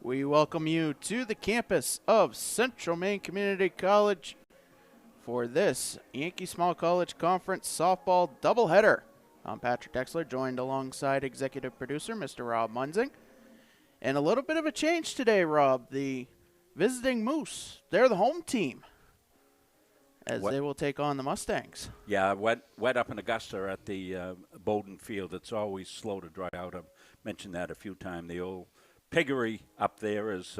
We welcome you to the campus of Central Maine Community College for this Yankee Small College Conference softball doubleheader. I'm Patrick Dexler, joined alongside executive producer Mr. Rob Munzing. And a little bit of a change today, Rob. The visiting Moose, they're the home team as they will take on the Mustangs. Yeah, wet up in Augusta at the Bowden Field. It's always slow to dry out. I've mentioned that a few times. The old piggery up there is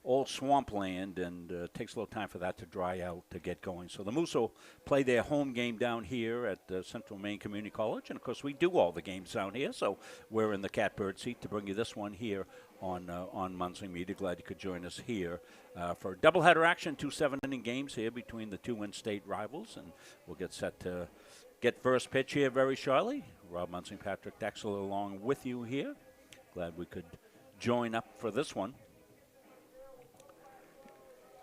old swampland, and it takes a little time for that to dry out to get going. So the Moose will play their home game down here at Central Maine Community College. And, of course, we do all the games down here, so we're in the catbird seat to bring you this one here on Munzing Media. Glad you could join us here for doubleheader action, 2 7-inning games here between the two in-state rivals. And we'll get set to get first pitch here very shortly. Rob Munzing, Patrick Dexler along with you here. Glad we could join up for this one.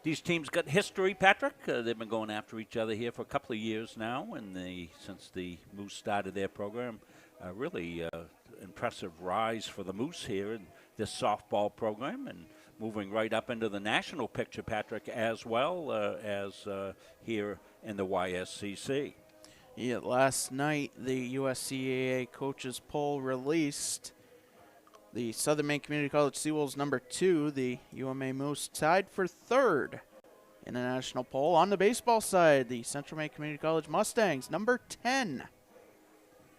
These teams got history, Patrick. They've been going after each other here for a couple of years now, and since the Moose started their program, really impressive rise for the Moose here in this softball program, and moving right up into the national picture, Patrick, as well as here in the YSCC. Yeah, last night the USCAA coaches poll released. The Southern Maine Community College Seawolves number 2, the UMA Moose tied for 3rd in the national poll. On the baseball side, the Central Maine Community College Mustangs number 10,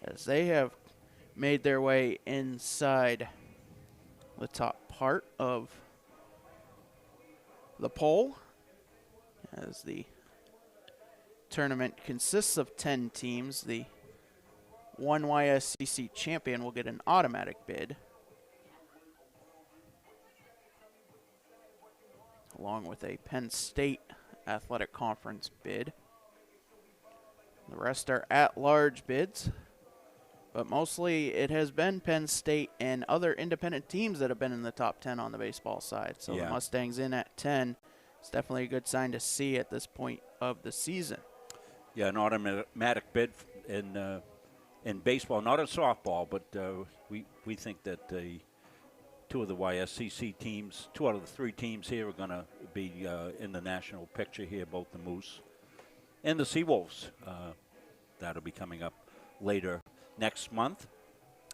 as they have made their way inside the top part of the poll, as the tournament consists of 10 teams. The one YSCC champion will get an automatic bid, along with a Penn State Athletic Conference bid. The rest are at-large bids, but mostly it has been Penn State and other independent teams that have been in the top 10 on the baseball side. So the Mustangs in at 10 is definitely a good sign to see at this point of the season. Yeah, an automatic bid in baseball, not in softball, but we think that two of the YSCC teams, 2 out of the 3 teams here are going to be in the national picture here, both the Moose and the Seawolves. That'll be coming up later next month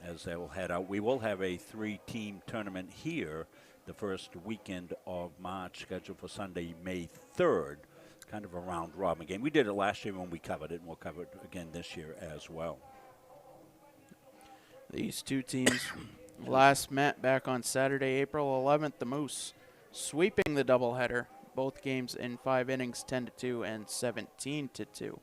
as they will head out. We will have a 3-team tournament here the first weekend of March, scheduled for Sunday, May 3rd, kind of a round-robin game. We did it last year when we covered it, and we'll cover it again this year as well. These two teams last met back on Saturday, April 11th. The Moose sweeping the doubleheader, both games in 5 innings, 10-2 and 17-2.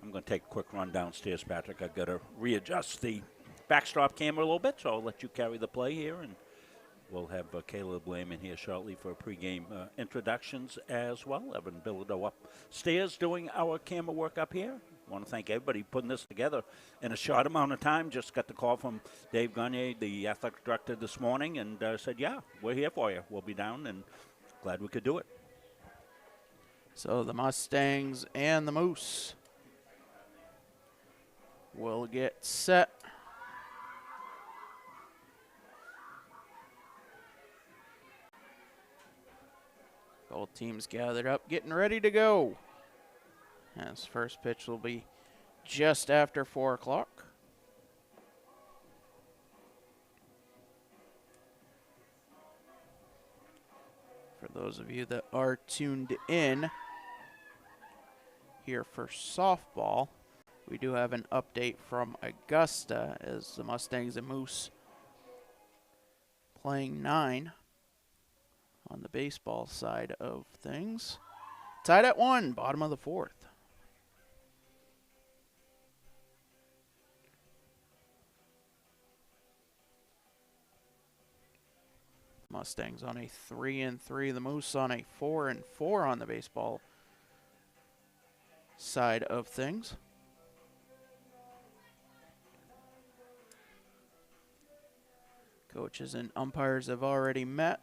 I'm going to take a quick run downstairs, Patrick. I've got to readjust the backstop camera a little bit, so I'll let you carry the play here, and we'll have Caleb Lehman here shortly for pregame introductions as well. Evan Bilodeau upstairs doing our camera work up here. I want to thank everybody putting this together in a short amount of time. Just got the call from Dave Gagne, the athletic director, this morning, and said, yeah, we're here for you. We'll be down, and glad we could do it. So the Mustangs and the Moose will get set. Both teams gathered up, getting ready to go. As first pitch will be just after 4 o'clock. For those of you that are tuned in here for softball, we do have an update from Augusta as the Mustangs and Moose playing 9 on the baseball side of things. Tied at 1, bottom of the 4th. Mustangs on a 3-3. The Moose on a 4-4 on the baseball side of things. Coaches and umpires have already met.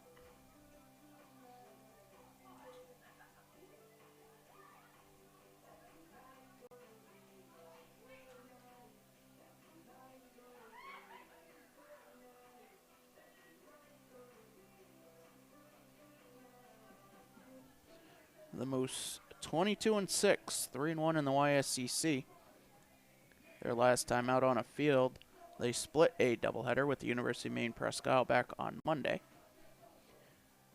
The Moose 22-6, 3-1 in the YSCC. Their last time out on a field, they split a doubleheader with the University of Maine Presque Isle back on Monday.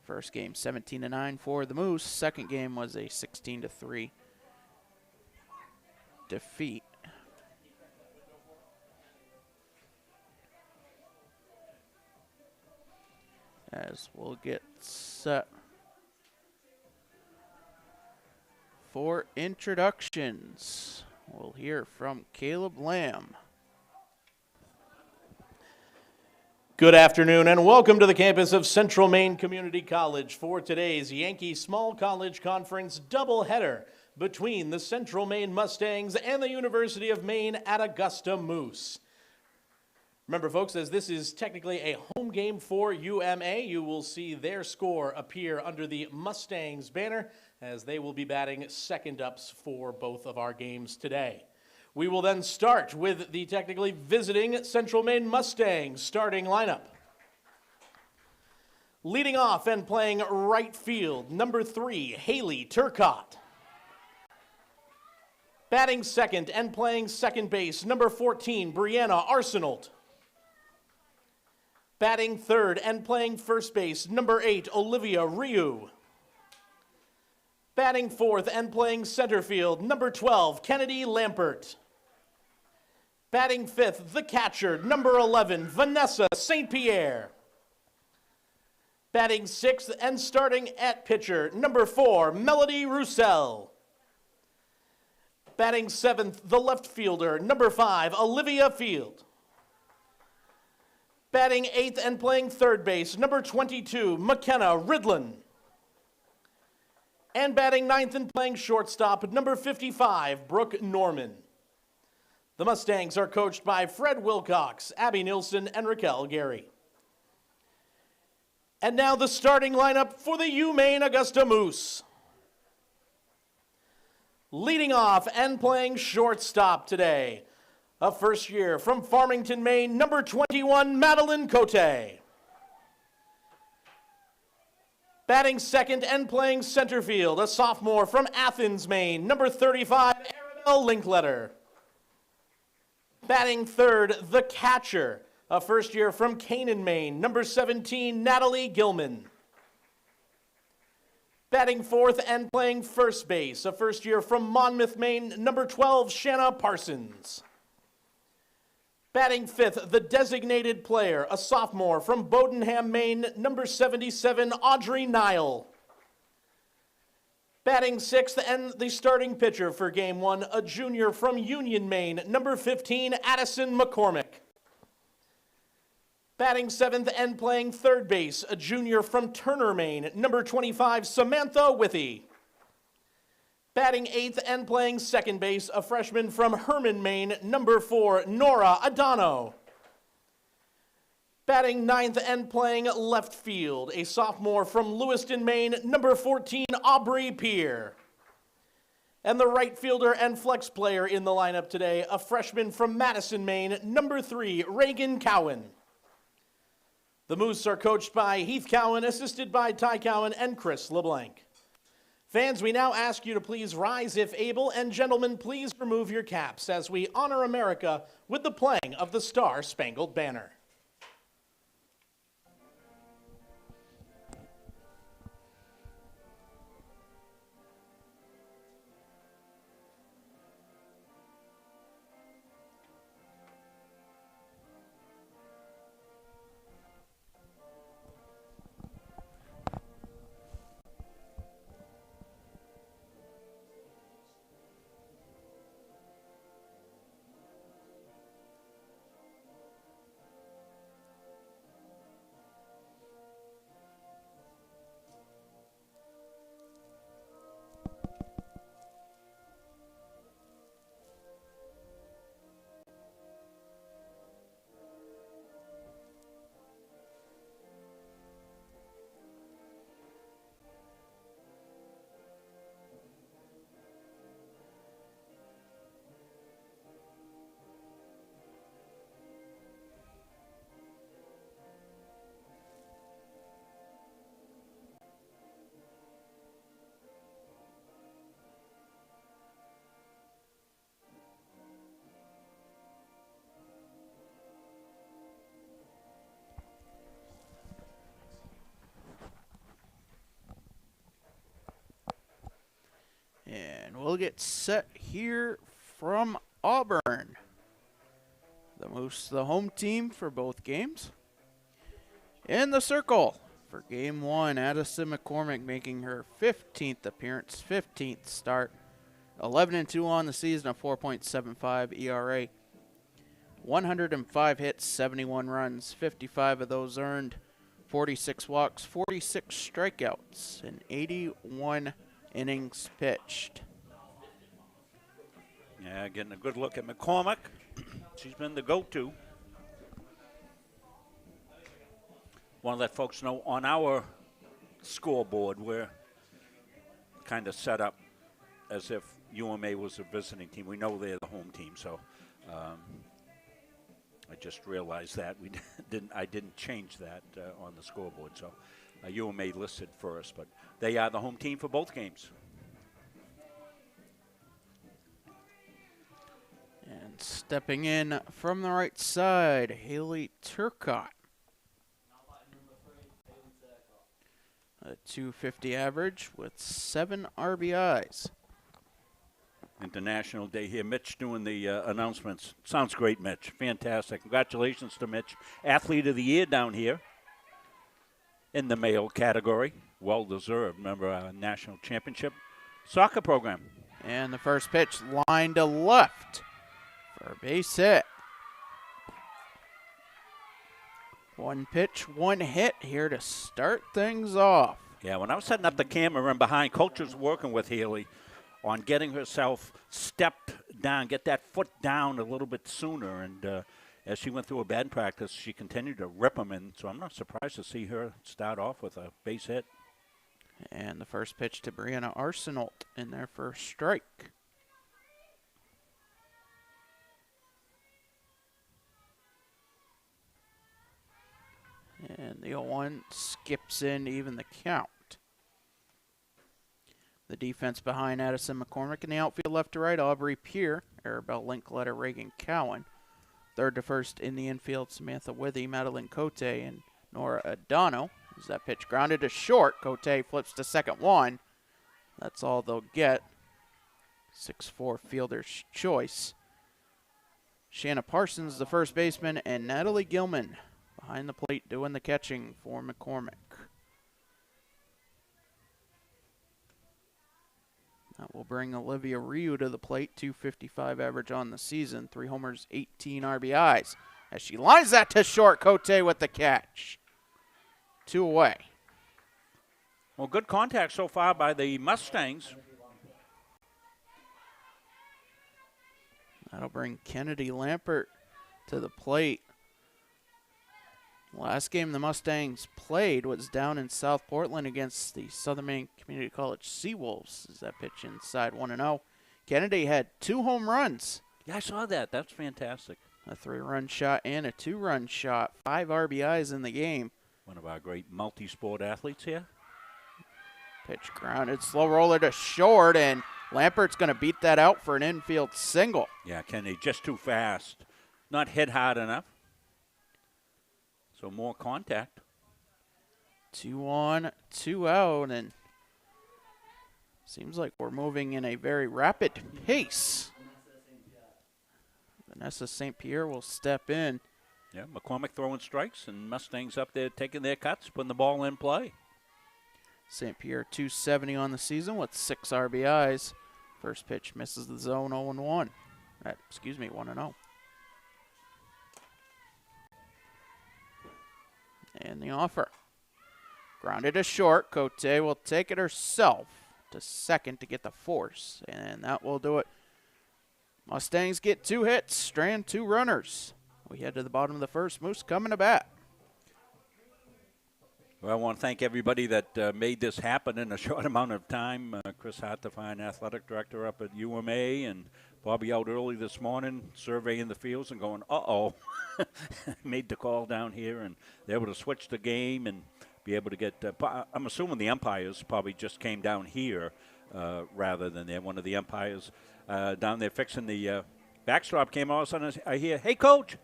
First game 17-9 for the Moose. Second game was a 16-3 defeat. As we'll get set for introductions, we'll hear from Caleb Lamb. Good afternoon and welcome to the campus of Central Maine Community College for today's Yankee Small College Conference doubleheader between the Central Maine Mustangs and the University of Maine at Augusta Moose. Remember, folks, as this is technically a home game for UMA, you will see their score appear under the Mustangs banner as they will be batting second ups for both of our games today. We will then start with the technically visiting Central Maine Mustangs starting lineup. Leading off and playing right field, number 3, Haley Turcott. Batting second and playing second base, number 14, Brianna Arsenault. Batting third and playing first base, number 8, Olivia Ryu. Batting fourth and playing center field, number 12, Kennedy Lampert. Batting fifth, the catcher, number 11, Vanessa St. Pierre. Batting sixth and starting at pitcher, number 4, Melody Roussel. Batting seventh, the left fielder, number 5, Olivia Field. Batting eighth and playing third base, number 22, McKenna Ridlin. And batting ninth and playing shortstop, number 55, Brooke Norman. The Mustangs are coached by Fred Wilcox, Abby Nilsson, and Raquel Gary. And now the starting lineup for the UMaine Augusta Moose. Leading off and playing shortstop today, a first year from Farmington, Maine, number 21, Madeline Cote. Batting second and playing center field, a sophomore from Athens, Maine, number 35, Arabelle Linkletter. Batting third, the catcher, a first year from Canaan, Maine, number 17, Natalie Gilman. Batting fourth and playing first base, a first year from Monmouth, Maine, number 12, Shanna Parsons. Batting fifth, the designated player, a sophomore from Bodenham, Maine, number 77, Audrey Nile. Batting sixth and the starting pitcher for game one, a junior from Union, Maine, number 15, Addison McCormick. Batting seventh and playing third base, a junior from Turner, Maine, number 25, Samantha Withy. Batting eighth and playing second base, a freshman from Herman, Maine, number 4, Nora Adano. Batting ninth and playing left field, a sophomore from Lewiston, Maine, number 14, Aubrey Peer. And the right fielder and flex player in the lineup today, a freshman from Madison, Maine, number 3, Reagan Cowan. The Moose are coached by Heath Cowan, assisted by Ty Cowan and Chris LeBlanc. Fans, we now ask you to please rise if able, and gentlemen, please remove your caps as we honor America with the playing of the Star-Spangled Banner. we'll get set here from Auburn. The Moose, the home team for both games. In the circle for game one, Addison McCormick making her 15th appearance, 15th start. 11-2 on the season, a 4.75 ERA. 105 hits, 71 runs, 55 of those earned, 46 walks, 46 strikeouts, and 81 innings pitched. Yeah, getting a good look at McCormick. She's been the go-to. Want to let folks know on our scoreboard we're kind of set up as if UMA was a visiting team. We know they're the home team, so I just realized that I didn't change that on the scoreboard. So UMA listed first, but they are the home team for both games. And stepping in from the right side, Haley Turcott. A .250 average with 7 RBIs. International Day here. Mitch doing the announcements. Sounds great, Mitch. Fantastic. Congratulations to Mitch. Athlete of the Year down here in the male category. Well deserved. Remember our national championship soccer program. And the first pitch line to left for a base hit. One pitch, one hit here to start things off. Yeah, when I was setting up the camera and behind, Coach was working with Haley on getting herself stepped down, get that foot down a little bit sooner. And as she went through a bad practice, she continued to rip them in. So I'm not surprised to see her start off with a base hit. And the first pitch to Brianna Arsenault in their first strike. And the 0-1 skips in to even the count. The defense behind Addison McCormick in the outfield left to right, Aubrey Peer, Arabelle Linkletter, Reagan Cowan. Third to first in the infield, Samantha Withy, Madeline Cote, and Nora Adano. As that pitch grounded to short, Cote flips to second one. That's all they'll get. 6'4" fielder's choice. Shanna Parsons, the first baseman, and Natalie Gilman behind the plate doing the catching for McCormick. That will bring Olivia Ryu to the plate, .255 average on the season, 3 homers, 18 RBIs. As she lines that to short, Cote with the catch. 2 away. Well, good contact so far by the Mustangs. That'll bring Kennedy Lampert to the plate. Last game the Mustangs played was down in South Portland against the Southern Maine Community College Seawolves. As that pitch inside 1-0. Kennedy had 2 home runs. Yeah, I saw that. That's fantastic. A 3-run shot and a 2-run shot. 5 RBIs in the game. One of our great multi-sport athletes here. Pitch grounded, slow roller to short, and Lampert's going to beat that out for an infield single. Yeah, Kennedy just too fast. Not hit hard enough. So more contact. 2 on, 2 out, and seems like we're moving in a very rapid pace. Vanessa St. Pierre will step in. Yeah, McCormick throwing strikes, and Mustangs up there taking their cuts, putting the ball in play. St. Pierre .270 on the season with 6 RBIs. First pitch misses the zone 0-1. 1-0. And the offer. Grounded to short. Cote will take it herself to second to get the force. And that will do it. Mustangs get 2 hits, strand 2 runners. We head to the bottom of the first. Moose coming to bat. Well, I want to thank everybody that made this happen in a short amount of time. Chris Hart, the fine athletic director up at UMA, and Bobby out early this morning surveying the fields and going, uh-oh. Made the call down here, and they're able to switch the game and be able to get I'm assuming the umpires probably just came down here rather than there. One of the umpires down there fixing the backstop came all of a sudden. I hear, hey, coach.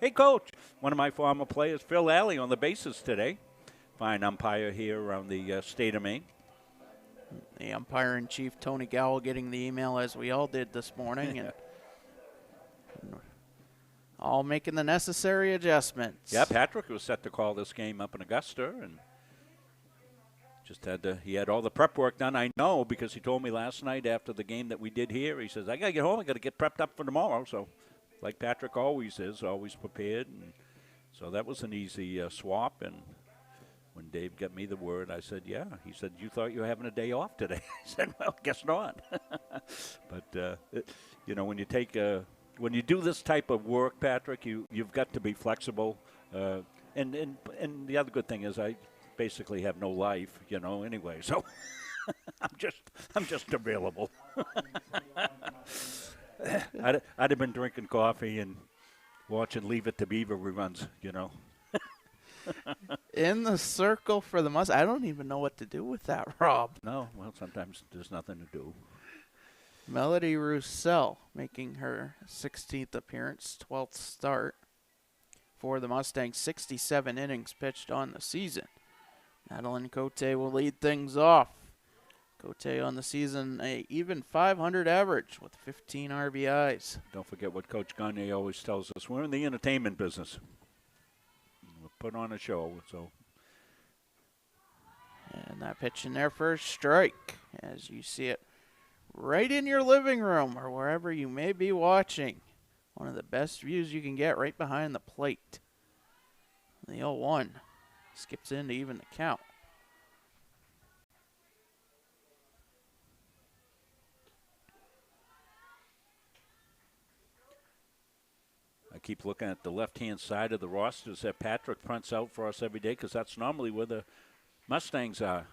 One of my former players, Phil Alley, on the bases today. Fine umpire here around the state of Maine. The umpire-in-chief, Tony Gowell, getting the email as we all did this morning. And all making the necessary adjustments. Yeah, Patrick was set to call this game up in Augusta, and he had all the prep work done, I know, because he told me last night after the game that we did here, he says, I got to get home, I got to get prepped up for tomorrow. So, like Patrick always is, always prepared. And so that was an easy swap. And when Dave got me the word, I said, yeah. He said, you thought you were having a day off today? I said, well, guess not. But, when you take when you do this type of work, Patrick, you've got to be flexible. And the other good thing is I basically have no life, anyway. So I'm just available. I'd have been drinking coffee and watching Leave It to Beaver reruns, In the circle for the Mustangs. I don't even know what to do with that, Rob. No, well, sometimes there's nothing to do. Melody Roussel making her 16th appearance, 12th start for the Mustangs. 67 innings pitched on the season. Madeline Cote will lead things off. Cote on the season, a even 500 average with 15 RBIs. Don't forget what Coach Gagne always tells us. We're in the entertainment business. We'll put on a show. So. And that pitch in there for a strike, as you see it right in your living room or wherever you may be watching. One of the best views you can get right behind the plate. The 0-1 skips in to even the count. I keep looking at the left-hand side of the rosters that Patrick prints out for us every day because that's normally where the Mustangs are.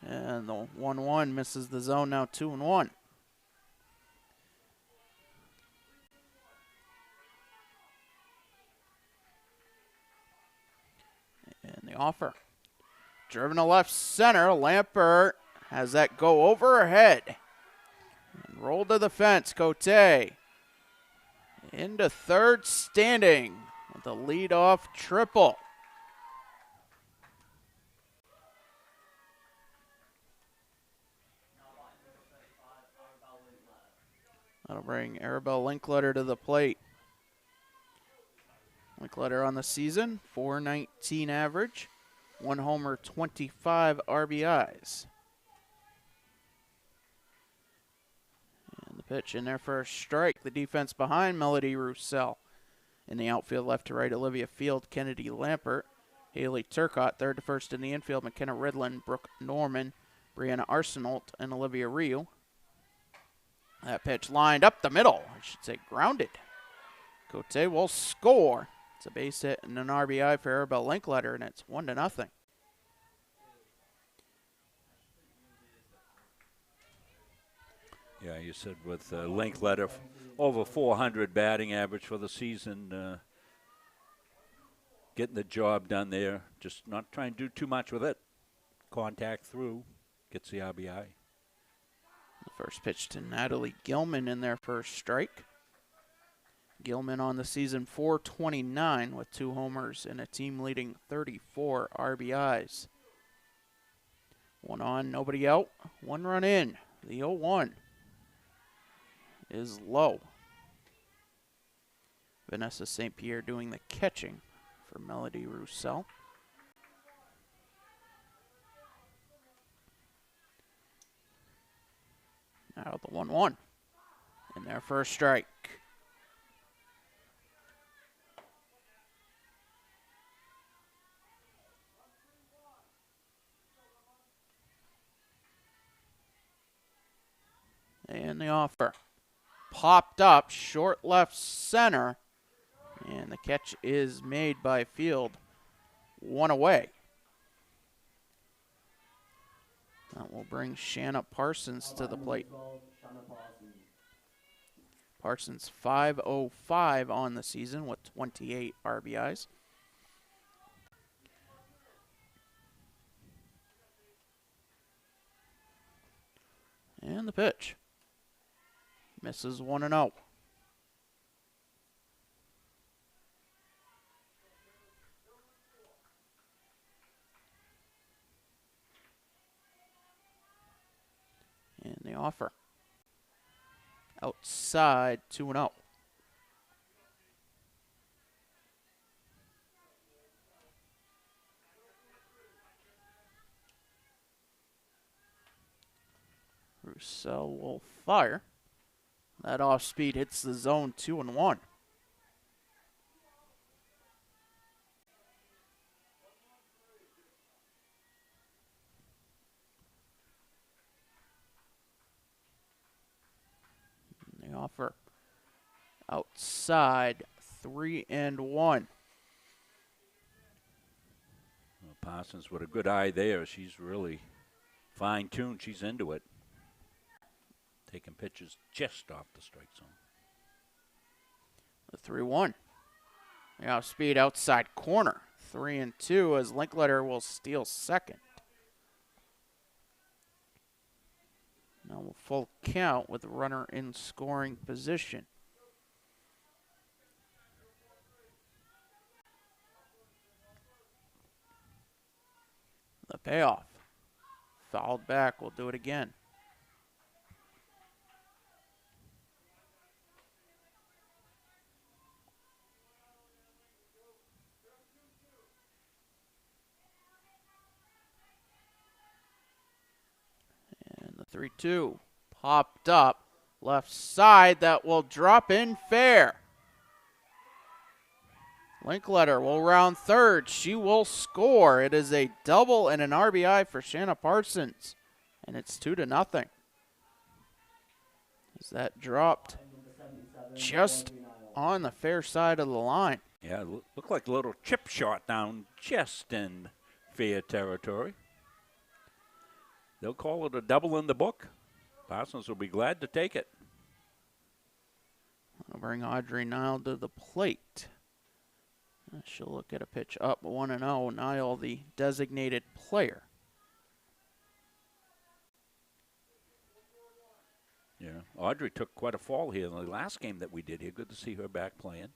And the 1-1 misses the zone, now 2-1. And the offer. Driven to left center. Lampert has that go over her head. And roll to the fence. Cote into third standing with a leadoff triple. That'll bring Arabelle Linkletter to the plate. Linkletter on the season, .419 average, 1 homer, 25 RBIs. And the pitch in there for a strike. The defense behind Melody Roussel. In the outfield, left to right, Olivia Field, Kennedy Lampert, Haley Turcott, third to first in the infield, McKenna Ridlin, Brooke Norman, Brianna Arsenault, and Olivia Ryu. That pitch lined up the middle. I should say grounded. Cote will score. It's a base hit and an RBI for Arabelle Linkletter, and it's 1-0. Yeah, you said with Linkletter, over 400 batting average for the season. Getting the job done there. Just not trying to do too much with it. Contact through. Gets the RBI. The first pitch to Natalie Gilman in there for a strike. Gilman on the season, .429 with 2 homers and a team-leading 34 RBIs. 1 on, nobody out, 1 run in. The 0-1 is low. Vanessa St. Pierre doing the catching for Melody Roussel. Now the 1-1 in there for a strike. And the offer popped up, short left center, and the catch is made by Field. 1 away. That will bring Shanna Parsons to the plate. Parsons 505 on the season with 28 RBIs. And the pitch. Misses 1-0. And the offer. Outside 2-0. Roussel will fire. That off speed hits the zone 2-1. And the offer outside 3-1. Well, Parsons with a good eye there. She's really fine-tuned. She's into it. Taking pitches just off the strike zone. The 3-1. The off speed outside corner. 3-2 as Linkletter will steal second. Now a full count with the runner in scoring position. The payoff. Fouled back. We'll do it again. And the 3-2 popped up. Left side, that will drop in fair. Linkletter will round third. She will score. It is a double and an RBI for Shanna Parsons. And it's 2-0. As that dropped just on the fair side of the line. Yeah, looked like a little chip shot down just in fair territory. They'll call it a double in the book. Parsons will be glad to take it. I'll bring Audrey Nile to the plate. She'll look at a pitch up 1-0. Nile, the designated player. Yeah, Audrey took quite a fall here in the last game that we did here. Good to see her back playing.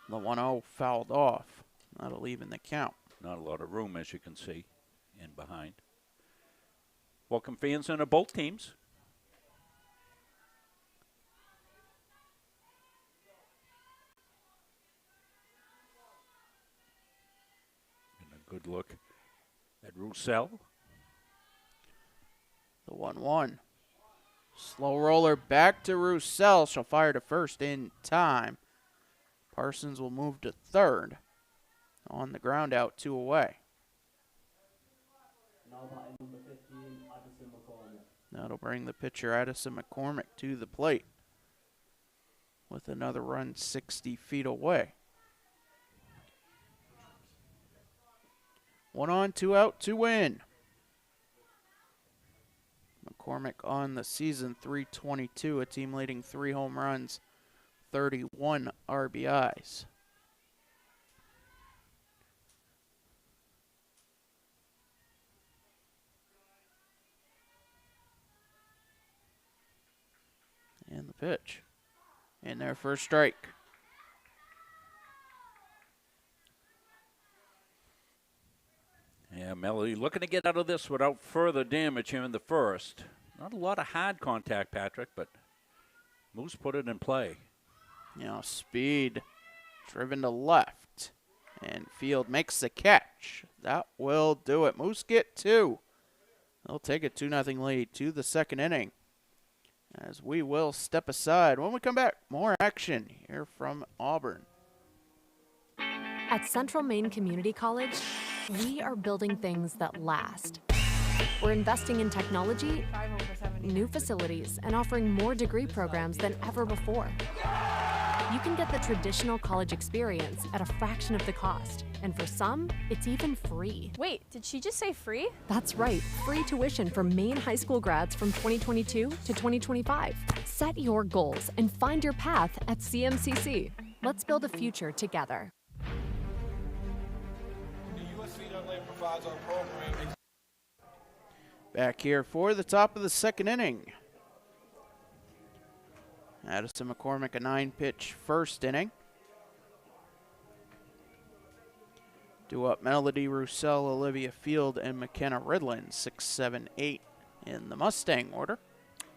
The 1-0 fouled off. That'll even the count. Not a lot of room, as you can see, in behind. Welcome fans into both teams. And a good look at Roussel. The 1-1. Slow roller back to Roussel. She'll fire to first in time. Parsons will move to third. On the ground out, 2 away. That'll bring the pitcher Addison McCormick to the plate with another run 60 feet away. 1 on, 2 out, 2 in. McCormick on the season, 322, a team leading 3 home runs, 31 RBIs. And the pitch. In there for a strike. Yeah, Melody looking to get out of this without further damage here in the first. Not a lot of hard contact, Patrick, but Moose put it in play. You know, speed driven to left. And Field makes the catch. That will do it. Moose get 2. They'll take a 2-0 lead to the second inning. As we will step aside. When we come back, more action here from Auburn. At Central Maine Community College, we are building things that last. We're investing in technology, new facilities, and offering more degree programs than ever before. You can get the traditional college experience at a fraction of the cost. And for some, it's even free. Wait, did she just say free? That's right, free tuition for Maine high school grads from 2022 to 2025. Set your goals and find your path at CMCC. Let's build a future together. Back here for the top of the second inning. Addison McCormick, a 9-pitch first inning. Due up Melody Roussel, Olivia Field, and McKenna Ridland, 6, 7, 8 in the Mustang order.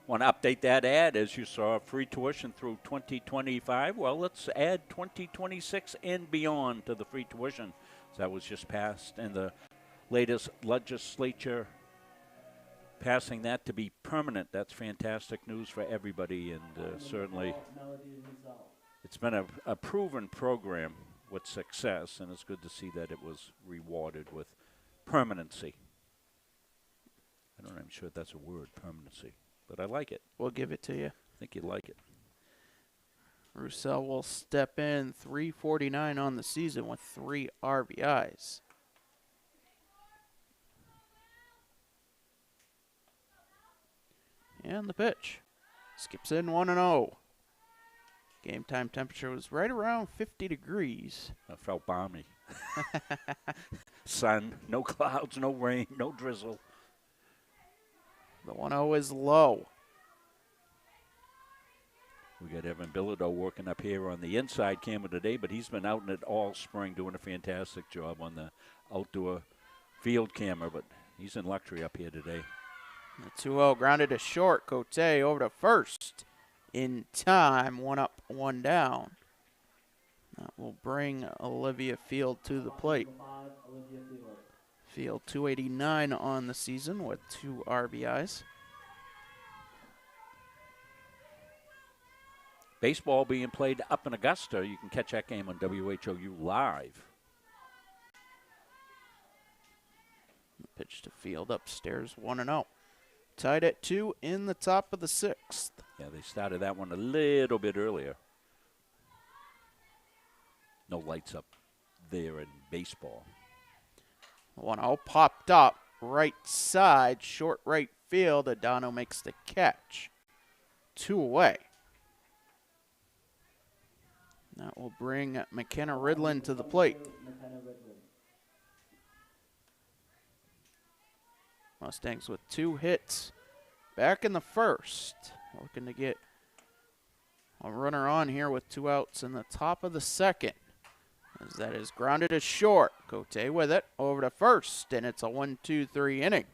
Want to update that ad, as you saw, free tuition through 2025. Well, let's add 2026 and beyond to the free tuition. So that was just passed, and the latest legislature passing that to be permanent. That's fantastic news for everybody, and certainly it's been a proven program with success, and it's good to see that it was rewarded with permanency. I'm not even sure if that's a word, permanency, but I like it. We'll give it to you. I think you like it. Roussel will step in, 349 on the season with 3 RBIs. And the pitch. Skips in 1-0. Game time temperature was right around 50 degrees. I felt balmy. Sun, no clouds, no rain, no drizzle. The 1-0 is low. We got Evan Bilodeau working up here on the inside camera today, but he's been out in it all spring doing a fantastic job on the outdoor field camera, but he's in luxury up here today. The 2-0 grounded to short. Cote over to first in time. 1 up, 1 down. That will bring Olivia Field to the plate. Field 289 on the season with 2 RBIs. Baseball being played up in Augusta. You can catch that game on WHOU Live. Pitch to Field upstairs, 1-0. Tied at 2 in the top of the 6th. Yeah, they started that one a little bit earlier. No lights up there in baseball. 1-0 popped up right side, short right field. Adano makes the catch. 2 away. That will bring McKenna Ridlin to the plate. Mustangs with 2 hits back in the first. Looking to get a runner on here with 2 outs in the top of the 2nd. As that is grounded to short. Cote with it over to first, and it's a 1-2-3 inning.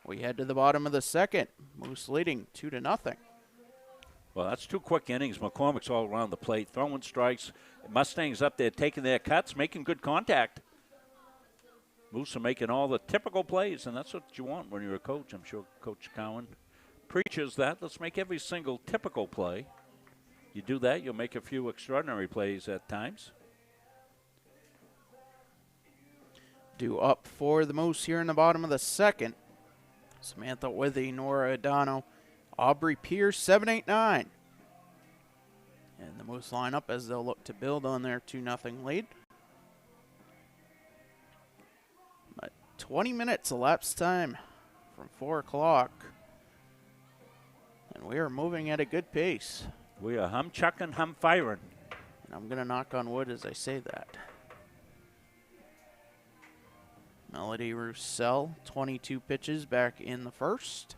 We head to the bottom of the 2nd. Moose leading 2-0. Well, that's 2 quick innings. McCormick's all around the plate, throwing strikes. Mustangs up there taking their cuts, making good contact. Moose are making all the typical plays, and that's what you want when you're a coach. I'm sure Coach Cowan preaches that. Let's make every single typical play. You do that, you'll make a few extraordinary plays at times. Due up for the Moose here in the bottom of the 2nd. Samantha Withy, Nora Adano, Aubrey Pierce, 7-8-9. And the Moose line up as they'll look to build on their 2-0 lead. But 20 minutes elapsed time from 4 o'clock. And we are moving at a good pace. We are hum-chucking, hum-firing. And I'm going to knock on wood as I say that. Melody Roussel, 22 pitches back in the first.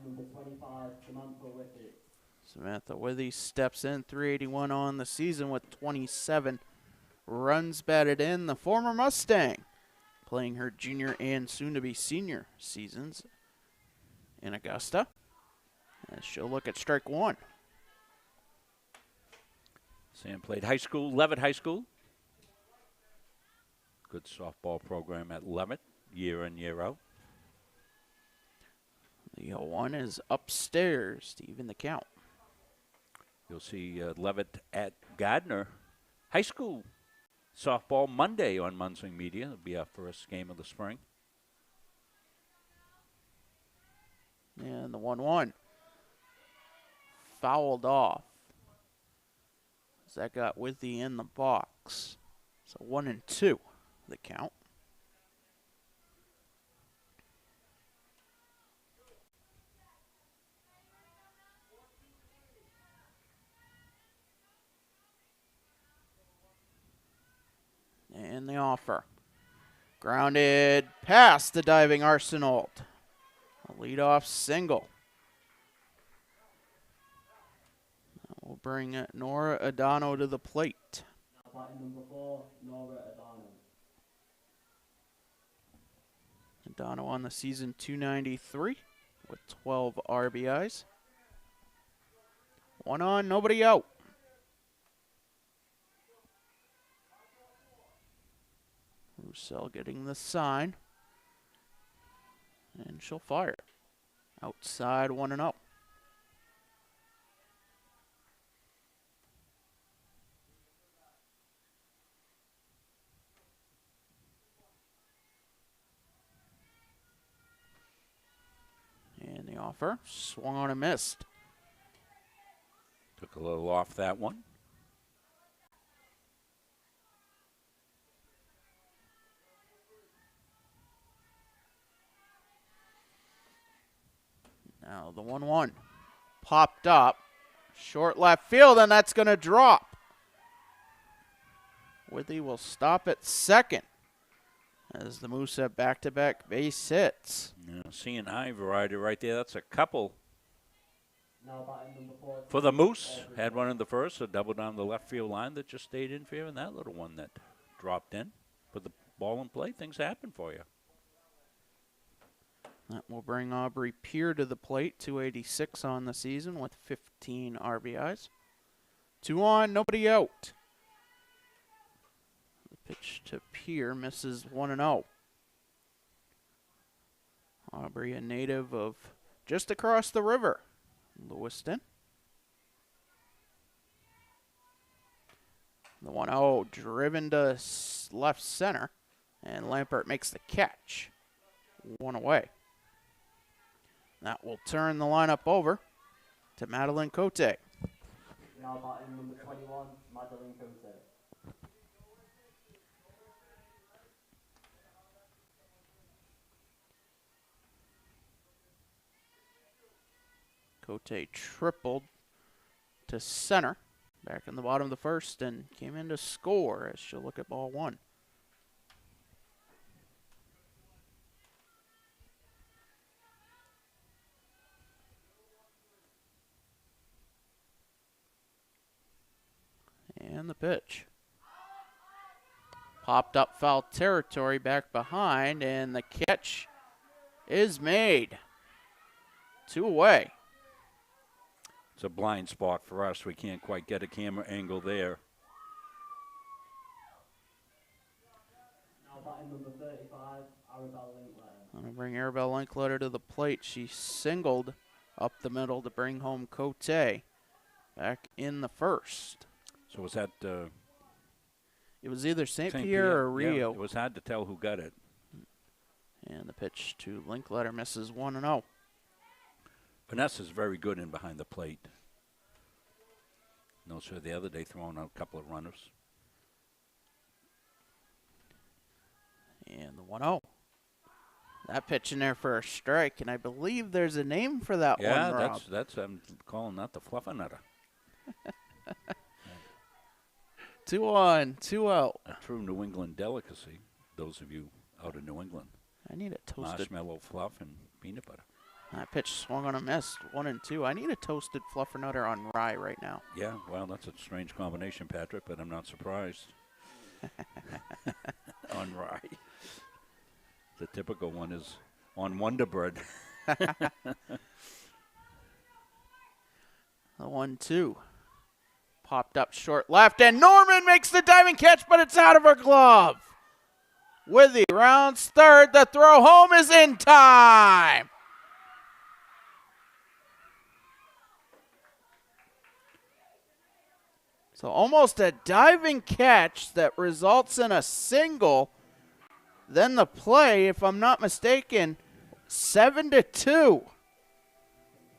Number 25, Samantha Withy. Samantha Withy steps in, 381 on the season with 27 runs batted in. The former Mustang playing her junior and soon-to-be senior seasons in Augusta. As she'll look at strike 1. Sam played high school, Levitt High School. Good softball program at Levitt, year in, year out. The 0-1 is upstairs to even the count. You'll see Levitt at Gardner High School softball Monday on Munsing Media. It'll be our first game of the spring. And the 1-1 fouled off. That got Withy in the box. So 1-2 the count. And the offer. Grounded past the diving Arsenault. A leadoff single. We'll bring Nora Adano to the plate. Batting number 4, Nora Adano. Adano on the season 293 with 12 RBIs. 1 on, nobody out. Roussel getting the sign. And she'll fire. Outside 1-0. And the offer swung on and missed. Took a little off that one. Now the 1-1 popped up. Short left field, and that's going to drop. Withy will stop at second as the Moose have back-to-back base hits. Yeah, seeing high variety right there. That's a couple Now batting number 4. for the Moose. Had one in the first, a double down the left field line that just stayed in favor, and that little one that dropped in. Put the ball in play, things happen for you. That will bring Aubrey Peer to the plate, 286 on the season with 15 RBIs. 2 on, nobody out. The pitch to Peer misses 1-0. Aubrey, a native of just across the river, Lewiston. The 1-0 driven to left center, and Lampert makes the catch. 1 away. That will turn the lineup over to Madeline Cote. Now batting number 21, Madeline Cote. Cote tripled to center, back in the bottom of the first, and came in to score as she'll look at ball 1. And the pitch. Popped up foul territory back behind, and the catch is made. 2 away. It's a blind spot for us. We can't quite get a camera angle there. Now batting number 35, Arabelle Linkletter. I'm going to bring Arabelle Linkletter to the plate. She singled up the middle to bring home Cote back in the first. So was that It was either St. St. Pierre or Yeah, Rio. it was hard to tell who got it. And the pitch to Linkletter misses 1-0. Vanessa's very good in behind the plate. Noticed her the other day throwing out a couple of runners. And the 1-0. That pitch in there for a strike, and I believe there's a name for that Yeah, one, Rob. that's I'm calling that the fluffernutter. 2 on, 2 out. A true New England delicacy. Those of you out of New England. I need a toasted. Marshmallow fluff and peanut butter. That pitch swung on a miss, 1 and 2. I need a toasted fluffernutter on rye right now. Yeah, well, that's a strange combination, Patrick, but I'm not surprised. On rye. The typical one is on Wonder Bread. The 1-2. Popped up short left, and Norman makes the diving catch, but it's out of her glove. Withy rounds third. The throw home is in time. So almost a diving catch that results in a single. Then the play, if I'm not mistaken, 7-2.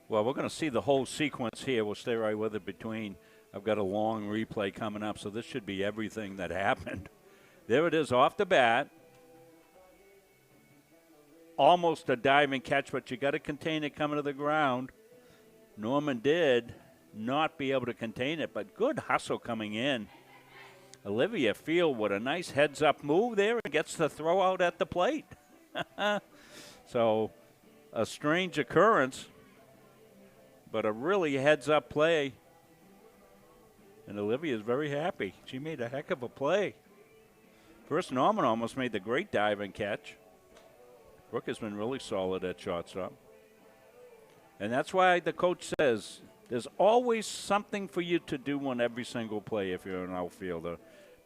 Well, we're going to see the whole sequence here. We'll stay right with it between. I've got a long replay coming up, so this should be everything that happened. There it is off the bat. Almost a diving catch, but you got to contain it coming to the ground. Norman did not be able to contain it, but good hustle coming in. Olivia Field with a nice heads-up move there and gets the throw out at the plate. So a strange occurrence, but a really heads-up play. And Olivia's very happy. She made a heck of a play. First, Norman almost made the great dive and catch. Brooke has been really solid at shortstop. And that's why the coach says there's always something for you to do on every single play if you're an outfielder.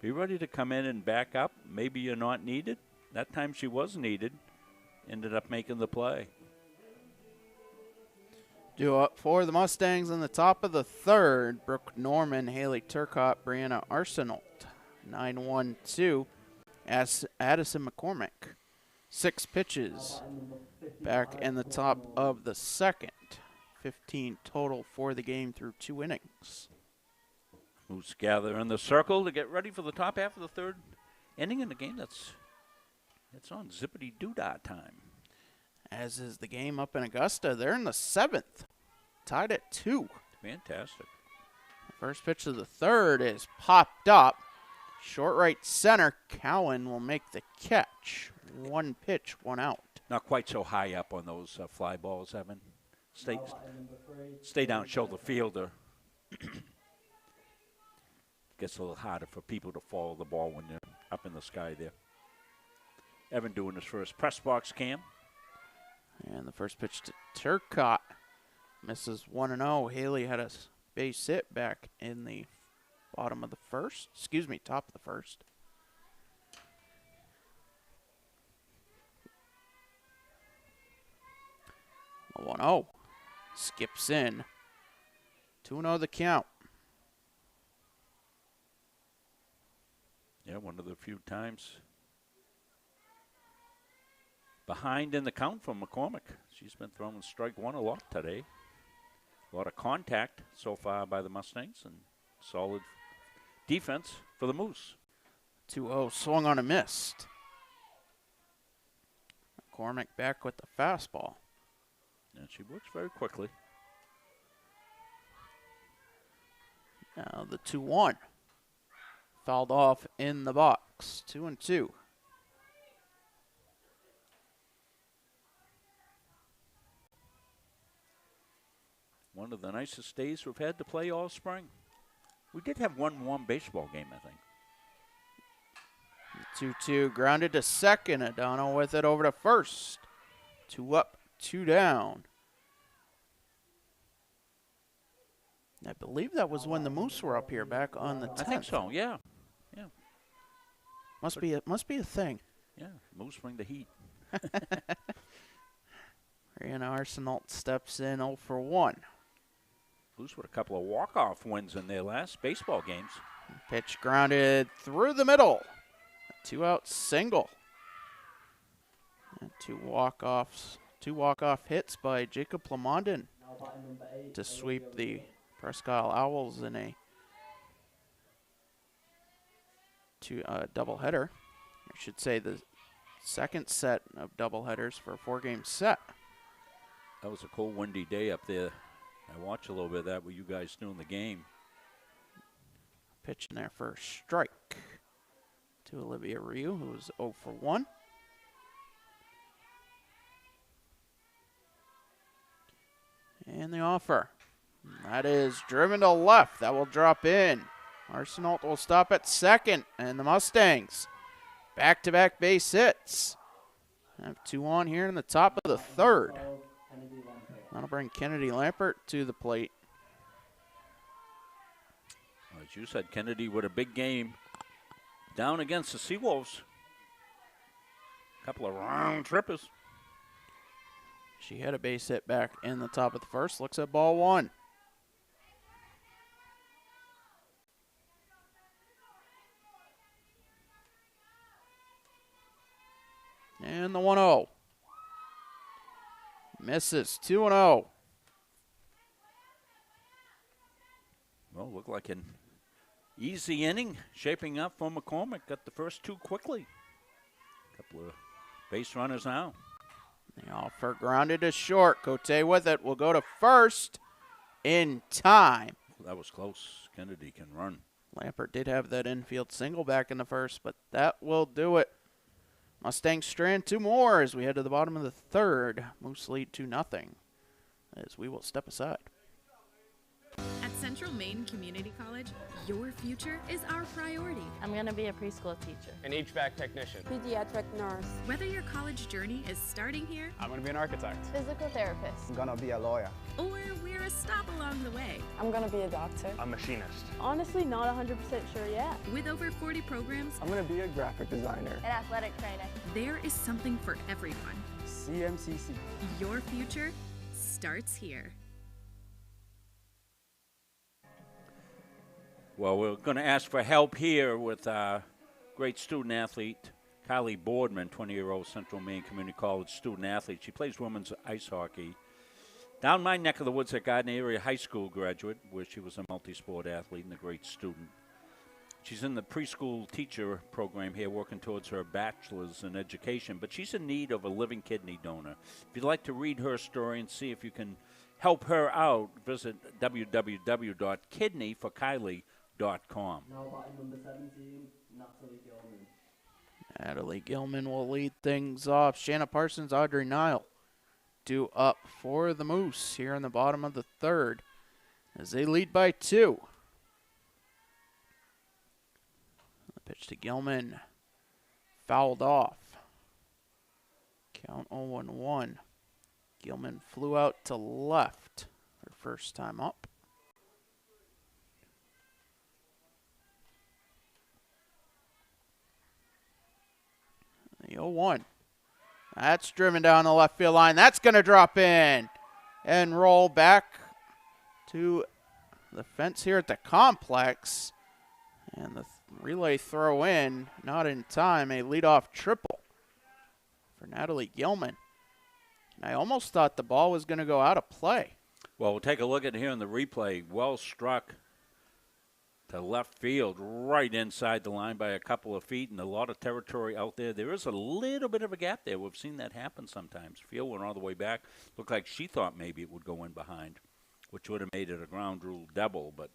Be ready to come in and back up. Maybe you're not needed. That time she was needed. Ended up making the play. Due up for the Mustangs in the top of the third. Brooke Norman, Haley Turcott, Brianna Arsenault. 9-1-2. Addison McCormick. 6 pitches. Back in the top of the second. 15 total for the game through 2 innings. Moose gather in the circle to get ready for the top half of the third inning in the game. It's on zippity-doo-dah time. As is the game up in Augusta. They're in the 7th. Tied at 2. Fantastic. First pitch of the third is popped up. Short right center. Cowan will make the catch. 1 pitch, 1 out. Not quite so high up on those fly balls, Evan. Stay down, show the fielder. Gets a little harder for people to follow the ball when they're up in the sky there. Evan doing his first press box cam. And the first pitch to Turcott. Misses 1-0. Haley had a base hit back in the bottom of the first. Excuse me, top of the first. A 1-0. Skips in. 2-0 the count. Yeah, one of the few times behind in the count from McCormick. She's been throwing strike 1 a lot today. A lot of contact so far by the Mustangs and solid defense for the Moose. 2-0 swung on a missed. McCormick back with the fastball. And she works very quickly. Now the 2-1. Fouled off in the box. 2-2. One of the nicest days we've had to play all spring. We did have one warm baseball game, I think. 2-2 grounded to second. Adano with it over to first. 2 up, 2 down. I believe that was when the Moose were up here back on the 10th. I think so, yeah. Must be a thing. Yeah, Moose bring the heat. Brianna Arsenault steps in 0 for 1. Moose with a couple of walk-off wins in their last baseball games. Pitch grounded through the middle. A 2-out single. And 2 walk-offs. 2 walk-off hits by Jacob Plamondon to sweep the Presque Isle Owls in a doubleheader. I should say the second set of doubleheaders for a 4-game set. That was a cold, windy day up there. I watched a little bit of that with you guys doing the game. Pitch in there for a strike to Olivia Ryu, who was 0 for 1. And the offer. That is driven to left. That will drop in. Arsenault will stop at second. And the Mustangs back-to-back base hits. Have 2 on here in the top of the third. That'll bring Kennedy Lampert to the plate. As you said, Kennedy with a big game down against the Seawolves. A couple of round trippers. She had a base hit back in the top of the first. Looks at ball 1. And the 1-0. Misses. 2-0. Well, looked like an easy inning shaping up for McCormick. Got the first 2 quickly. Couple of base runners now. The offer grounded to short. Cote with it. Will go to first in time. That was close. Kennedy can run. Lampert did have that infield single back in the first, but that will do it. Mustangs strand 2 more as we head to the bottom of the third. Moose lead 2-0 as we will step aside. At Central Maine Community College, your future is our priority. I'm going to be a preschool teacher. An HVAC technician. Pediatric nurse. Whether your college journey is starting here, I'm going to be an architect. Physical therapist. I'm going to be a lawyer. or we're a stop along the way. I'm gonna be a doctor. A machinist. Honestly, not 100% sure yet. With over 40 programs, I'm going to be a graphic designer. An athletic trainer. there is something for everyone. CMCC. Your future starts here. Well, we're going to ask for help here with great student athlete Kylie Boardman, 20-year-old Central Maine Community College student athlete. She plays women's ice hockey. Down my neck of the woods at Gardner Area High School graduate, where she was a multi-sport athlete and a great student. She's in the preschool teacher program here, working towards her bachelor's in education, but she's in need of a living kidney donor. If you'd like to read her story and see if you can help her out, visit www.kidneyforkylie.com. Now batting number 17, Natalie Gilman. Natalie Gilman will lead things off. Shanna Parsons, Audrey Nile due up for the Moose here in the bottom of the third as they lead by 2. The pitch to Gilman. Fouled off. Count 0-1. Gilman flew out to left her first time up. The 0-1. That's driven down the left field line. That's going to drop in and roll back to the fence here at the complex. And the relay throw in, not in time, a leadoff triple for Natalie Gilman. And I almost thought the ball was going to go out of play. Well, we'll take a look at it here in the replay. Well struck to left field, right inside the line by a couple of feet, and a lot of territory out there. There is a little bit of a gap there. We've seen that happen sometimes. Field went all the way back. Looked like she thought maybe it would go in behind, which would have made it a ground rule double. But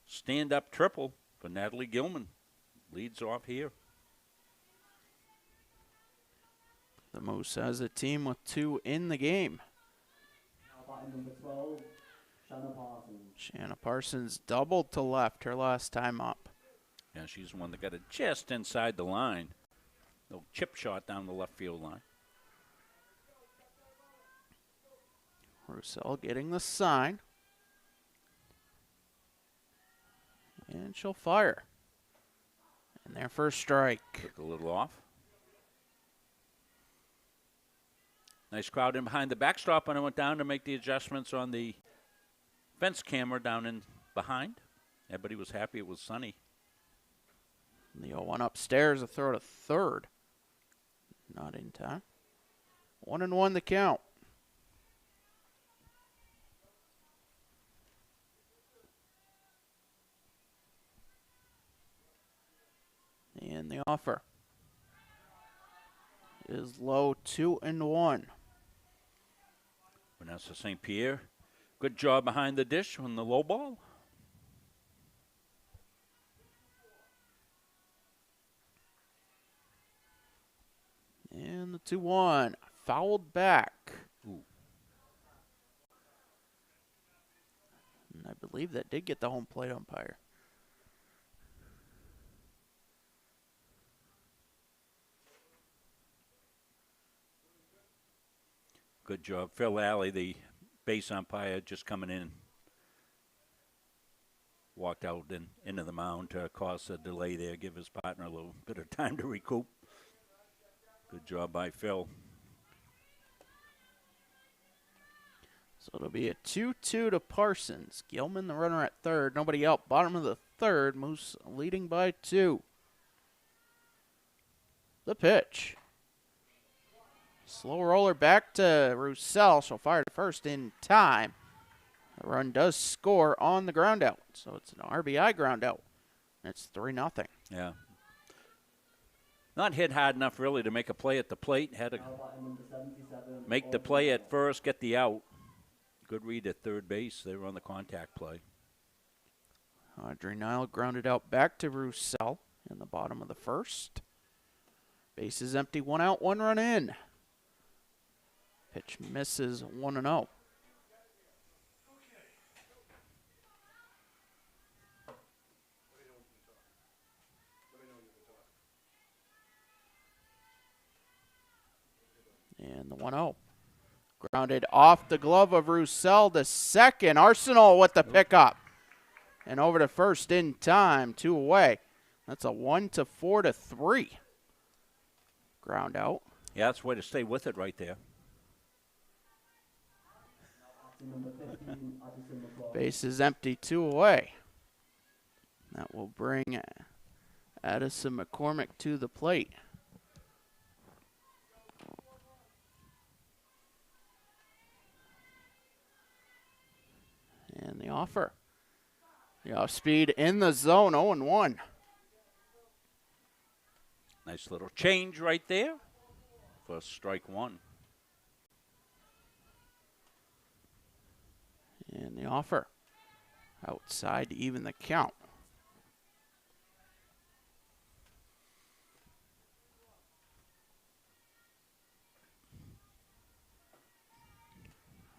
stand-up triple for Natalie Gilman. Leads off here. The Moose has a team with 2 in the game. Now batting number 12, Shanna Parsons. Shanna Parsons doubled to left her last time up. Yeah, she's the one that got it just inside the line. Little chip shot down the left field line. Roussel getting the sign. And she'll fire. And their first strike. Took a little off. Nice crowd in behind the backstop, and I went down to make the adjustments on the fence camera down in behind. Everybody was happy it was sunny. The 0-1 upstairs, a throw to third. Not in time. 1-1 the count. And the offer is low, 2-1. Vanessa St. Pierre, good job behind the dish on the low ball. And the 2-1, fouled back. Ooh. And I believe that did get the home plate umpire. Good job. Phil Alley, the base umpire, just coming in. Walked out and into the mound to cause a delay there, give his partner a little bit of time to recoup. Good job by Phil. So it'll be a 2-2 to Parsons. Gilman, the runner at third. Nobody out. Bottom of the third. Moose leading by 2. The pitch. Slow roller back to Roussel. She'll fire to first in time. The run does score on the ground out. So it's an RBI ground out. It's 3-0. Yeah. Not hit hard enough really to make a play at the plate. Had to Now batting number 77, make the play at first, get the out. Good read at third base. They were on the contact play. Audrey Nile grounded out back to Roussel in the bottom of the first. Base is empty. 1 out, 1 run in. Pitch misses 1-0. And the 1-0. Grounded off the glove of Roussel to second. Arsenal with the pickup. And over to first in time, 2 away. That's a 1-4-3. Ground out. Yeah, that's a way to stay with it right there. Base is empty, 2 away. That will bring Addison McCormick to the plate. And the offer. The off speed in the zone, 0-1. Nice little change right there for strike 1. And the offer. Outside to even the count.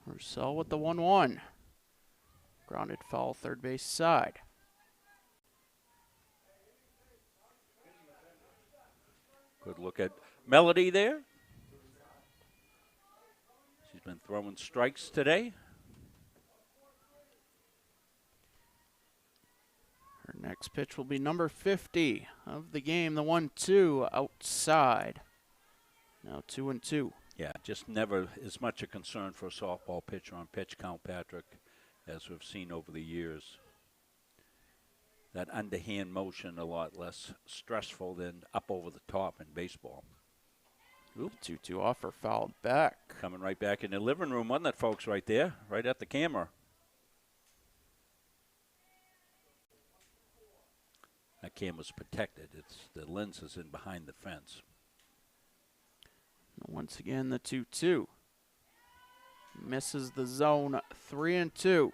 Roussel with the 1-1. Grounded foul, third base side. Good look at Melody there. She's been throwing strikes today. Her next pitch will be number 50 of the game, the 1-2 outside. Now 2-2. Yeah, just never as much a concern for a softball pitcher on pitch count, Patrick, as we've seen over the years. That underhand motion a lot less stressful than up over the top in baseball. Oop, 2-2 offer fouled back. Coming right back in the living room, wasn't it, folks, right there? Right at the camera. That camera's protected. It's the lens is in behind the fence. Once again, the 2-2. Misses the zone, 3-2.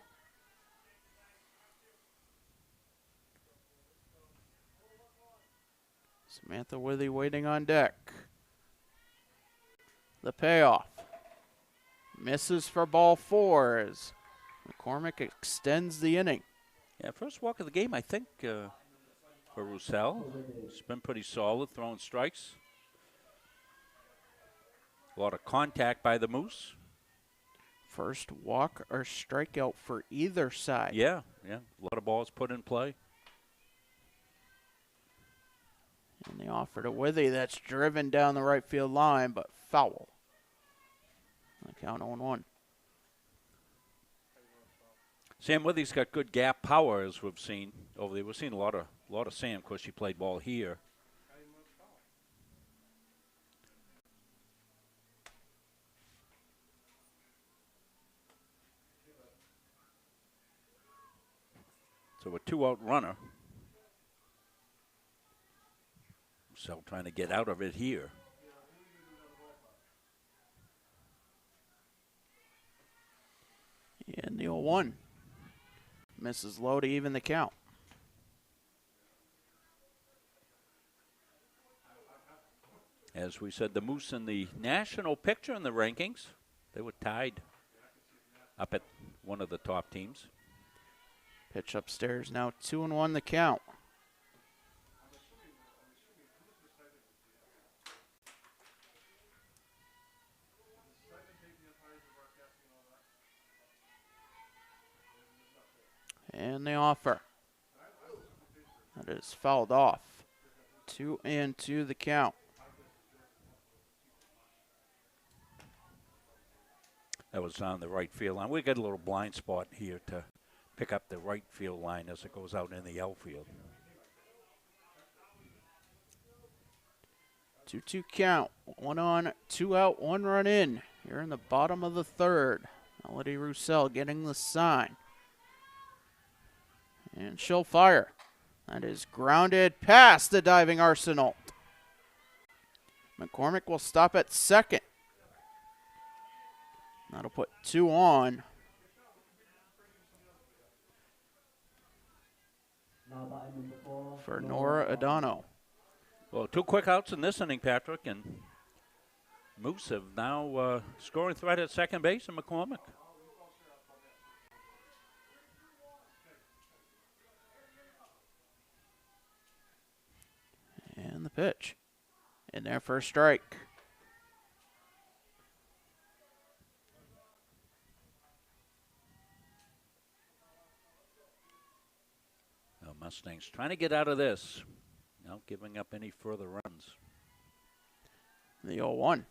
Samantha Withy waiting on deck. The payoff. Misses for ball 4 as McCormick extends the inning. Yeah, first walk of the game, I think, for Roussel. She's been pretty solid, throwing strikes. A lot of contact by the Moose. First walk or strikeout for either side. Yeah. A lot of balls put in play. And the offer to Withy, that's driven down the right field line, but foul. The count 0-1. Sam Withy's got good gap power, as we've seen over there. We've seen a lot of Sam. Of course, she played ball here. So a 2-out runner. So trying to get out of it here. And the 0-1. Misses low to even the count. As we said, the Moose in the national picture in the rankings, they were tied up at one of the top teams. Pitch upstairs now 2-1 the count. And the offer. That is fouled off. 2-2 the count. That was on the right field line. We got a little blind spot here to pick up the right field line as it goes out in the outfield. 2-2 count. 1 on, 2 out, 1 run in. Here in the bottom of the third. Melody Roussel getting the sign. And she'll fire. That is grounded past the diving Arsenal. McCormick will stop at second. That'll put 2 on. For Nora Adano. Well, 2 quick outs in this inning, Patrick, and Moose have now scoring threat at second base, and McCormick. And the pitch. In there for a strike. Mustangs trying to get out of this, not giving up any further runs. The 0-1.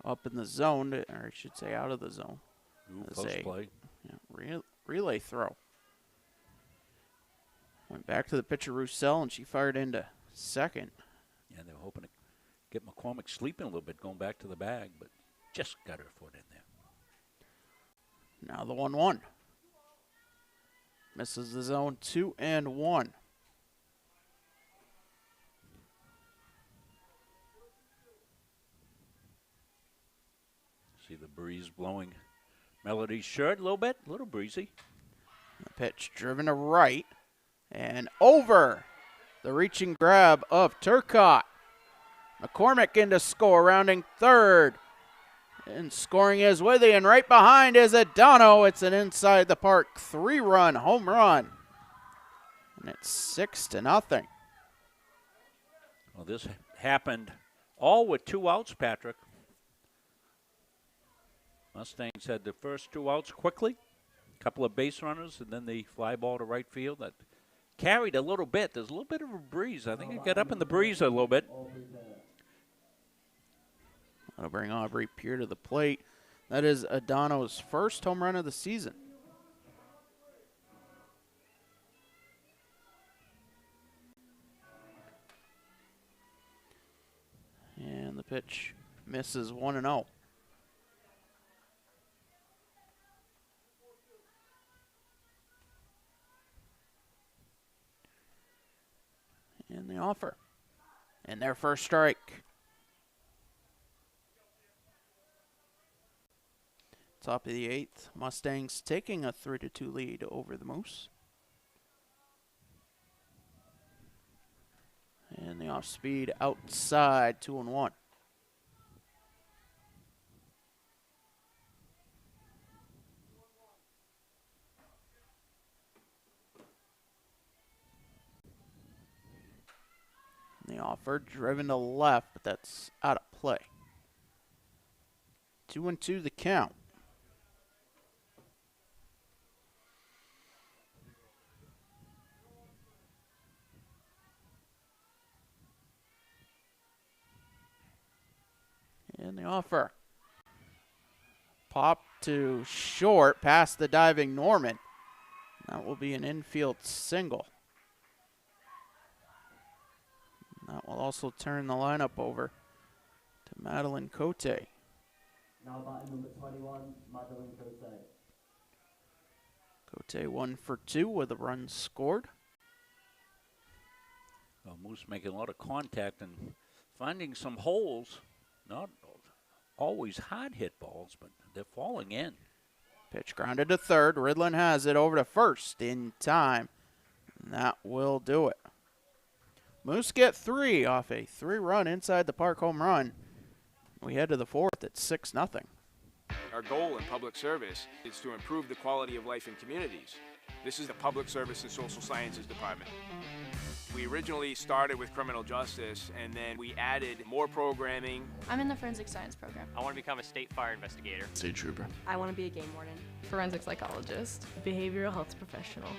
Up in the zone, or I should say out of the zone. Ooh, As close a play. relay throw. Went back to the pitcher Roussel, and she fired into second. Yeah, they were hoping to get McCormick sleeping a little bit, going back to the bag, but just got her foot in there. Now the 1-1. Misses the zone, 2-1. See the breeze blowing Melody's shirt a little bit, a little breezy. The pitch driven to right and over. The reaching grab of Turcotte. McCormick in to score, rounding third. And scoring is Withy, and right behind is Adano. It's an inside the park 3-run home run. And it's 6-0. Well, this happened all with 2 outs, Patrick. Mustangs had the first 2 outs quickly, a couple of base runners, and then the fly ball to right field that carried a little bit. There's a little bit of a breeze. I think it got up in the breeze a little bit. That'll bring Aubrey Pierre to the plate. That is Adano's first home run of the season. And the pitch misses 1-0. And the offer. And their first strike. Top of the 8th, Mustangs taking a 3-2 lead over the Moose. And the off speed outside, 2-1. The offer driven to left, but that's out of play. 2-2 the count. And the offer. Pop to short past the diving Norman. That will be an infield single. That will also turn the lineup over to Madeline Cote. Now batting number 21, Madeline Cote. Cote 1 for 2 with a run scored. Well, Moose making a lot of contact and finding some holes. Not always hard hit balls, but they're falling in. Pitch grounded to third. Ridlin has it over to first in time. And that will do it. Moose get 3 off a 3-run inside the park home run. We head to the 4th at 6-0. Our goal in public service is to improve the quality of life in communities. This is the Public Service and Social Sciences Department. We originally started with criminal justice, and then we added more programming. I'm in the forensic science program. I want to become a state fire investigator. State trooper. I want to be a game warden. Forensic psychologist. Behavioral health professional.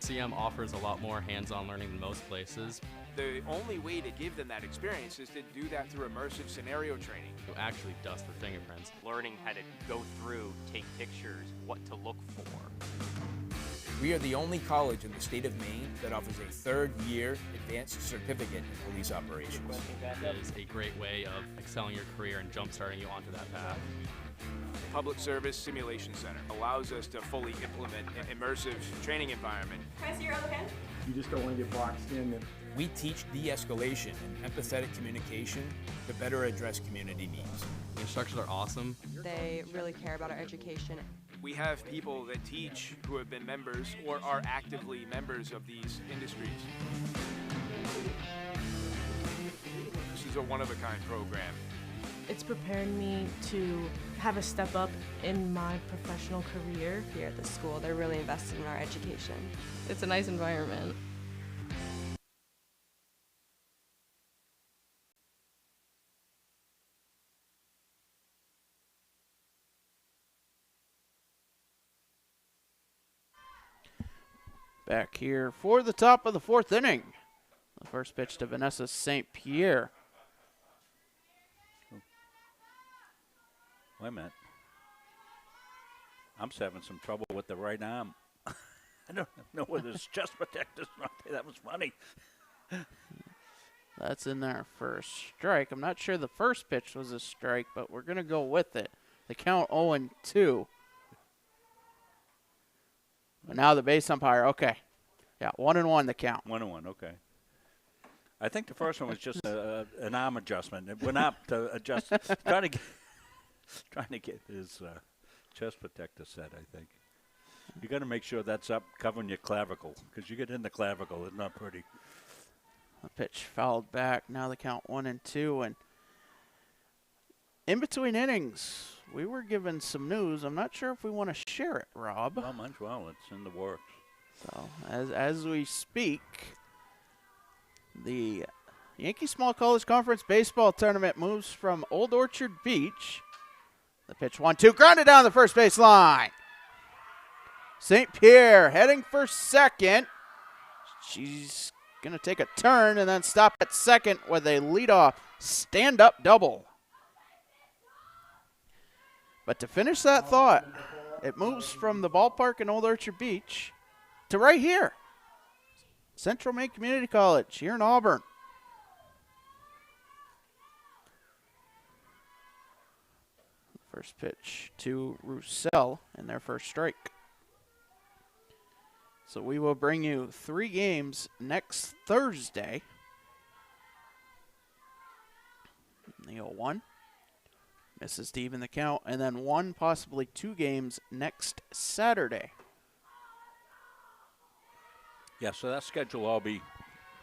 CM offers a lot more hands-on learning than most places. The only way to give them that experience is to do that through immersive scenario training. You actually dust for fingerprints. Learning how to go through, take pictures, what to look for. We are the only college in the state of Maine that offers a 3rd-year advanced certificate in police operations. It is a great way of excelling your career and jump-starting you onto that path. Public Service Simulation Center allows us to fully implement an immersive training environment. Can I see your other pen? You just don't want to get boxed in. We teach de-escalation and empathetic communication to better address community needs. The instructors are awesome. They really care about our education. We have people that teach who have been members or are actively members of these industries. This is a one-of-a-kind program. It's preparing me to have a step up in my professional career. Here at the school, they're really invested in our education. It's a nice environment. Back here for the top of the 4th inning. The first pitch to Vanessa St. Pierre. Wait a minute. I'm having some trouble with the right arm. I don't know whether it's chest protector's not there. That was funny. That's in there for a strike. I'm not sure the first pitch was a strike, but we're going to go with it. The count 0-2. But now the base umpire, okay. Yeah, 1-1 the count. 1-1, okay. I think the first one was just an arm adjustment. It went up to adjust, trying to get his chest protector set, I think. You got to make sure that's up covering your clavicle, because you get in the clavicle, it's not pretty. The pitch fouled back. Now the count 1-2. And in between innings, we were given some news. I'm not sure if we want to share it, Rob. Well, much well, it's in the works. So as we speak, the Yankee Small College Conference Baseball Tournament moves from Old Orchard Beach. The pitch 1-2, grounded down the first base line. St. Pierre heading for second. She's going to take a turn and then stop at second with a leadoff stand-up double. But to finish that thought, it moves from the ballpark in Old Orchard Beach to right here. Central Maine Community College here in Auburn. First pitch to Roussel in their first strike. So we will bring you 3 games next Thursday. The 0-1. Misses to even the count. And then 1, possibly 2 games next Saturday. Yeah, so that schedule will all be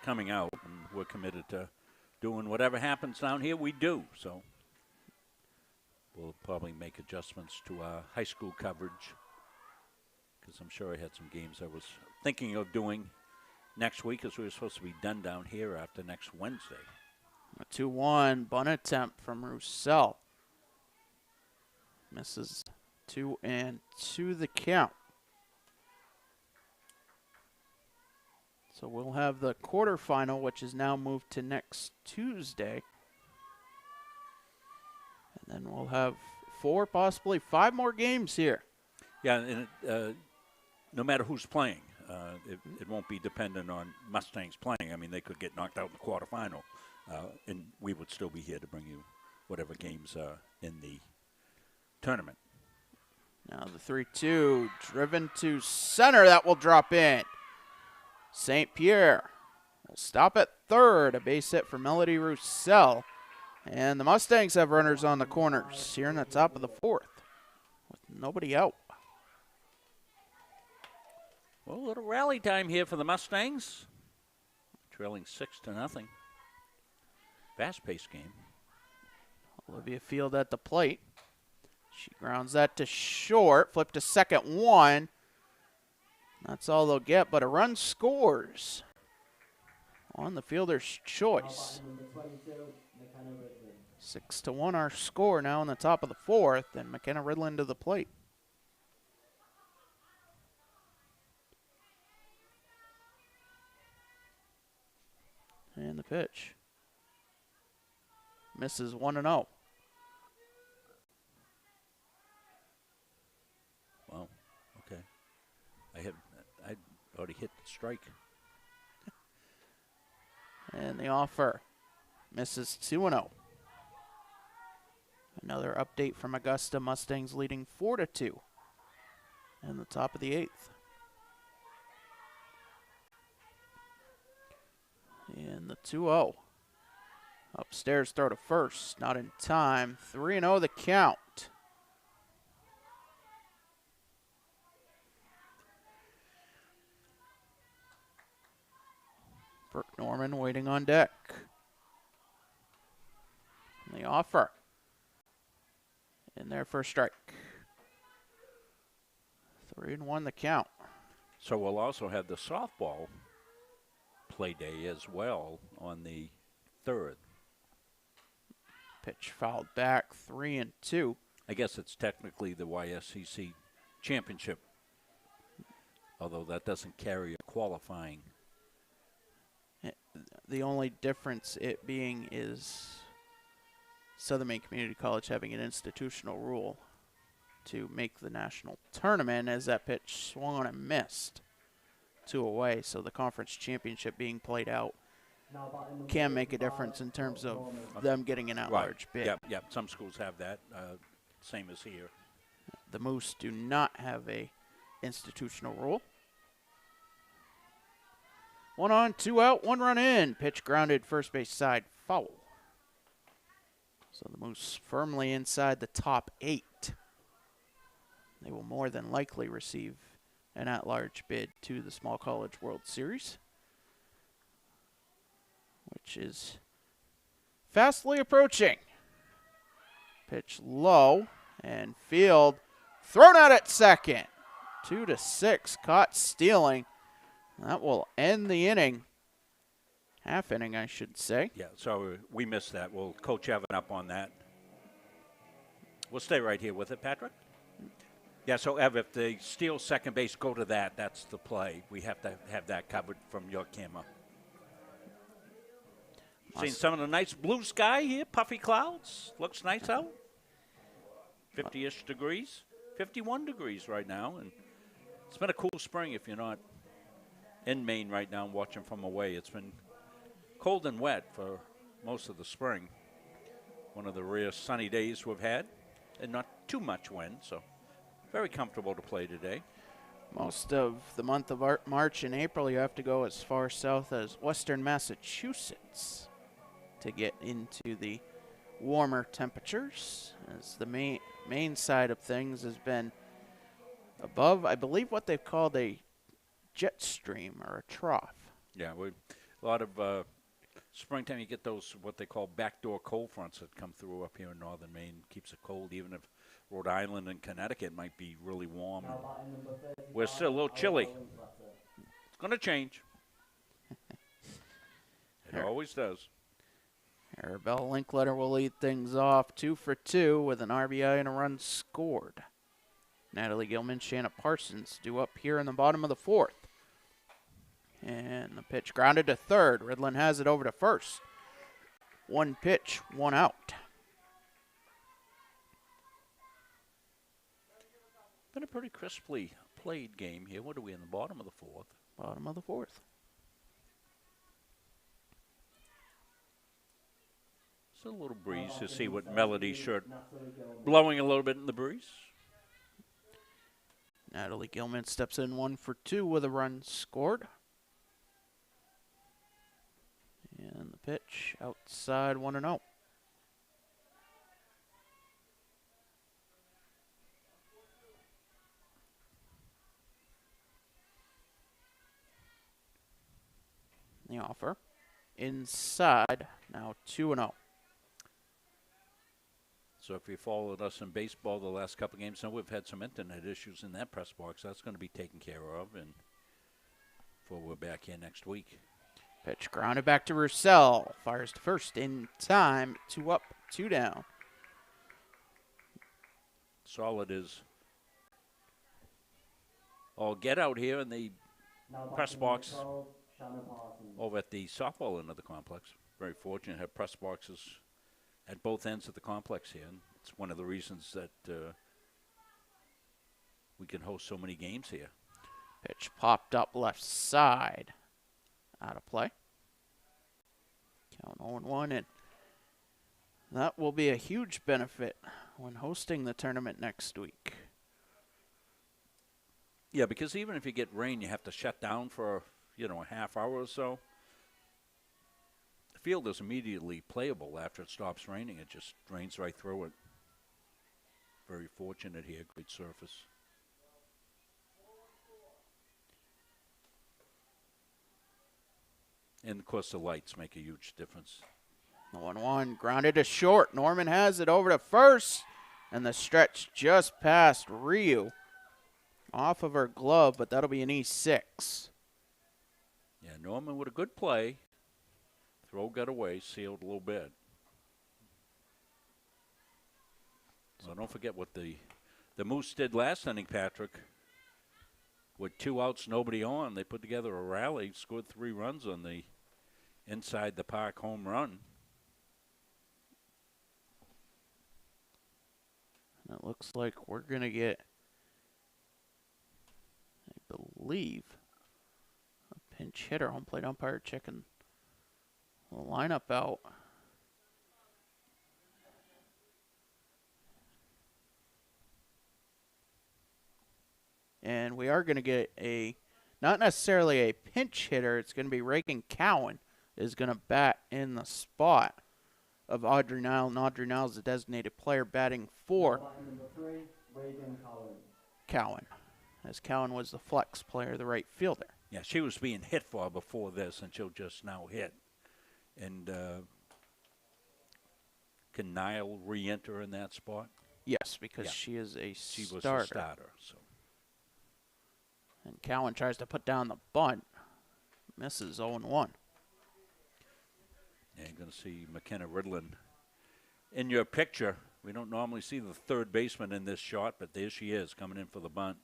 coming out, and we're committed to doing whatever happens down here, we do. So we'll probably make adjustments to our high school coverage, because I'm sure I had some games I was thinking of doing next week, as we were supposed to be done down here after next Wednesday. A 2-1 bunt attempt from Roussel. Misses 2-2 the count. So we'll have the quarterfinal, which is now moved to next Tuesday. And then we'll have 4, possibly 5 more games here. Yeah, and no matter who's playing, it won't be dependent on Mustangs playing. I mean, they could get knocked out in the quarterfinal, and we would still be here to bring you whatever games are in the tournament. Now the 3-2 driven to center. That will drop in. St. Pierre will stop at third. A base hit for Melody Roussel. And the Mustangs have runners on the corners here in the top of the 4th with nobody out. Well, a little rally time here for the Mustangs. Trailing 6-0. Fast-paced game. Olivia Field at the plate. She grounds that to short. Flip to second, 1. That's all they'll get, but a run scores on the fielder's choice. 6-1 our score now in the top of the 4th, and McKenna Ridland to the plate. And the pitch. Misses 1-0. Wow. Okay. I'd already hit the strike. And the offer misses 2-0. Another update from Augusta. Mustangs leading 4-2 in the top of the 8th. And the 2-0. Upstairs throw to first. Not in time. 3-0 the count. Brooke Norman waiting on deck. And the offer. In there for a strike. 3-1 the count. So we'll also have the softball play day as well on the 3rd. Pitch fouled back, 3-2. I guess it's technically the YSCC championship although that doesn't carry a qualifying. The only difference it being is Southern Maine Community College having an institutional rule to make the national tournament, as that pitch swung on and missed 2 away. So the conference championship being played out can make a difference in terms of them getting an at-large bid. Yep. Some schools have that, same as here. The Moose do not have a institutional rule. 1 on, 2 out, 1 run in. Pitch grounded, first base side, foul. So the Moose firmly inside the top 8. They will more than likely receive an at-large bid to the Small College World Series, which is fastly approaching. Pitch low, and field thrown out at second. 2-6, caught stealing. That will end the inning. Half inning, I should say. Yeah, so we missed that. We'll coach Evan up on that. We'll stay right here with it, Patrick. Yeah, so Ev, if they steal second base, go to that. That's the play. We have to have that covered from your camera. Seeing some of the nice blue sky here, puffy clouds. Looks nice out. 50-ish degrees, 51 degrees right now. And it's been a cool spring if you're not in Maine right now and watching from away. It's been cold and wet for most of the spring. One of the rare sunny days we've had, and not too much wind, so very comfortable to play today. Most of the month of March and April, you have to go as far south as western Massachusetts to get into the warmer temperatures, as the main side of things has been above, I believe, what they've called a jet stream or a trough. Yeah, a lot of springtime, you get those what they call backdoor cold fronts that come through up here in northern Maine. Keeps it cold, even if Rhode Island and Connecticut might be really warm. We're still a little chilly. It's going to change. It always does. Arabelle Linkletter will lead things off 2 for 2 with an RBI and a run scored. Natalie Gilman, Shanna Parsons due up here in the bottom of the 4th. And the pitch grounded to third. Ridland has it over to first. 1 pitch, 1 out. Been a pretty crisply played game here. What are we in the bottom of the 4th? Bottom of the 4th. It's a little breeze to see what Melody's shirt blowing a little bit in the breeze. Natalie Gilman steps in 1 for 2 with a run scored. And the pitch outside 1-0. The offer inside, now 2-0. So if you followed us in baseball the last couple of games, now we've had some internet issues in that press box. That's going to be taken care of, and before we're back here next week. Pitch grounded back to Roussel. Fires to first in time. 2 up, 2 down. Solid is all get out here in the press box over at the softball end of the complex. Very fortunate to have press boxes at both ends of the complex here. And it's one of the reasons that we can host so many games here. Pitch popped up left side. Out of play. Count 0-1, and that will be a huge benefit when hosting the tournament next week. Yeah, because even if you get rain, you have to shut down for, a half hour or so. The field is immediately playable after it stops raining. It just drains right through it. Very fortunate here, great surface. And, of course, the lights make a huge difference. 1-1, grounded to short. Norman has it over to first, and the stretch just past Ryu. Off of her glove, but that'll be an E6. Yeah, Norman with a good play. Throw got away, sealed a little bit. So don't forget what the Moose did last inning, Patrick. with 2 outs, nobody on, they put together a rally, scored 3 runs on the inside the park home run. And it looks like we're going to get, I believe, a pinch hitter. Home plate umpire checking the lineup out. And we are going to get not necessarily a pinch hitter, it's going to be Reagan Cowan is going to bat in the spot of Audrey Nile. And Audrey Nile is the designated player batting for Number 3, Reagan Cowan, as Cowan was the flex player, the right fielder. Yeah, she was being hit for before this, and she'll just now hit. And can Nile re-enter in that spot? Yes, because she is a She starter. was a starter, so. And Cowan tries to put down the bunt. Misses 0-1. And you're going to see McKenna Ridlin in your picture. We don't normally see the third baseman in this shot, but there she is coming in for the bunt.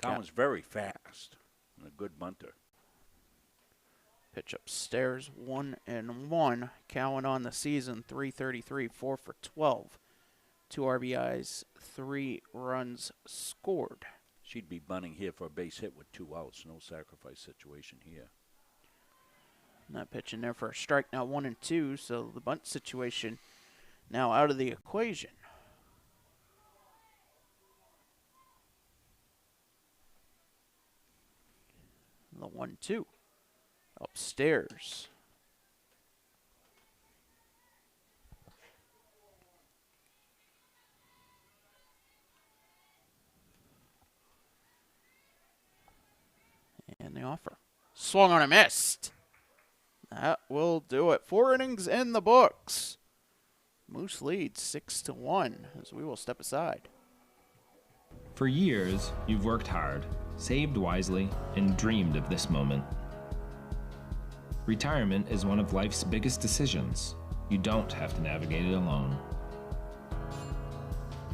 Cowan's very fast and a good bunter. Pitch upstairs, 1-1. Cowan on the season, 333, 4 for 12. 2 RBIs, 3 runs scored. She'd be bunting here for a base hit with 2 outs. No sacrifice situation here. And that pitch in there for a strike, now 1-2, so the bunt situation now out of the equation. The 1-2 upstairs. And the offer. Swung on a missed. That will do it. 4 innings in the books. Moose leads 6-1 as we will step aside. For years, you've worked hard, saved wisely, and dreamed of this moment. Retirement is one of life's biggest decisions. You don't have to navigate it alone.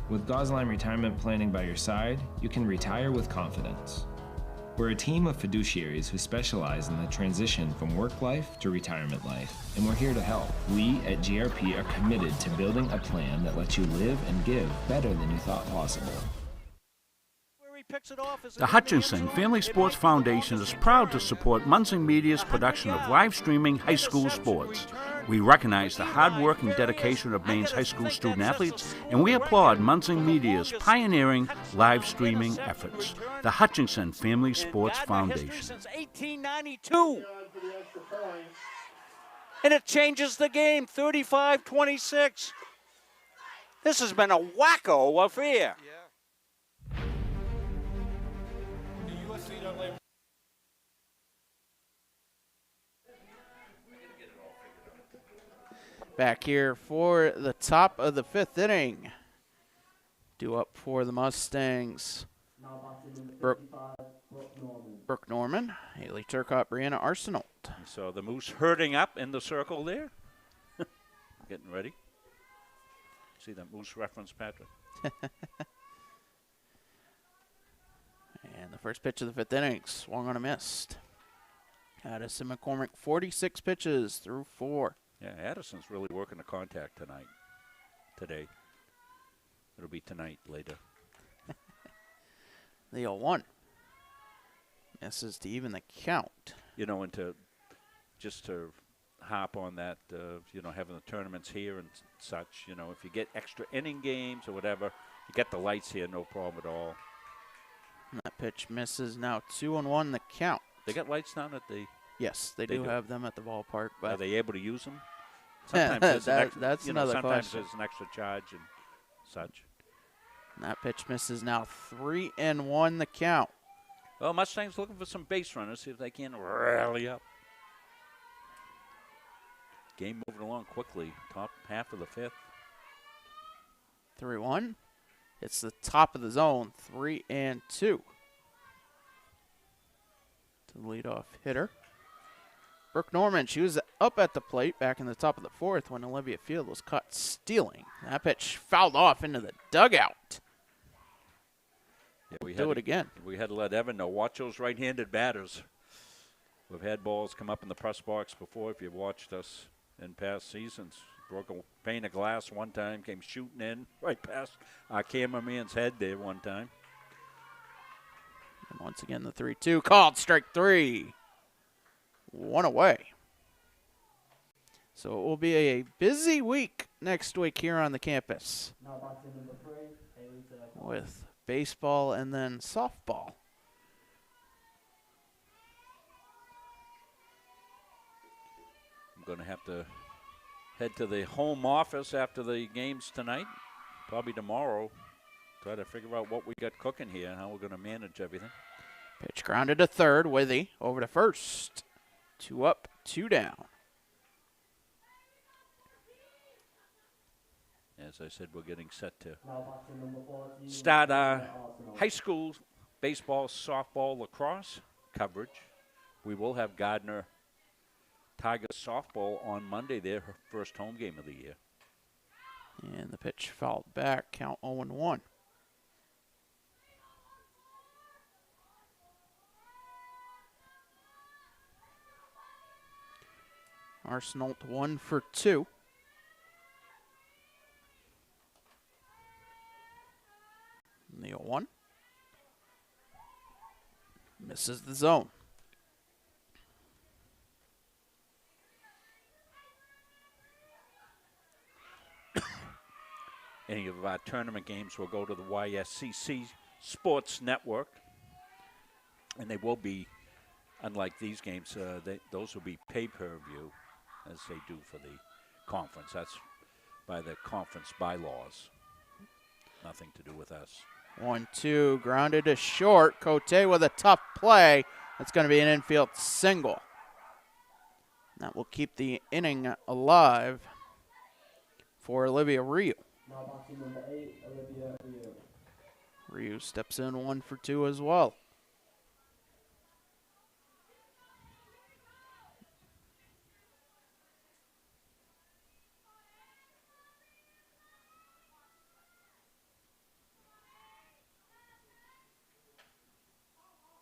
With Gosline Retirement Planning by your side, you can retire with confidence. We're a team of fiduciaries who specialize in the transition from work life to retirement life, and we're here to help. We at GRP are committed to building a plan that lets you live and give better than you thought possible. The Hutchinson Family Sports Foundation is proud to support Munson Media's production of live streaming high school sports. We recognize the hard work and dedication of Maine's high school student athletes, and we applaud Munson Media's pioneering live streaming efforts. The Hutchinson Family Sports Foundation. Since 1892. And it changes the game, 35-26. This has been a wacko affair. Back here for the top of the 5th inning. Due up for the Mustangs. Brooke Norman, Haley Turcott, Brianna Arsenault. So the Moose herding up in the circle there. Getting ready. See that Moose reference, Patrick? And the first pitch of the 5th inning, swung on a missed. Addison McCormick, 46 pitches through 4. Yeah, Addison's really working the contact today. It'll be tonight later. The 0-1. Misses to even the count. You know, and to hop on that, having the tournaments here and such, if you get extra inning games or whatever, you get the lights here, no problem at all. And that pitch misses, now 2-1 the count. They got lights down at the... Yes, they do have them at the ballpark. But are they able to use them? Sometimes that's another sometimes question. there's an extra charge and such. And that pitch misses, now 3-1 the count. Well, Mustangs looking for some base runners, see if they can rally up. Game moving along quickly, top half of the 5th. 3-1. It's the top of the zone, 3-2. To the leadoff hitter. Brooke Norman, she was up at the plate back in the top of the 4th when Olivia Field was caught stealing. That pitch fouled off into the dugout. Yeah, we Do had it again. We had to let Evan know, watch those right-handed batters. We've had balls come up in the press box before, if you've watched us in past seasons. Broke a pane of glass one time, came shooting in right past our cameraman's head there one time. And once again, the 3-2 called, strike 3. 1 away. So it will be a busy week next week here on the campus Now batting number 3, Haley Turkle. with baseball and then softball. I'm going to have to head to the home office after the games tonight, probably tomorrow. Try to figure out what we got cooking here and how we're going to manage everything. Pitch grounded to third. Withy over to first. 2 up, 2 down. As I said, we're getting set to Now batting number 14, start our Arsenal. high school baseball, softball, lacrosse coverage. We will have Gardner Tigers softball on Monday, their first home game of the year. And the pitch fouled back, count 0-1. Arsenal 1 for 2. And the 0-1. Misses the zone. Any of our tournament games will go to the YSCC Sports Network. And they will be, unlike these games, those will be pay-per-view, as they do for the conference. That's by the conference bylaws. Nothing to do with us. 1-2, grounded to short. Cote with a tough play. That's going to be an infield single. That will keep the inning alive for Olivia Ryu. Now batting number 8, Olivia Ryu. Ryu steps in 1 for 2 as well.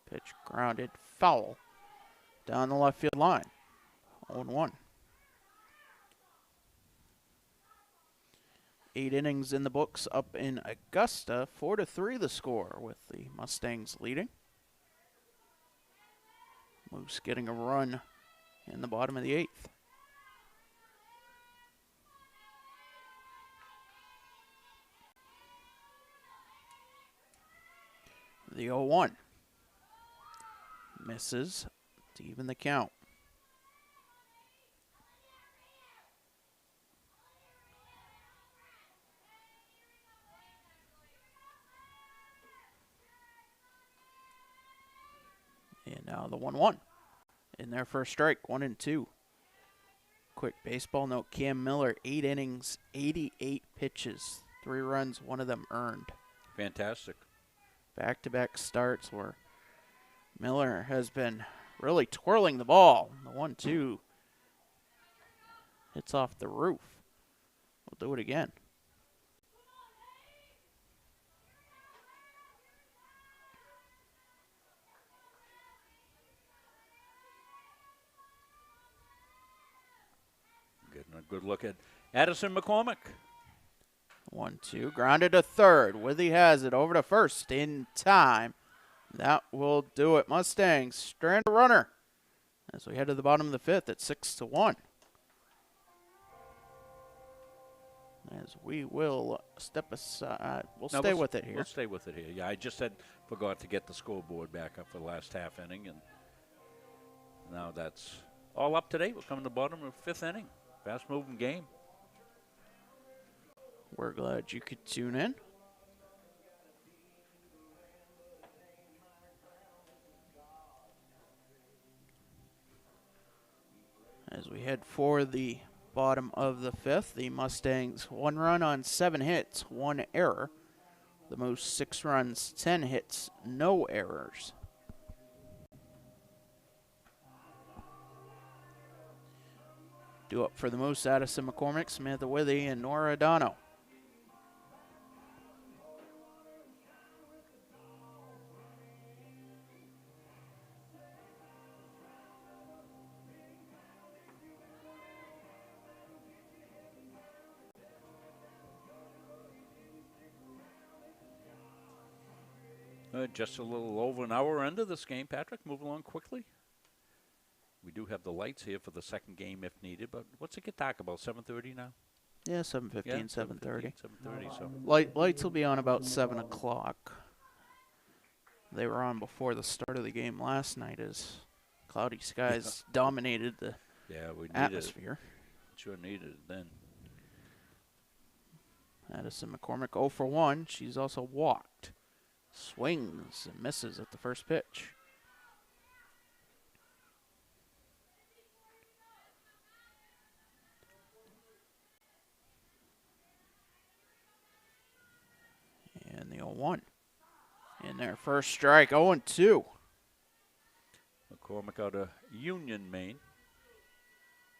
Pitch grounded, foul, down the left field line. 0-1. 8 innings in the books up in Augusta. 4-3 the score with the Mustangs leading. Moose getting a run in the bottom of the 8th. The 0-1. Misses to even the count. And now the 1-1 in their first strike, 1-2. Quick baseball note, Cam Miller, 8 innings, 88 pitches, 3 runs, 1 of them earned. Fantastic. Back-to-back starts where Miller has been really twirling the ball. The 1-2 hits off the roof. We'll do it again. Getting a good look at Addison McCormick. 1-2, grounded to third. Withy has it over to first in time. That will do it. Mustangs strand a runner as we head to the bottom of the 5th at 6-1. As we will step aside, we'll stay with it here. We'll stay with it here. Yeah, I just forgot to get the scoreboard back up for the last half inning, and now that's all up to date. We're coming to the bottom of the 5th inning. Fast-moving game. We're glad you could tune in. As we head for the bottom of the 5th, the Mustangs 1 run on 7 hits, 1 error. The most 6 runs, 10 hits, no errors. Due up for the most, Addison McCormick, Samantha Withy, and Nora Adano. Just a little over an hour into this game, Patrick. Move along quickly. We do have the lights here for the second game if needed, but what's it get dark about, 7:30 now? Yeah, 7:15, 7:30. 7:30, so. Lights will be on about 7 o'clock. They were on before the start of the game last night as cloudy skies dominated the atmosphere. Sure needed it then. Addison McCormick 0 for 1. She's also walked. Swings and misses at the first pitch. And the 0-1. In their first strike, 0-2. McCormick out of Union, Maine.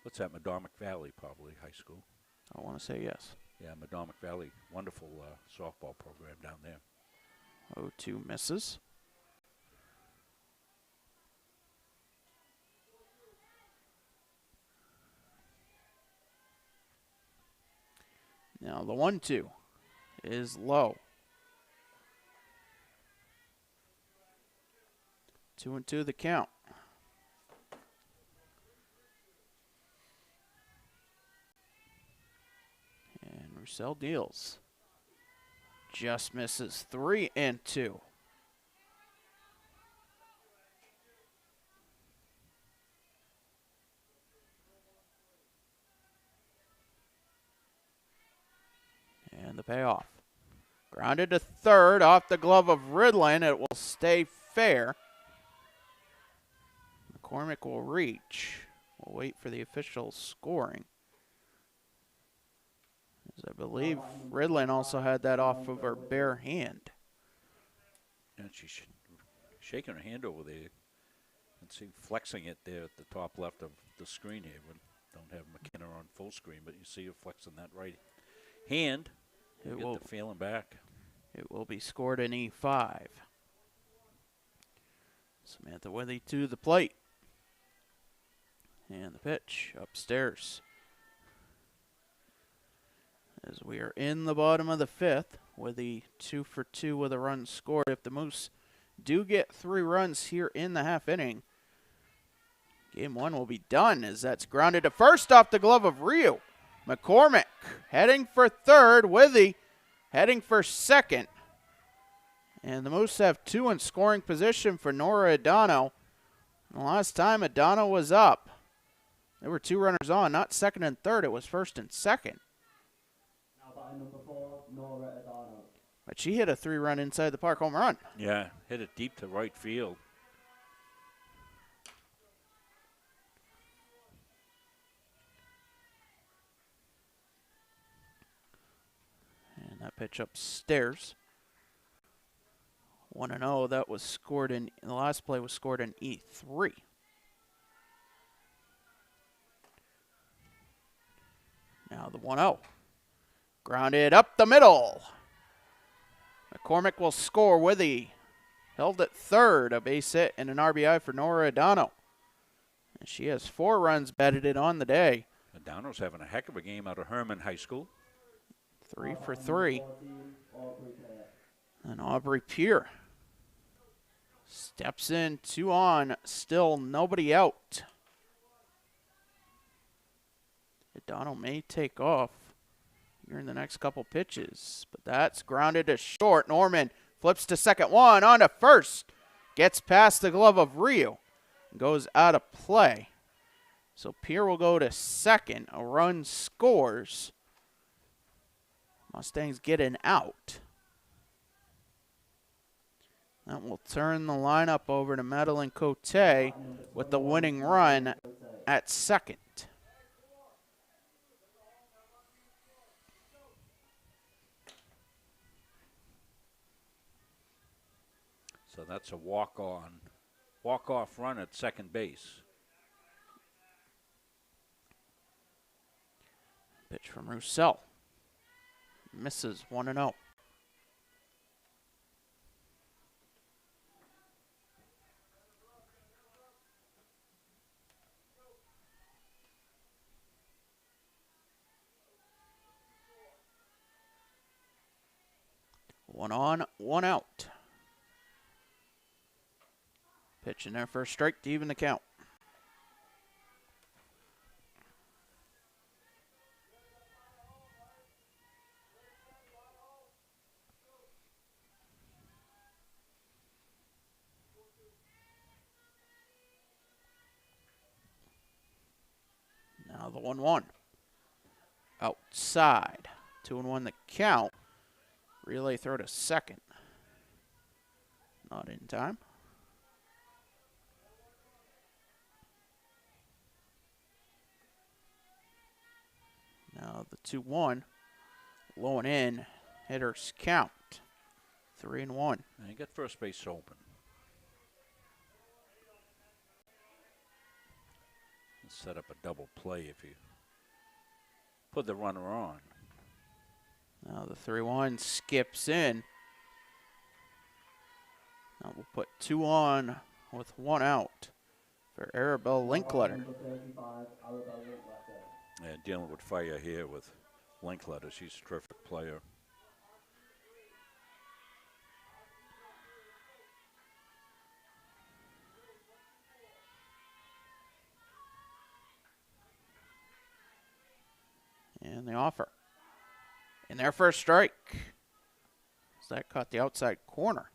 What's that, Madomic Valley, probably, high school? I want to say yes. Yeah, Madomic Valley, wonderful softball program down there. 0-2 misses. Now the 1-2 is low. 2-2 the count. And Roussel deals. Just misses. 3-2. And the payoff. Grounded to third off the glove of Ridlin. It will stay fair. McCormick will reach. We'll wait for the official scoring. As I believe Ridlin also had that off of her bare hand. And she's shaking her hand over there. And see, flexing it there at the top left of the screen here. We don't have McKenna on full screen, but you see her flexing that right hand. Get the feeling back. It will be scored in E5. Samantha Withy to the plate. And the pitch upstairs. As we are in the bottom of the fifth, Withy 2 for 2 with a run scored. If the Moose do get 3 runs here in the half inning, game 1 will be done as that's grounded to first off the glove of Ryu. McCormick heading for third, Withy heading for second. And the Moose have 2 in scoring position for Nora Adano. The last time Adano was up, there were 2 runners on, not second and third, it was first and second. Now batting number 4, Nora Adano. But she hit a 3-run inside the park home run. Yeah, hit it deep to right field. And that pitch upstairs. 1-0, that was scored in, the last play was scored in E3. Now the 1-0. Grounded up the middle. McCormick will score. Withy held at third, a base hit and an RBI for Nora Adano. And she has 4 runs batted in on the day. Adano's having a heck of a game out of Herman High School. 3 for 3. And Aubrey Peer steps in, 2 on, still nobody out. Adano may take off here in the next couple pitches, but that's grounded to short. Norman flips to second, 1 on to first. Gets past the glove of Ryu. Goes out of play. So Peer will go to second. A run scores. Mustangs get an out. That will turn the lineup over to Madeline Cote with the winning run at second. So that's a walk-off run at second base. Pitch from Roussel. Misses 1-0. One on, one out. Pitch in there for a strike to even the count. Now the 1-1. Outside. 2-1 the count. Relay throw to second. Not in time. Now the 2-1. Low and in. Hitters count. 3-1. And you got first base open. Set up a double play if you put the runner on. Now the 3-1 skips in. Now we'll put 2 on with 1 out for Arabelle Linkletter. Yeah, dealing with fire here with Linkletter. She's a terrific player. And the offer. In there for a strike. So that caught the outside corner.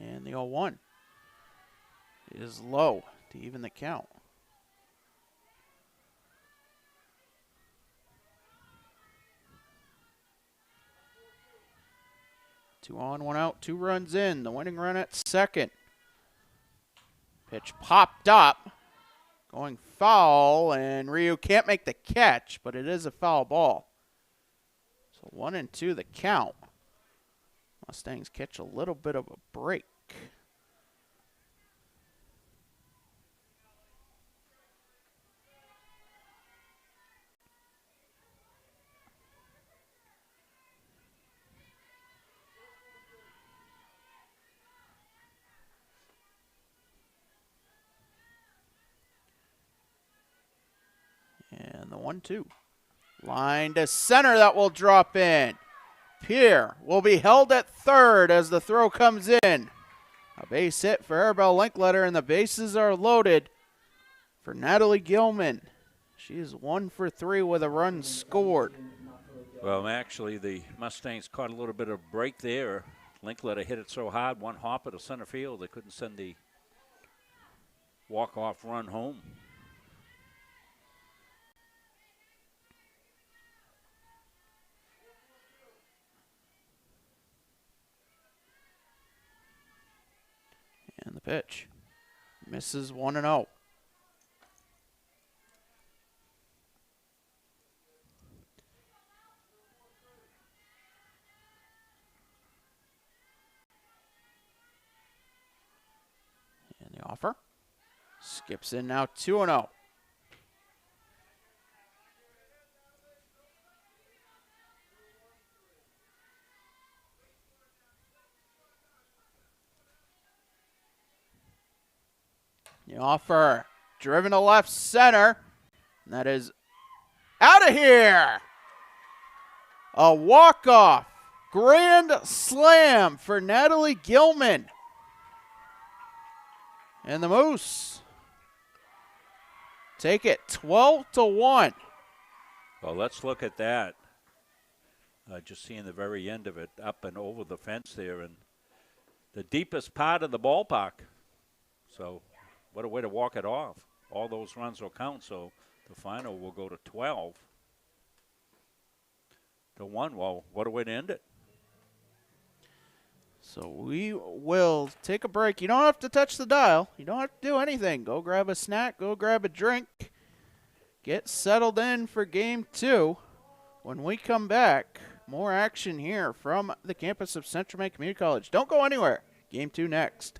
And the 0-1 is low to even the count. Two on, 1 out, 2 runs in. The winning run at second. Pitch popped up. Going foul, and Ryu can't make the catch, but it is a foul ball. So 1-2 the count. Mustangs catch a little bit of a break. And the 1-2. Line to center, that will drop in. Pierre will be held at third as the throw comes in. A base hit for Arabelle Linkletter, and the bases are loaded for Natalie Gilman. She is 1 for 3 with a run scored. Well, actually, the Mustangs caught a little bit of break there. Linkletter hit it so hard, 1 hopper to center field, they couldn't send the walk-off run home. And the pitch. Misses 1-0. And the offer. Skips in now 2-0. The offer driven to left center. And that is out of here. A walk-off grand slam for Natalie Gilman. And the Moose take it 12-1. Well, let's look at that. Just seeing the very end of it up and over the fence there and the deepest part of the ballpark. So what a way to walk it off. All those runs will count, so the final will go to 12-1. Well, what a way to end it. So we will take a break. You don't have to touch the dial. You don't have to do anything. Go grab a snack. Go grab a drink. Get settled in for Game 2. When we come back, more action here from the campus of Central Maine Community College. Don't go anywhere. Game 2 next.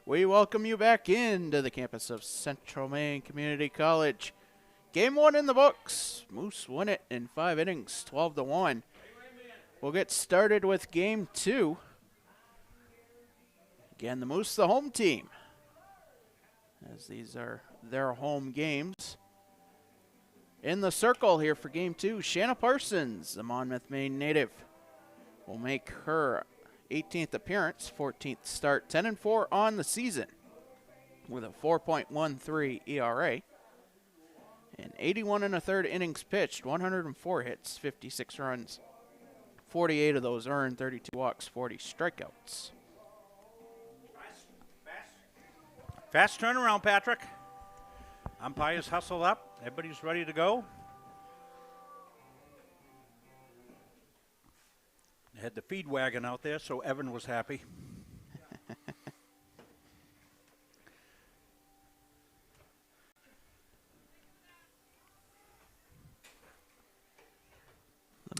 We welcome you back into the campus of Central Maine Community College. Game 1 in the books. Moose win it in 5 innings, 12-1. We'll get started with Game 2. Again, the Moose, the home team, as these are their home games. In the circle here for Game 2, Shanna Parsons, the Monmouth, Maine native, will make her 18th appearance, 14th start, 10-4 on the season with a 4.13 ERA and 81 1/3 innings pitched, 104 hits, 56 runs, 48 of those earned, 32 walks, 40 strikeouts. Fast turnaround, Patrick. Umpires hustle up. Everybody's ready to go. They had the feed wagon out there, so Evan was happy.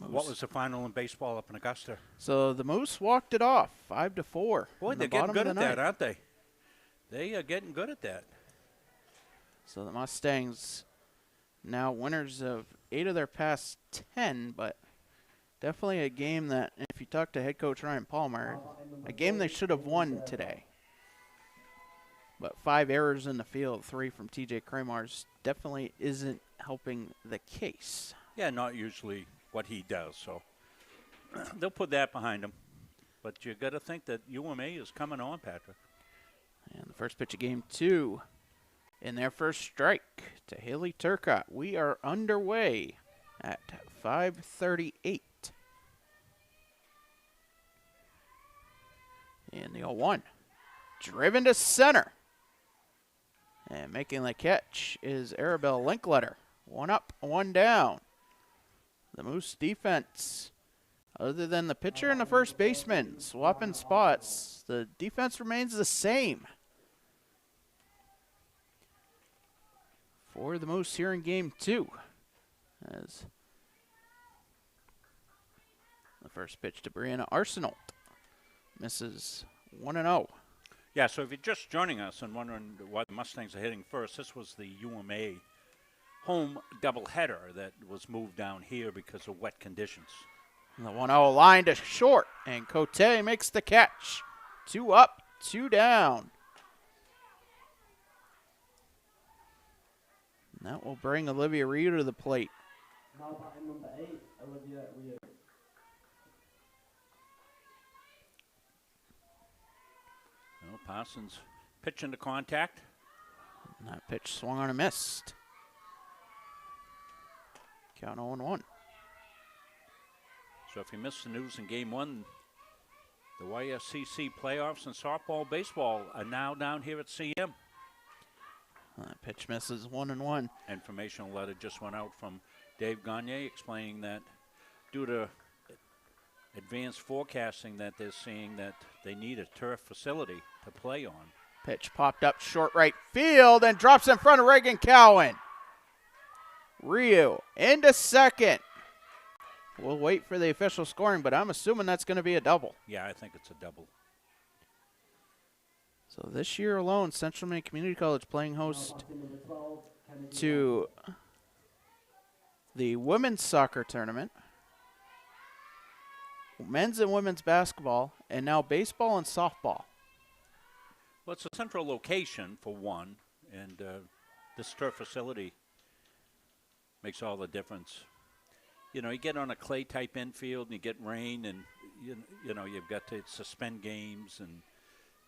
What was the final in baseball up in Augusta? So the Moose walked it off, 5-4. Boy, they're getting good at that, aren't they? They are getting good at that. So the Mustangs now winners of 8 of their past 10, but definitely a game that, if you talk to head coach Ryan Palmer, a game they should have won today. But 5 errors in the field, 3 from TJ Kramar's, definitely isn't helping the case. Yeah, not usually what he does, so they'll put that behind him. But you got to think that UMA is coming on, Patrick. And the first pitch of Game 2 in their first strike to Haley Turcott. We are underway at 5:38. And the 0-1. Driven to center. And making the catch is Arabelle Linkletter. 1 up, 1 down. The Moose defense, other than the pitcher and the first baseman swapping spots, the defense remains the same for the Moose here in Game 2. As the first pitch to Brianna Arsenault misses 1-0. Yeah, so if you're just joining us and wondering why the Mustangs are hitting first, this was the UMA home doubleheader that was moved down here because of wet conditions. And the 1-0 line to short, and Cote makes the catch. 2 up, 2 down. And that will bring Olivia Ryu to the plate. Now batting number 8, Olivia Ryu. Well, Parsons pitching to contact. And that pitch swung on and missed. Count 0-1. So if you missed the news in Game 1, the YSCC playoffs in softball, baseball are now down here at CM. That pitch misses 1-1. Informational letter just went out from Dave Gagne explaining that due to advanced forecasting that they're seeing that they need a turf facility to play on. Pitch popped up short right field and drops in front of Reagan Cowan. Ryu into second. We'll wait for the official scoring, but I'm assuming that's going to be a double. Yeah, I think it's a double. So this year alone, Central Maine Community College playing host to the women's soccer tournament, men's and women's basketball, and now baseball and softball. Well, it's a central location for one, and this turf facility makes all the difference. You know, you get on a clay-type infield and you get rain, and you know you've got to suspend games, and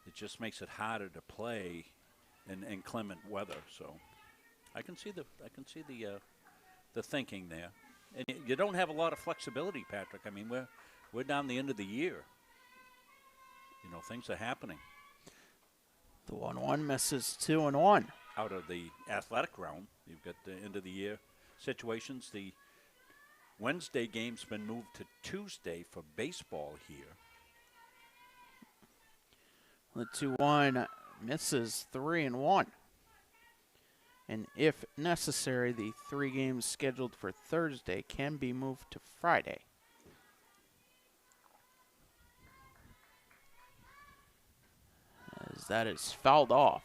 it just makes it harder to play in inclement weather. So, I can see the thinking there, and you don't have a lot of flexibility, Patrick. I mean, we're down the end of the year. You know, things are happening. The 1-1 misses 2-1. Out of the athletic realm, you've got the end of the year situations. The Wednesday game's been moved to Tuesday for baseball here. The 2-1 misses 3-1. And if necessary, the 3 games scheduled for Thursday can be moved to Friday. As that is fouled off.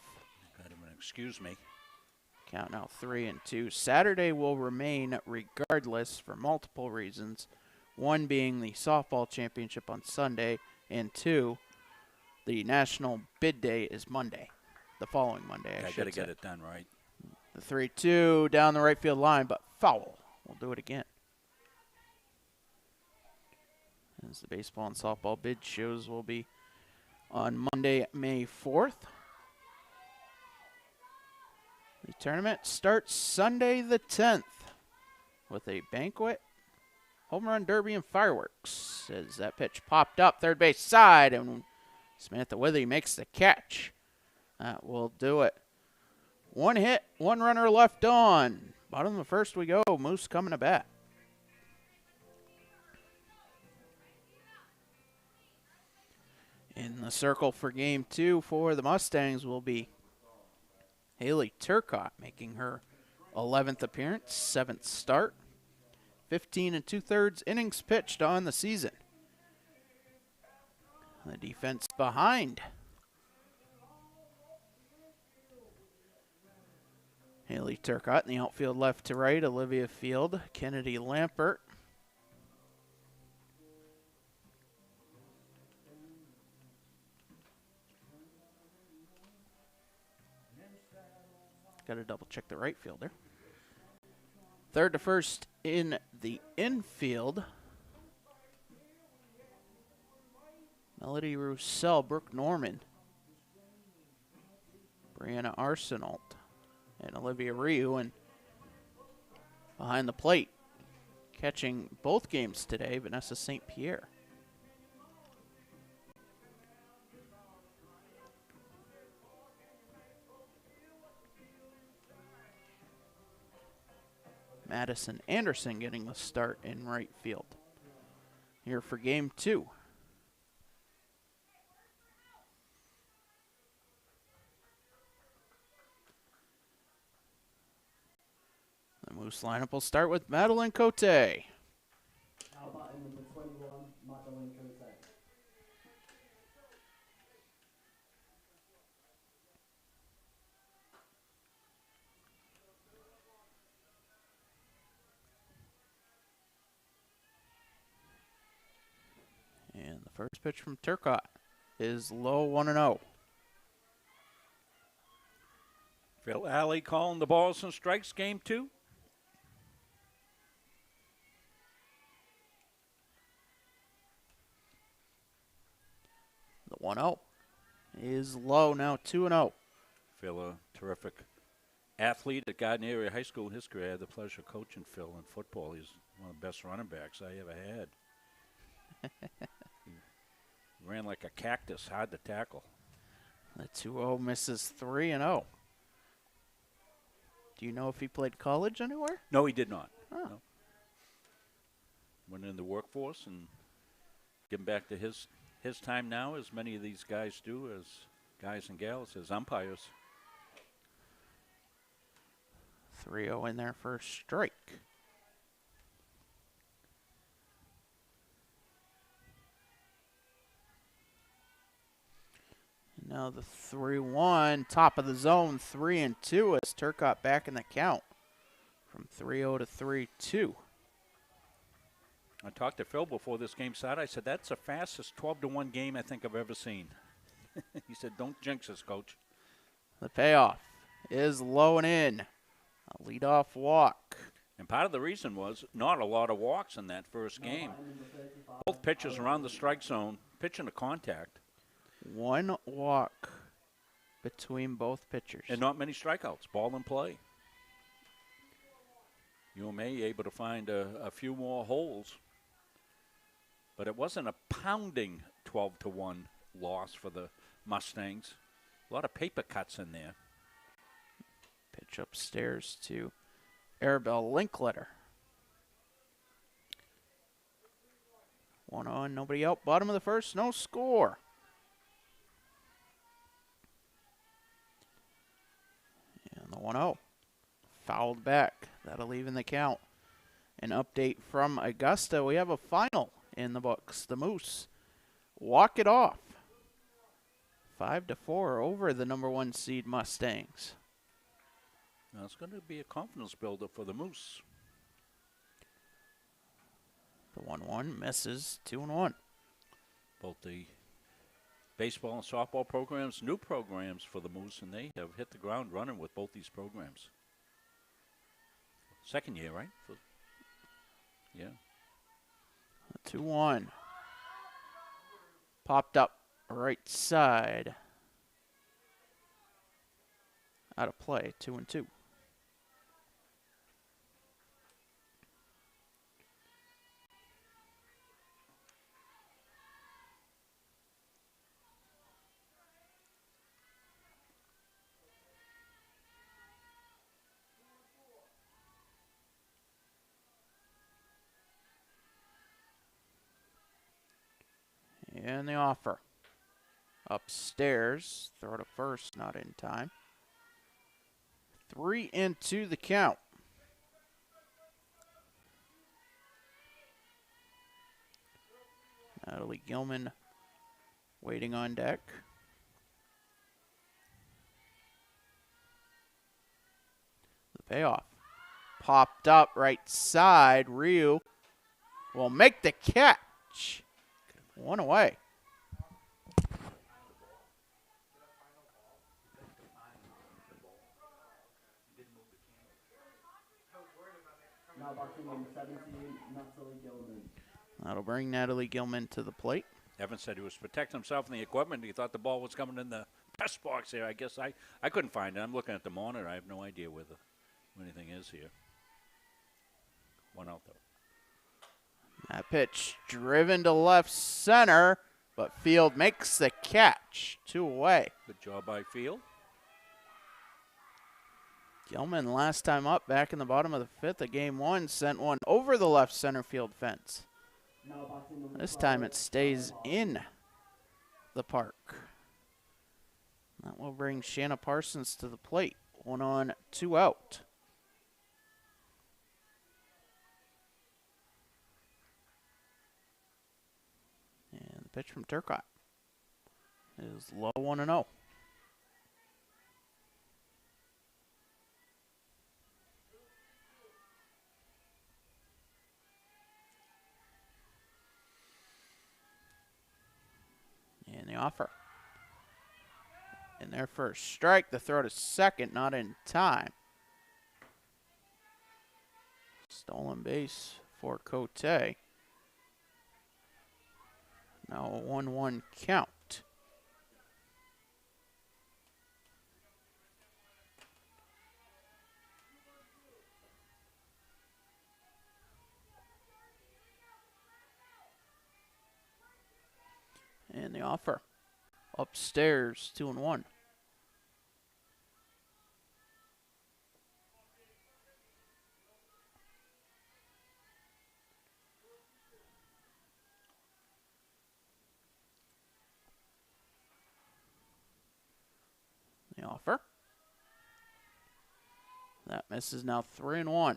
Excuse me. Count now 3-2. Saturday will remain regardless for multiple reasons. One being the softball championship on Sunday, and 2, the national bid day is Monday, the following Monday. I got to get it done right. The 3-2 down the right field line, but foul. We'll do it again. As the baseball and softball bid shows will be on Monday, May 4th. The tournament starts Sunday the 10th with a banquet, home run derby, and fireworks. As that pitch popped up third base side, and Samantha Withy makes the catch. That will do it. 1 hit, 1 runner left on. Bottom of the first we go. Moose coming to bat. In the circle for game 2 for the Mustangs will be Haley Turcott, making her 11th appearance, 7th start. 15 2/3 innings pitched on the season. The defense behind Haley Turcott in the outfield left to right, Olivia Field, Kennedy Lampert. Got to double check the right fielder. Third to first in the infield, Melody Roussel, Brooke Norman, Brianna Arsenault, and Olivia Ryu. And behind the plate, catching both games today, Vanessa St. Pierre. Madison Anderson getting the start in right field. Here for game 2. The Moose lineup will start with Madeline Cote. Now batting number 21, Madeline Cote. First pitch from Turcotte is low, 1-0. Phil Alley calling the balls and strikes, game 2. The 1-0 is low, now 2-0. Phil, a terrific athlete at Garden Area High School in his career. I had the pleasure of coaching Phil in football. He's one of the best running backs I ever had. He ran like a cactus, hard to tackle. The 2-0 misses 3-0. Do you know if he played college anywhere? No, he did not. Oh. No. Went in the workforce and getting back to his time now, as many of these guys do, as guys and gals, as umpires. 3-0 in there for a strike. Now the 3-1, top of the zone, 3-2 as Turcotte back in the count from 3-0 to 3-2. I talked to Phil before this game started. I said, that's the fastest 12-1 game I think I've ever seen. He said, don't jinx us, Coach. The payoff is low and in. A leadoff walk. And part of the reason was not a lot of walks in that first game. Both pitchers around the strike zone, pitching to contact. One walk between both pitchers. And not many strikeouts, ball in play. UMA able to find a few more holes. But it wasn't a pounding 12-1 loss for the Mustangs. A lot of paper cuts in there. Pitch upstairs to Arabelle Linkletter. 1 on, nobody out. Bottom of the first, no score. And the 1-0. Fouled back. That'll even the count. An update from Augusta. We have a final in the books. The Moose walk it off. 5-4 over the number 1 seed Mustangs. Now it's going to be a confidence builder for the Moose. The 1-1 misses, 2-1. Both the baseball and softball programs, new programs for the Moose, and they have hit the ground running with both these programs. Second year, right? Yeah. 2-1. Popped up right side. Out of play, 2-2. And the offer. Upstairs. Throw to first, not in time. 3-2 the count. Natalie Gilman waiting on deck. The payoff. Popped up right side. Ryu will make the catch. 1 away. Now boxing number 17, Natalie Gilman. That'll bring Natalie Gilman to the plate. Evan said he was protecting himself in the equipment. He thought the ball was coming in the press box there. I guess I couldn't find it. I'm looking at the monitor. I have no idea where anything is here. 1 out, though. That pitch driven to left center, but Field makes the catch. 2 away. Good job by Field. Gilman last time up back in the bottom of the 5th of game 1 sent one over the left center field fence. This time it stays in the park. That will bring Shanna Parsons to the plate. 1 on, 2 out. And the pitch from Turcotte is low, 1-0. offer. In their first strike, the throw to second, not in time. Stolen base for Cote. Now a 1-1 count. And the offer. Upstairs, 2-1. The offer. That misses, now 3-1.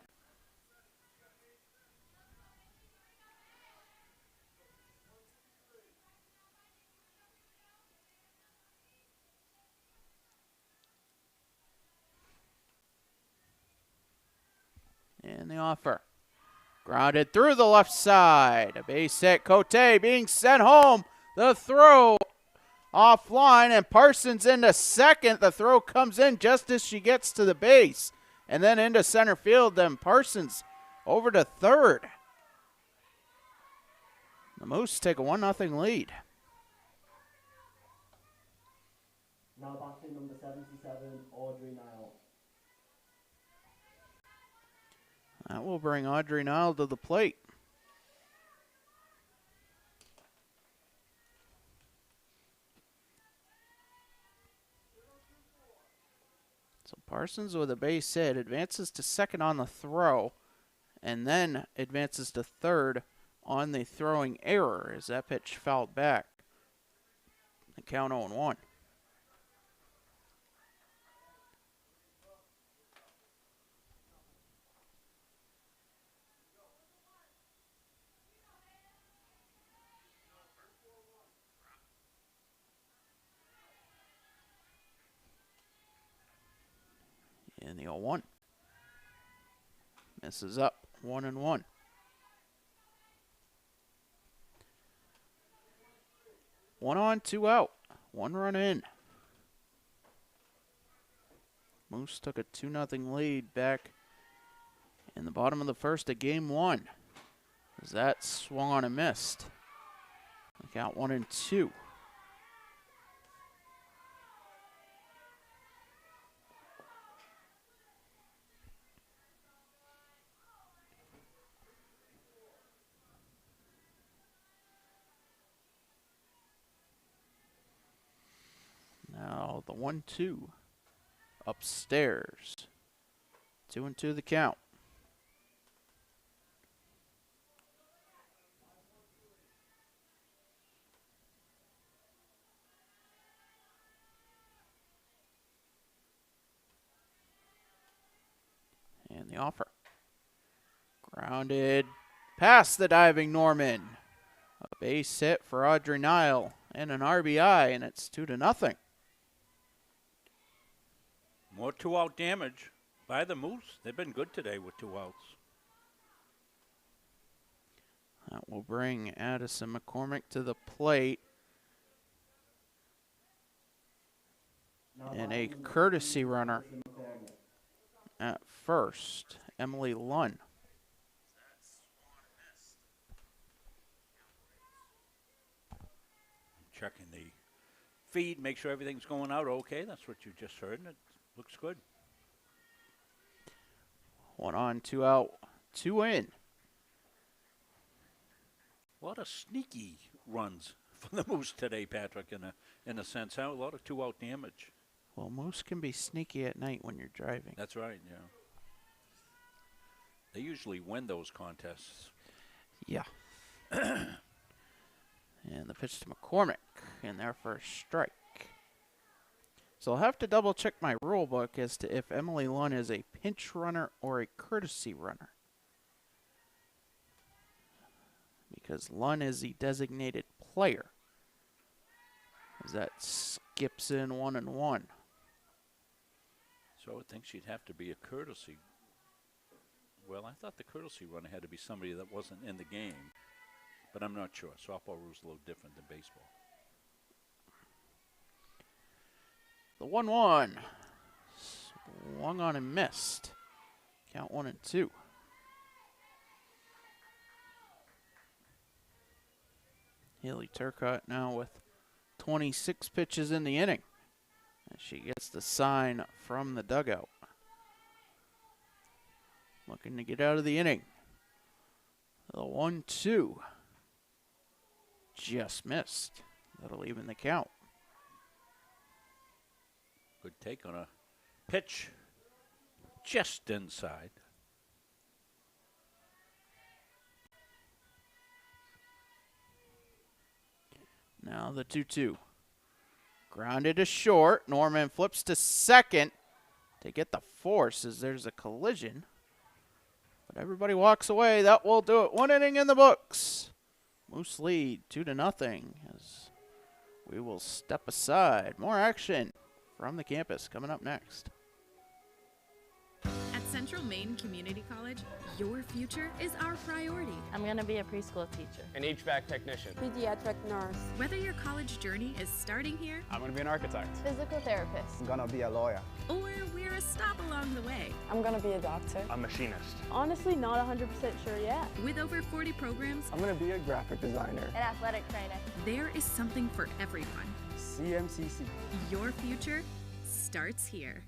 And the offer. Grounded through the left side. A base hit. Cote being sent home. The throw offline, and Parsons into second. The throw comes in just as she gets to the base. And then into center field. Then Parsons over to third. The Moose take a 1-0 lead. Now batting number 77, Audrey Nile. That will bring Audrey Nile to the plate. So Parsons with a base hit advances to second on the throw, and then advances to third on the throwing error as that pitch fouled back. The count 0-1. In the 0-1. Misses up, 1-1. One on, two out. 1 run in. Moose took a 2-0 lead back in the bottom of the first of game 1. As that swung on and missed. Count 1-2. Now the 1-2 upstairs. 2-2 the count. And the offer. Grounded past the diving Norman. A base hit for Audrey Nile and an RBI, and it's 2-0. More 2-out damage by the Moose. They've been good today with 2 outs. That will bring Addison McCormick to the plate. And a courtesy runner at first, Emily Lunn. Checking the feed, make sure everything's going out okay. That's what you just heard, and it looks good. 1 on, 2 out, 2 in. A lot of sneaky runs for the Moose today, Patrick, in a sense. A lot of 2-out damage. Well, Moose can be sneaky at night when you're driving. That's right, yeah. They usually win those contests. Yeah. And the pitch to McCormick in their first strike. So I'll have to double check my rule book as to if Emily Lunn is a pinch runner or a courtesy runner. Because Lunn is the designated player. As that skips in 1-1. So I would think she'd have to be a courtesy. Well, I thought the courtesy runner had to be somebody that wasn't in the game. But I'm not sure. Softball rules a little different than baseball. The 1-1. Swung on and missed. Count 1-2. Haley Turcotte now with 26 pitches in the inning. And she gets the sign from the dugout. Looking to get out of the inning. The 1-2. Just missed. That'll even the count. Good take on a pitch just inside. Now the 2-2. Grounded to short. Norman flips to second to get the force as there's a collision. But everybody walks away. That will do it. 1 inning in the books. Moose lead 2-0 as we will step aside. More action from the campus coming up next. At Central Maine Community College, your future is our priority. I'm going to be a preschool teacher. An HVAC technician. Pediatric nurse. Whether your college journey is starting here, I'm going to be an architect. Physical therapist. I'm going to be a lawyer. or we're a stop along the way. I'm gonna be a doctor. A machinist. Honestly, not 100% sure yet. With over 40 programs, I'm going to be a graphic designer. An athletic trainer. there is something for everyone. CMCC. Your future starts here.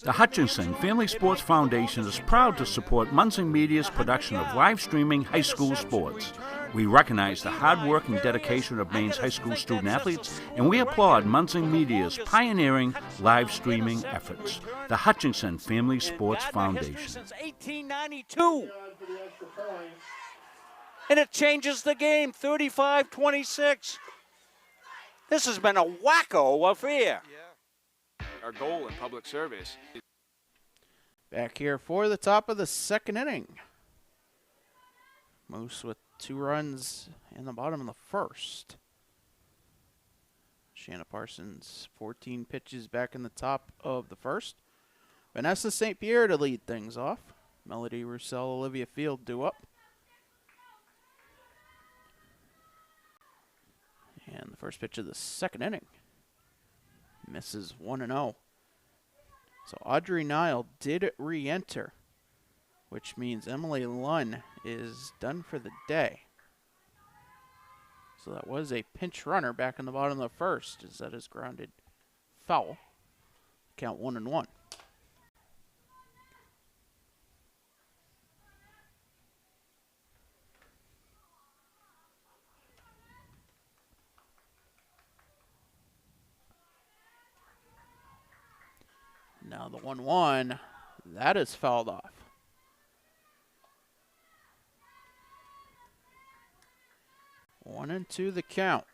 The Hutchinson Family Sports Foundation is proud to support Munson Media's production of live streaming high school sports. We recognize the hard work and dedication of Maine's high school student athletes, and we applaud Munson Media's pioneering live streaming efforts. The Hutchinson Family Sports Foundation. Since 1892. And it changes the game, 35-26. This has been a wacko affair. Our goal in public service is Back here for the top of the second inning. Moose with 2 runs in the bottom of the first. Shanna Parsons, 14 pitches back in the top of the first. Vanessa St. Pierre to lead things off. Melody Roussel, Olivia Field due up. And the first pitch of the second inning. Misses 1-0. So Audrey Nile did re-enter, which means Emily Lunn is done for the day. So that was a pinch runner back in the bottom of the first, as that is grounded foul. Count 1-1. Now the 1-1, that is fouled off. One and two the count.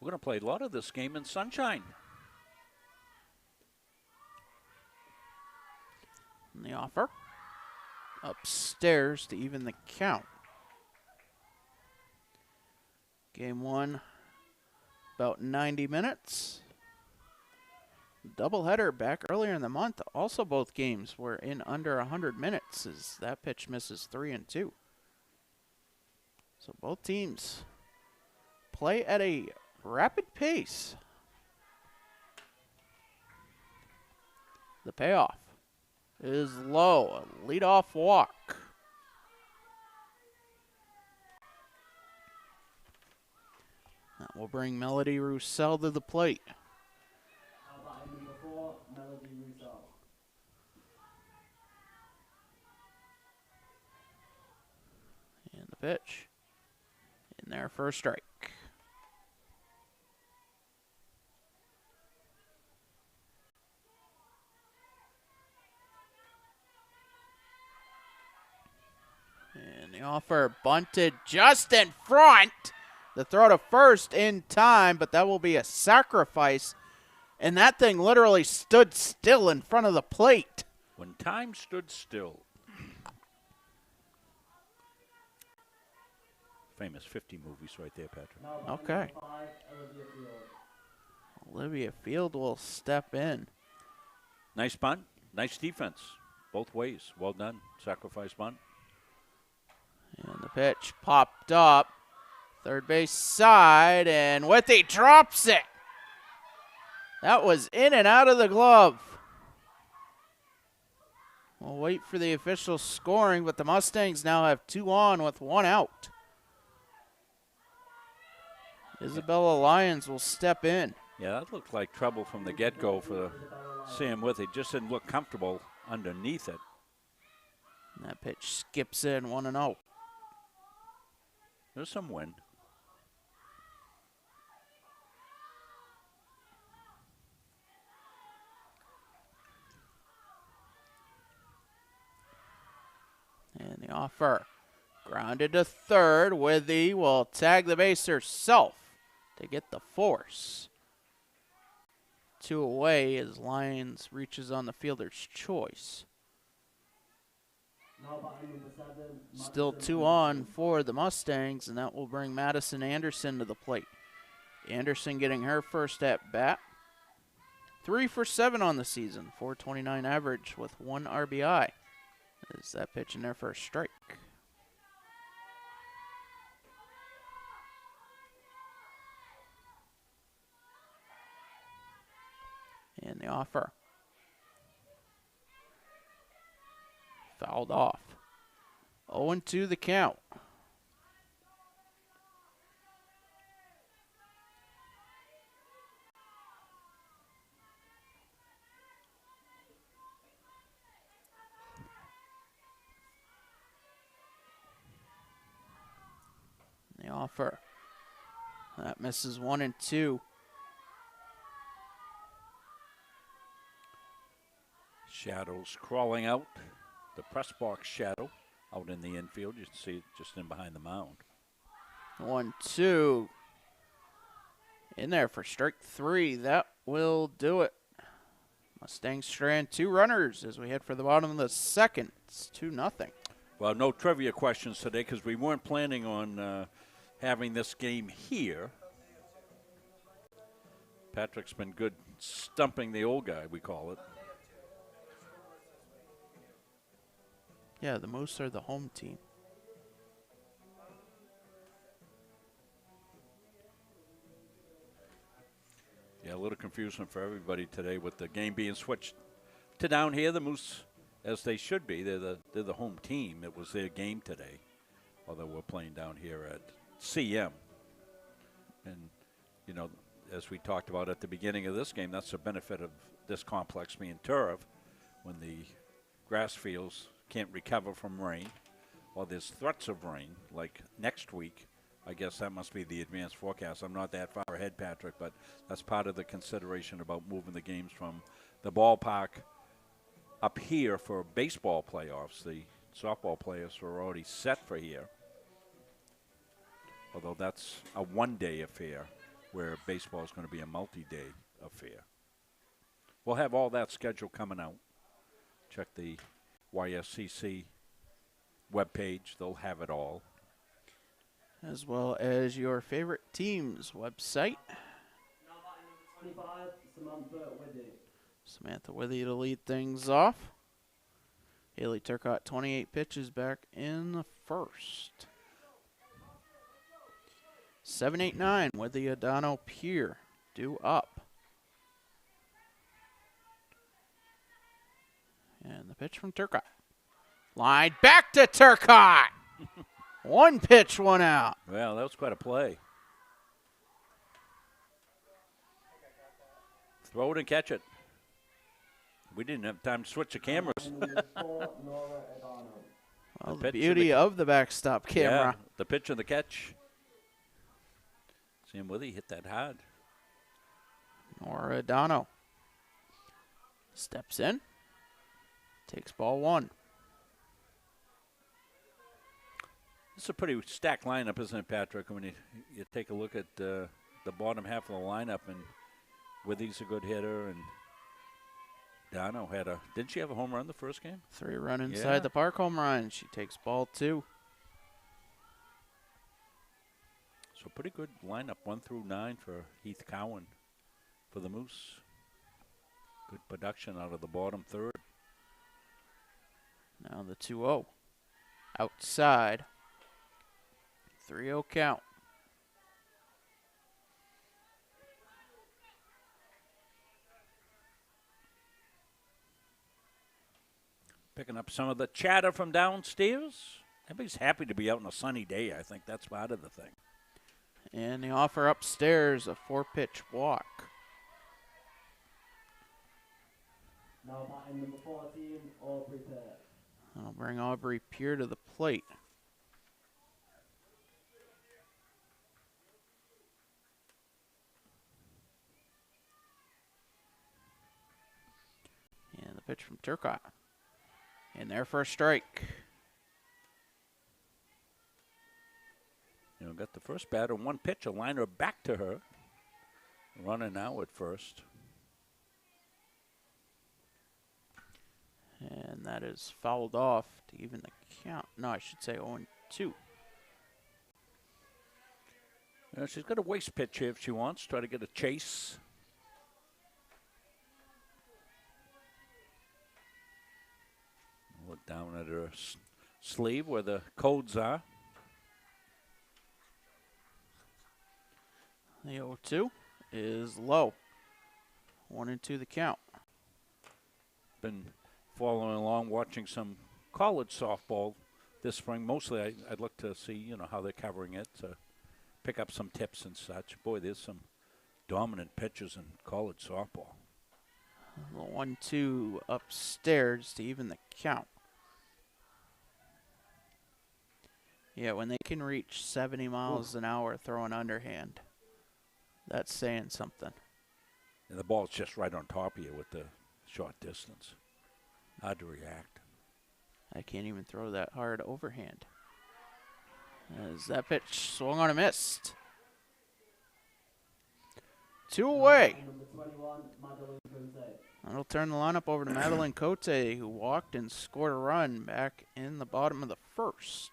We're going to play a lot of this game in sunshine. And the offer upstairs to even the count. Game one, about 90 minutes. Doubleheader back earlier in the month. Also, both games were in under 100 minutes as that pitch misses 3-2. So both teams play at a rapid pace. The payoff is low. A leadoff walk. That will bring Melody Roussel to the plate. Melody Roussel. And the pitch in there for a strike. And the offer bunted just in front. The throw to first in time, but that will be a sacrifice. And that thing literally stood still in front of the plate. When time stood still. Famous 50 movies right there, Patrick. Okay. Olivia Field will step in. Nice bunt. Nice defense. Both ways. Well done. Sacrifice bunt. And the pitch popped up. Third base side, and Withy drops it. That was in and out of the glove. We'll wait for the official scoring, but the Mustangs now have 2 on with 1 out. Isabella Lyons will step in. Yeah, that looked like trouble from the get-go for Sam Withy. Just didn't look comfortable underneath it. And that pitch skips in 1-0. There's some wind. And the offer. Grounded to third. Withy will tag the base herself to get the force. 2 away as Lyons reaches on the fielder's choice. Still 2 on for the Mustangs, and that will bring Madison Anderson to the plate. Anderson getting her first at bat. 3 for 7 on the season, .429 average with 1 RBI. Is that pitch in there for a strike? And the offer. Fouled off. 0-2 the count. The offer. That misses 1-2. Shadows crawling out. The press box shadow out in the infield. You can see it just in behind the mound. 1-2. In there for strike 3. That will do it. Mustangs strand 2 runners as we head for the bottom of the second. It's 2-0. Well, no trivia questions today because we weren't planning on having this game here. Patrick's been good stumping the old guy, we call it. Yeah, the Moose are the home team. Yeah, a little confusion for everybody today with the game being switched to down here. The Moose, as they should be, they're the home team. It was their game today, although we're playing down here at CM. And, you know, as we talked about at the beginning of this game, that's the benefit of this complex being turf when the grass fields can't recover from rain, or there's threats of rain, like next week. I guess that must be the advanced forecast. I'm not that far ahead, Patrick, but that's part of the consideration about moving the games from the ballpark up here for baseball playoffs. The softball players were already set for here, although that's a one-day affair where baseball is going to be a multi-day affair. We'll have all that schedule coming out. Check the YSCC webpage. They'll have it all. As well as your favorite team's website. 25, Samantha Withy. Samantha Withy to lead things off. Haley Turcotte, 28 pitches back in the first. 7-8-9 with the Adano Pier due up. And the pitch from Turcotte. Line back to Turcotte. 1 pitch, 1 out. Well, that was quite a play. Throw it and catch it. We didn't have time to switch the cameras. Well, the beauty of the backstop camera. Yeah, the pitch and the catch. Sam Withy hit that hard. Nora Adano steps in. Takes ball 1. It's a pretty stacked lineup, isn't it, Patrick? When you take a look at the bottom half of the lineup, and Withy's a good hitter, and Dano had didn't she have a home run the first game? 3-run inside the park home run. She takes ball 2. So pretty good lineup, 1 through 9 for Heath Cowan for the Moose. Good production out of the bottom third. Now the 2-0. Outside. 3-0 count. Picking up some of the chatter from downstairs. Everybody's happy to be out on a sunny day. I think that's part of the thing. And the offer upstairs, a 4-pitch walk. Now batting number 14, Aubrey Pear. I'll bring Aubrey Peer to the plate. And the pitch from Turcotte. In there for a strike. You know, got the first batter, one pitch, a liner back to her. Running now at first. And that is fouled off to even the count. No, I should say 0-2. You know, she's got a waste pitch here if she wants. Try to get a chase. Look down at her sleeve where the codes are. The 0-2 is low. 1-2 the count. Been following along, watching some college softball this spring. Mostly I'd look to see, you know, how they're covering it, to pick up some tips and such. Boy, there's some dominant pitchers in college softball. The 1-2 upstairs to even the count. Yeah, when they can reach 70 miles an hour throwing underhand, that's saying something. And the ball's just right on top of you with the short distance. Hard to react. I can't even throw that hard overhand. As that pitch swung on and missed. 2 away. Number 21, Madeline Kunze. That'll turn the lineup over to Madeline Cote, who walked and scored a run back in the bottom of the first.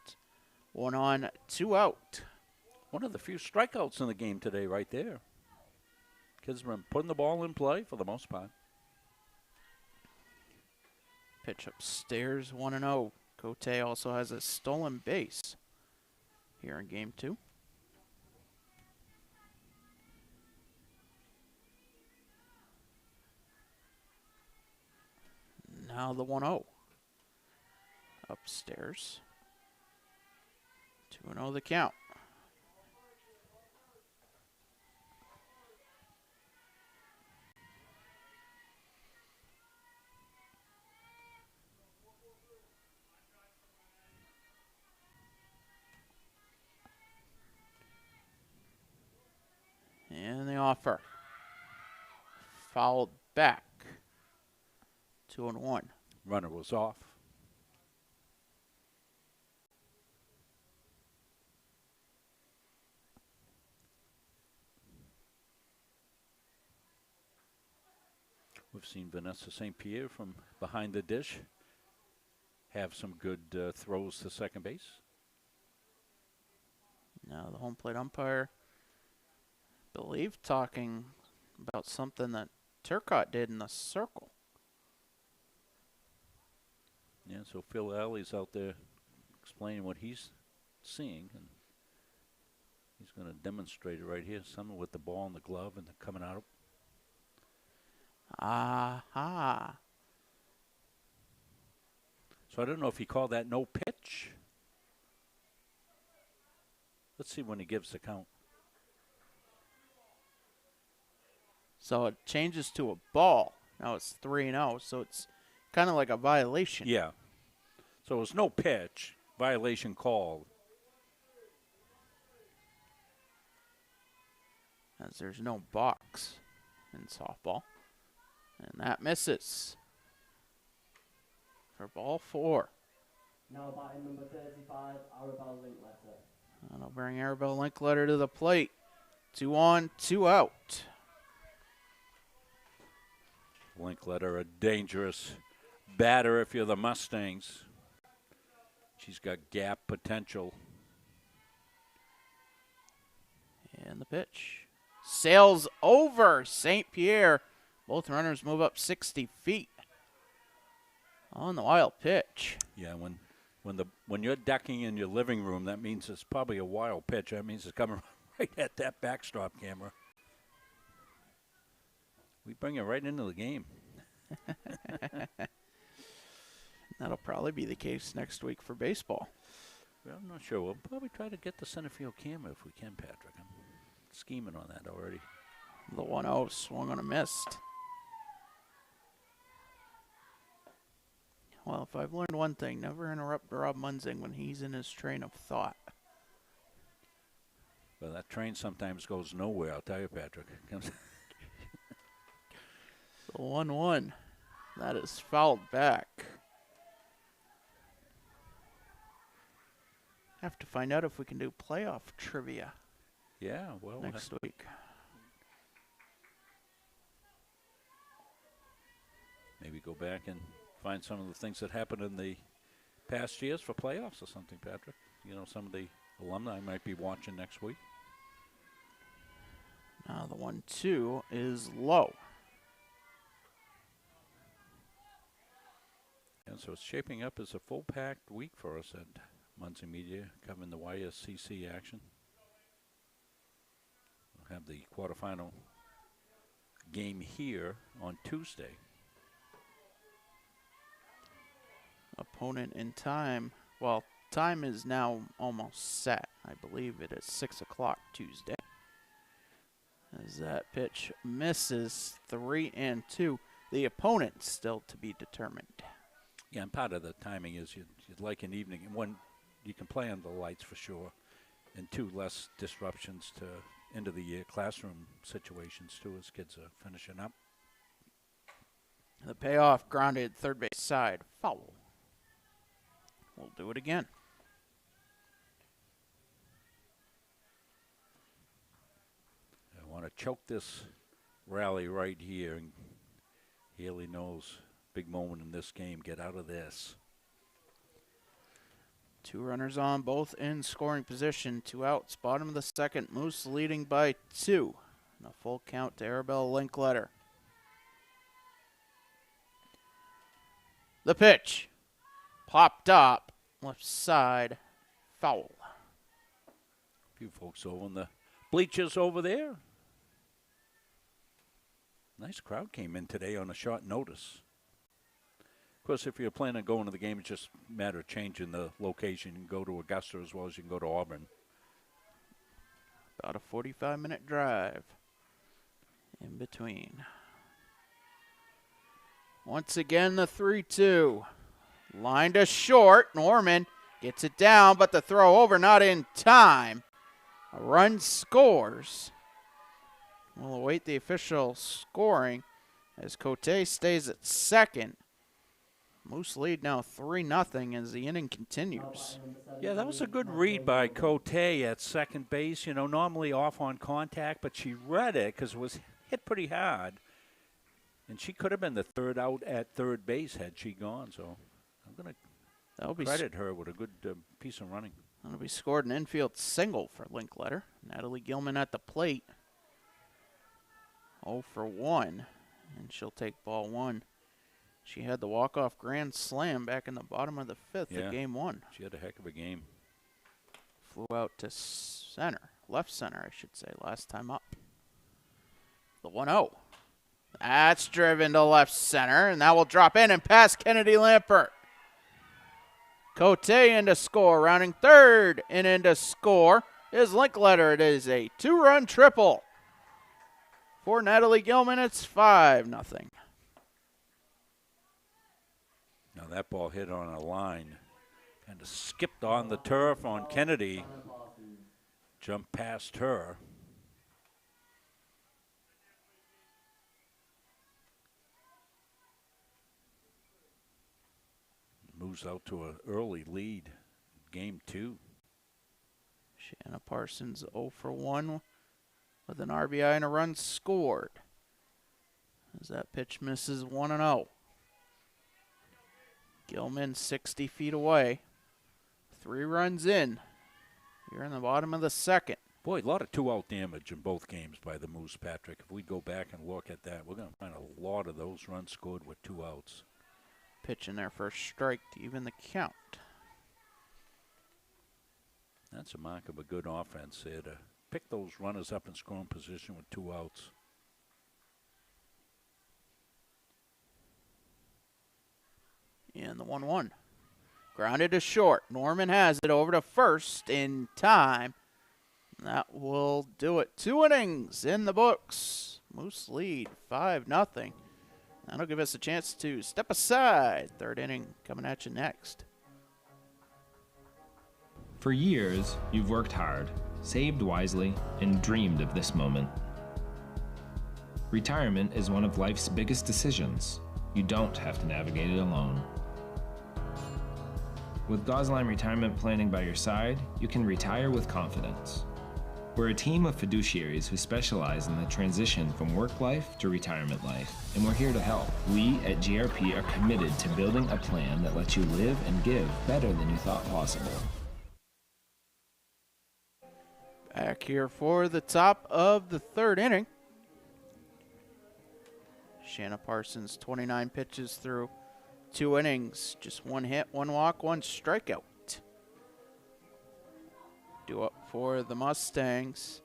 1 on, 2 out. One of the few strikeouts in the game today right there. Kids have been putting the ball in play for the most part. Pitch upstairs, 1-0. Cote also has a stolen base here in game 2. Now the 1-0. Upstairs. 2-0 the count. And the offer. Fouled back. 2-1. Runner was off. We've seen Vanessa St. Pierre from behind the dish have some good throws to second base. Now the home plate umpire, I believe, talking about something that Turcotte did in the circle. Yeah, so Phil Alley's out there explaining what he's seeing, and he's going to demonstrate it right here. Something with the ball and the glove and the coming out. Aha. So I don't know if he called that no pitch. Let's see when he gives the count. So it changes to a ball. Now it's 3-0, so it's kind of like a violation. Yeah. So it was no pitch, violation called. As there's no box in softball. And that misses for ball 4. Now batting number 35, Arabelle Linkletter. And I'll bring Arabelle Linkletter to the plate. 2 on, 2 out. Linkletter, a dangerous batter if you're the Mustangs. She's got gap potential. And the pitch. Sails over St. Pierre. Both runners move up 60 feet. On the wild pitch. Yeah, when you're ducking in your living room, that means it's probably a wild pitch. That means it's coming right at that backstop camera. We bring it right into the game. That'll probably be the case next week for baseball. Well, I'm not sure. We'll probably try to get the center field camera if we can, Patrick. I'm scheming on that already. The 1-0 swung on a missed. Well, if I've learned one thing, never interrupt Rob Munzing when he's in his train of thought. Well, that train sometimes goes nowhere, I'll tell you, Patrick. The 1-1. That is fouled back. Have to find out if we can do playoff trivia. Yeah, well, next week. Maybe go back and find some of the things that happened in the past years for playoffs or something, Patrick. You know, some of the alumni might be watching next week. Now the 1-2 is low. And so it's shaping up as a full-packed week for us at Muncie Media, covering the YSCC action. We'll have the quarterfinal game here on Tuesday. Opponent in time. Well, time is now almost set. I believe it is 6 o'clock Tuesday. As that pitch misses 3-2. The opponent still to be determined. Yeah, and part of the timing is you'd like an evening. And one, you can play under the lights for sure. And two, less disruptions to end of the year classroom situations too as kids are finishing up. The payoff grounded third base side. Foul. We'll do it again. I want to choke this rally right here. And Haley knows, big moment in this game. Get out of this. 2 runners on, both in scoring position. 2 outs, bottom of the second. Moose leading by 2. And a full count to Arabelle Linkletter. The pitch. Popped up. Left side. Foul. A few folks over in the bleachers over there. Nice crowd came in today on a short notice. Of course, if you're planning on going to the game, it's just a matter of changing the location. You can go to Augusta as well as you can go to Auburn. About a 45-minute drive in between. Once again, the 3-2. Line to short. Norman gets it down, but the throw over not in time. A run scores. We'll await the official scoring as Cote stays at second. Moose lead now 3-0 as the inning continues. Yeah, that was a good read by Cote at second base. You know, normally off on contact, but she read it because it was hit pretty hard. And she could have been the third out at third base had she gone. So I'm going to credit her with a good piece of running. That'll be scored an infield single for Linkletter. Natalie Gilman at the plate. 0 for 1, and she'll take ball 1. She had the walk-off grand slam back in the bottom of the 5th of game 1. She had a heck of a game. Flew out to center, left center, I should say, last time up. The 1-0. That's driven to left center, and that will drop in and past Kennedy Lampert. Cote in to score, rounding third, and in to score is Linkletter. It is a 2-run triple. For Natalie Gilman, it's 5-0. Now that ball hit on a line. Kind of skipped on the turf on Kennedy. Jumped past her. Moves out to an early lead. Game 2. Shanna Parsons 0 for 1. With an RBI and a run scored. As that pitch misses 1-0. Gilman 60 feet away. 3 runs in. You're in the bottom of the second. Boy, a lot of 2-out damage in both games by the Moose, Patrick. If we go back and look at that, we're going to find a lot of those runs scored with 2 outs. Pitch in their first strike to even the count. That's a mark of a good offense there to pick those runners up in scoring position with 2 outs. And the 1-1. Grounded to short. Norman has it over to first in time. That will do it. 2 innings in the books. Moose lead 5-0. That'll give us a chance to step aside. 3rd inning coming at you next. For years, you've worked hard, saved wisely, and dreamed of this moment. Retirement is one of life's biggest decisions. You don't have to navigate it alone. With Gosline Retirement Planning by your side, you can retire with confidence. We're a team of fiduciaries who specialize in the transition from work life to retirement life, and we're here to help. We at GRP are committed to building a plan that lets you live and give better than you thought possible. Back here for the top of the 3rd inning. Shanna Parsons, 29 pitches through 2 innings. Just 1 hit, 1 walk, 1 strikeout. Due up for the Mustangs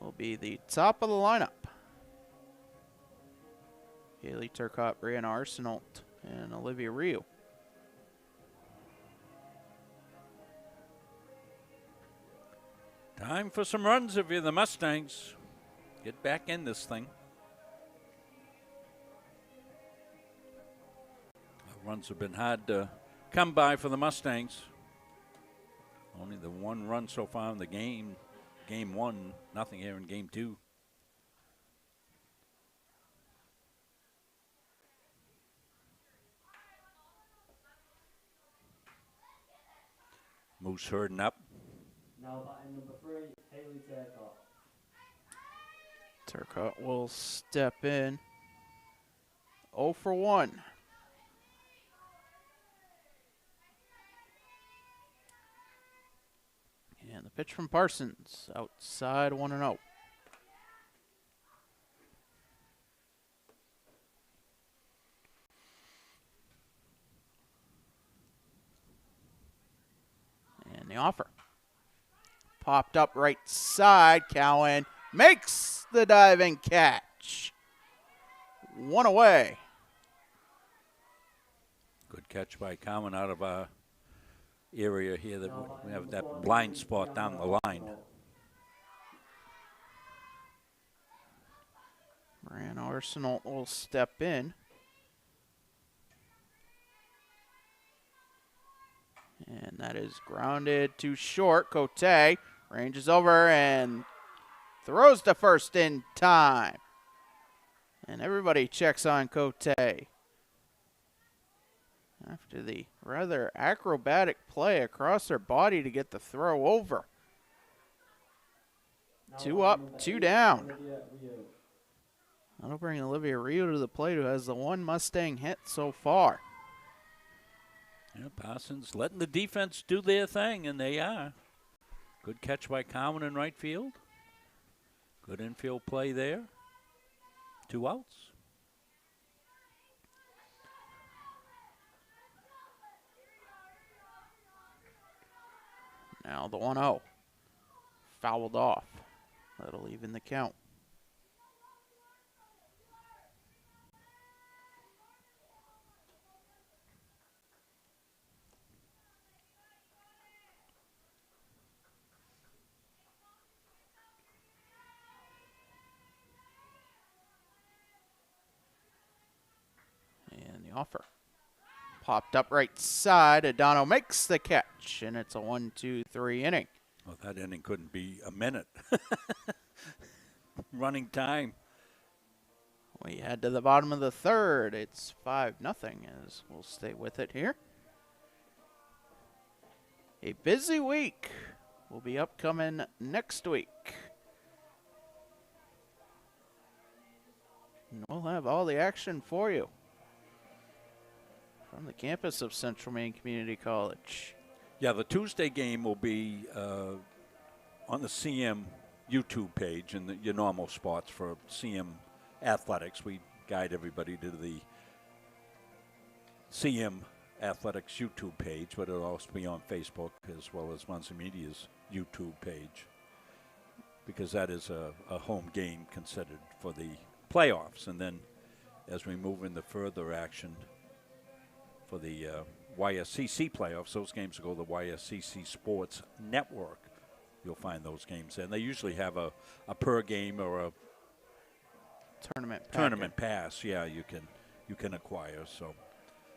will be the top of the lineup. Haley Turcotte, Brianna Arsenault, and Olivia Ryu. Time for some runs if you're the Mustangs. Get back in this thing. The runs have been hard to come by for the Mustangs. Only the 1 run so far in the game. Game 1, nothing here in game 2. Moose herding up. Now batting number 3, Haley Turcotte. Turcotte will step in. 0 for 1. And the pitch from Parsons, outside 1-0. And the offer. Popped up right side. Cowan makes the diving catch. 1 away. Good catch by Cowan out of our area here. That we have that blind spot down the line. Brianna Arsenault will step in. And that is grounded to short. Cote ranges over and throws to first in time. And everybody checks on Cote. After the rather acrobatic play across her body to get the throw over. 2 up, 2 down. That'll bring Olivia Rio to the plate, who has the 1 Mustang hit so far. Yeah, Parsons letting the defense do their thing, and they are. Good catch by Cowan in right field. Good infield play there. 2 outs. Now the 1-0. Fouled off. That'll even the count. And the offer. Popped up right side. Adano makes the catch, and it's a 1-2-3 inning. Well, that inning couldn't be a minute. Running time. We head to the bottom of the 3rd. It's 5-0 as we'll stay with it here. A busy week will be upcoming next week. And we'll have all the action for you from the campus of Central Maine Community College. Yeah, the Tuesday game will be on the CM YouTube page in your normal spots for CM Athletics. We guide everybody to the CM Athletics YouTube page, but it'll also be on Facebook as well as Munson Media's YouTube page, because that is a home game considered for the playoffs. And then as we move into further action for the YSCC playoffs. Those games go to the YSCC Sports Network. You'll find those games, and they usually have a per game or a tournament pass. Yeah, you can acquire. So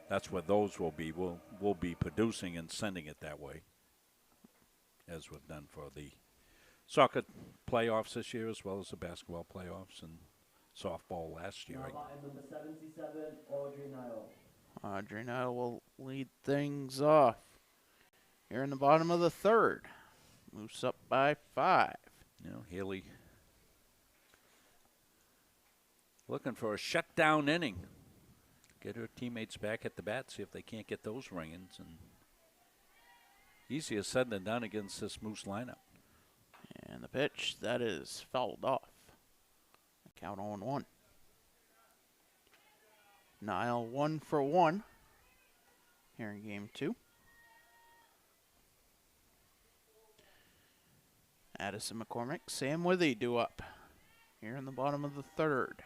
that's what those will be. We'll be producing and sending it that way, as we've done for the soccer playoffs this year, as well as the basketball playoffs and softball last year. Now batting number 77, Audrey Nile. Audrey Nile will lead things off here in the bottom of the third. Moose up by 5. You know, Haley looking for a shutdown inning. Get her teammates back at the bat, see if they can't get those ringings. And easier said than done against this Moose lineup. And the pitch, that is fouled off. Count 0-1. Nile 1 for 1 here in game 2. Addison McCormick, Sam Withy due up here in the bottom of the third.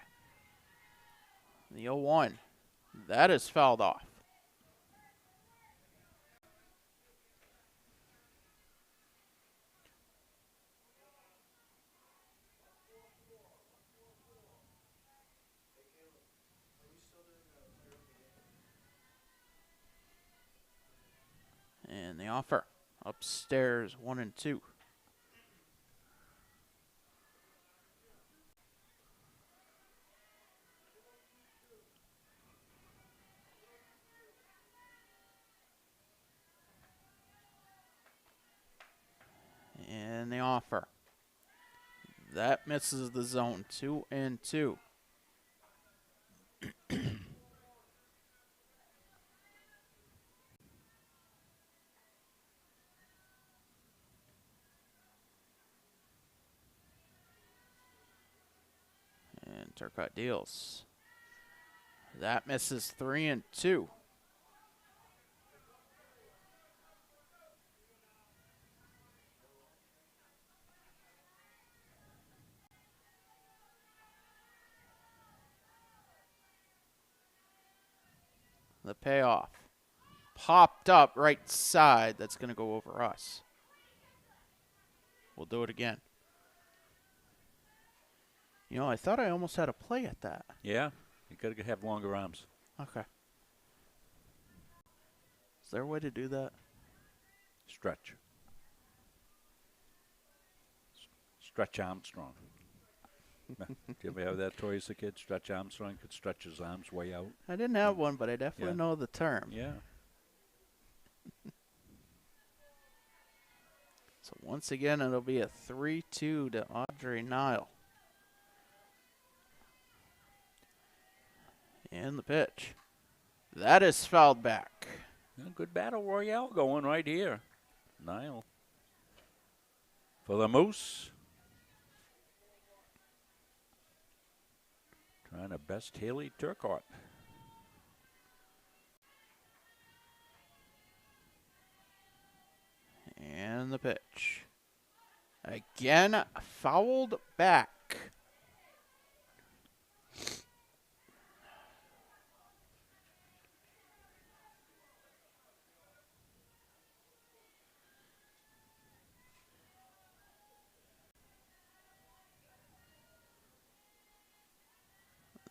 The 0-1, that is fouled off. And the offer upstairs 1 and 2. And the offer. That misses the zone. 2 and 2. And Turcotte deals. That misses 3 and 2. The payoff. Popped up right side. That's going to go over us. We'll do it again. You know, I thought I almost had a play at that. Yeah, you got to have longer arms. Okay. Is there a way to do that? Stretch. Stretch Armstrong. Did you ever have that toy as a kid? Stretch Armstrong could stretch his arms way out. I didn't have one, but I definitely know the term. Yeah. So once again, it'll be a 3-2 to Audrey Nile. And the pitch. That is fouled back. Yeah, good battle royale going right here. Nile. For the Moose. Trying to best Haley Turcotte. And the pitch. Again, fouled back.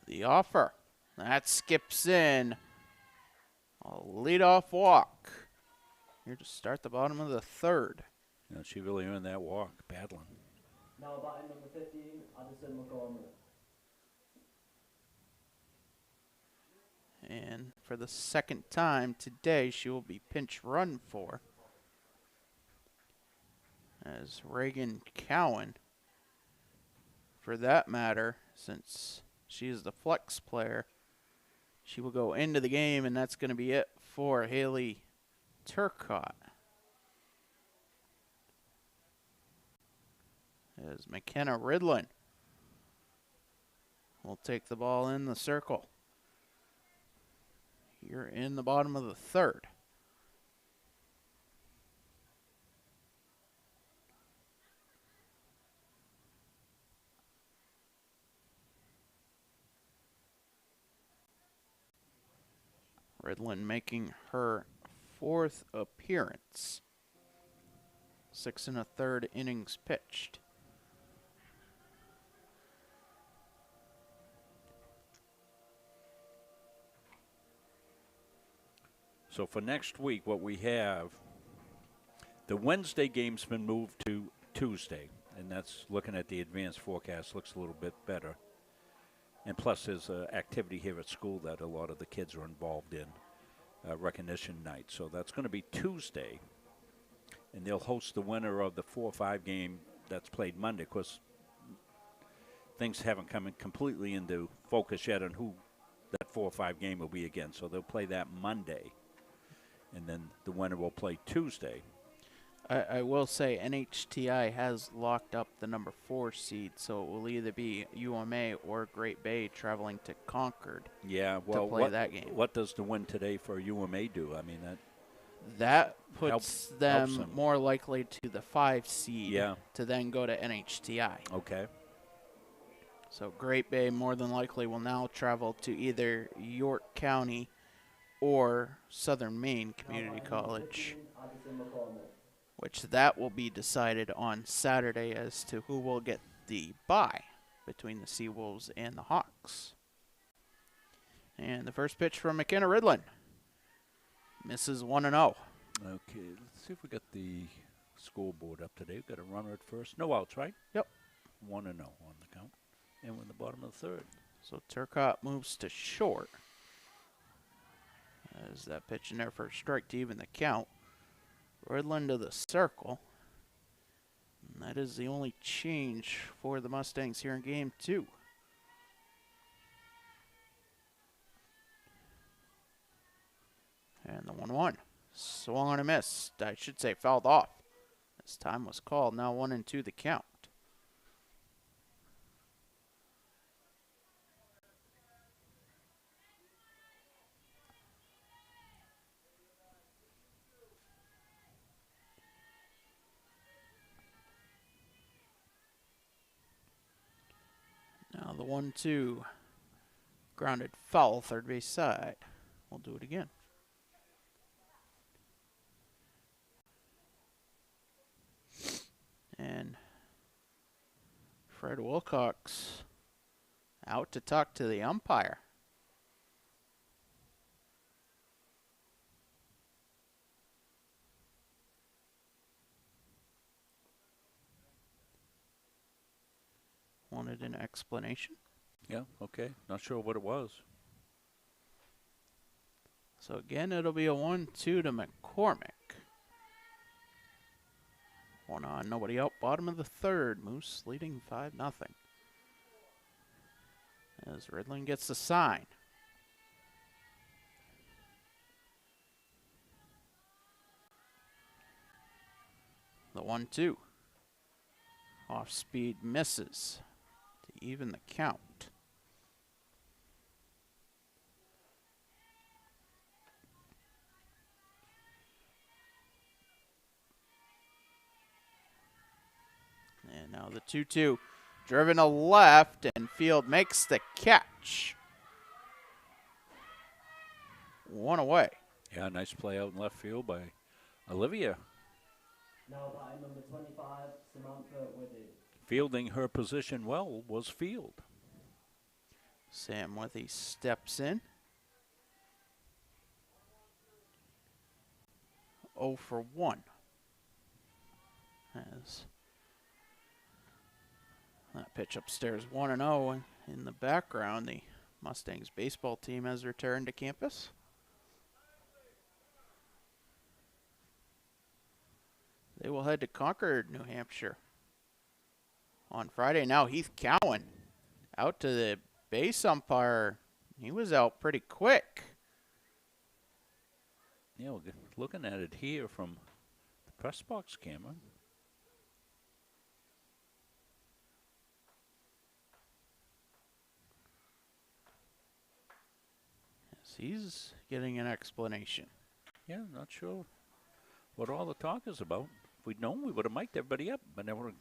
The offer. That skips in. A leadoff walk. Here to start the bottom of the third. Yeah, she really earned that walk, battling. Now batting number 15, Addison McCormick. And for the second time today, she will be pinch run for. As Reagan Cowan, for that matter, since she is the flex player, she will go into the game, and that's going to be it for Haley Turcotte. As McKenna Ridlin will take the ball in the circle. Here in the bottom of the third. Ridland making her 4th appearance. 6 1/3 innings pitched. So for next week, what we have, the Wednesday game's been moved to Tuesday, and that's looking at the advanced forecast, looks a little bit better. And plus, there's an activity here at school that a lot of the kids are involved in, recognition night. So that's going to be Tuesday, and they'll host the winner of the 4-5 game that's played Monday. Of course, things haven't come in completely into focus yet on who that 4-5 game will be again. So they'll play that Monday, and then the winner will play Tuesday. I will say NHTI has locked up the number 4 seed, so it will either be UMA or Great Bay traveling to Concord to play that game. What does the win today for UMA do? I mean, that puts helps them more likely to the 5 seed Yeah. to then go to NHTI. Okay. So Great Bay more than likely will now travel to either York County or Southern Maine Community College, which that will be decided on Saturday as to who will get the bye between the Seawolves and the Hawks. And the first pitch from McKenna Ridland misses 1-0. Okay, let's see if we got the scoreboard up today. We've got a runner at first. No outs, right? Yep. 1-0 on the count. And we're in the bottom of the 3rd. So Turcotte moves to short. As that pitch in there for a strike to even the count. Ridland to the circle. And that is the only change for the Mustangs here in game 2. And the 1-1. Swung on a miss. I should say fouled off. This time was called. Now 1-2 the count. Now the 1-2. Grounded foul, third base side. We'll do it again. And Fred Wilcox out to talk to the umpire. Wanted an explanation. Yeah, okay. Not sure what it was. So again, it'll be a 1-2 to McCormick. 1 on, nobody out. Bottom of the 3rd. Moose leading 5-0. As Ridland gets the sign. The 1-2. Off speed misses to even the count. And now the 2-2. Driven to left, and Field makes the catch. 1 away. Yeah, nice play out in left field by Olivia. Now by number 25, Samantha Withy. Fielding her position well was Field. Sam Withy steps in. 0 for 1. As that pitch upstairs 1-0. In the background, the Mustangs baseball team has returned to campus. They will head to Concord, New Hampshire on Friday. Now Heath Cowan out to the base umpire. He was out pretty quick. Yeah, we're looking at it here from the press box camera. Yes, he's getting an explanation. Yeah, not sure what all the talk is about. If we'd known, we would have mic'd everybody up, but I want to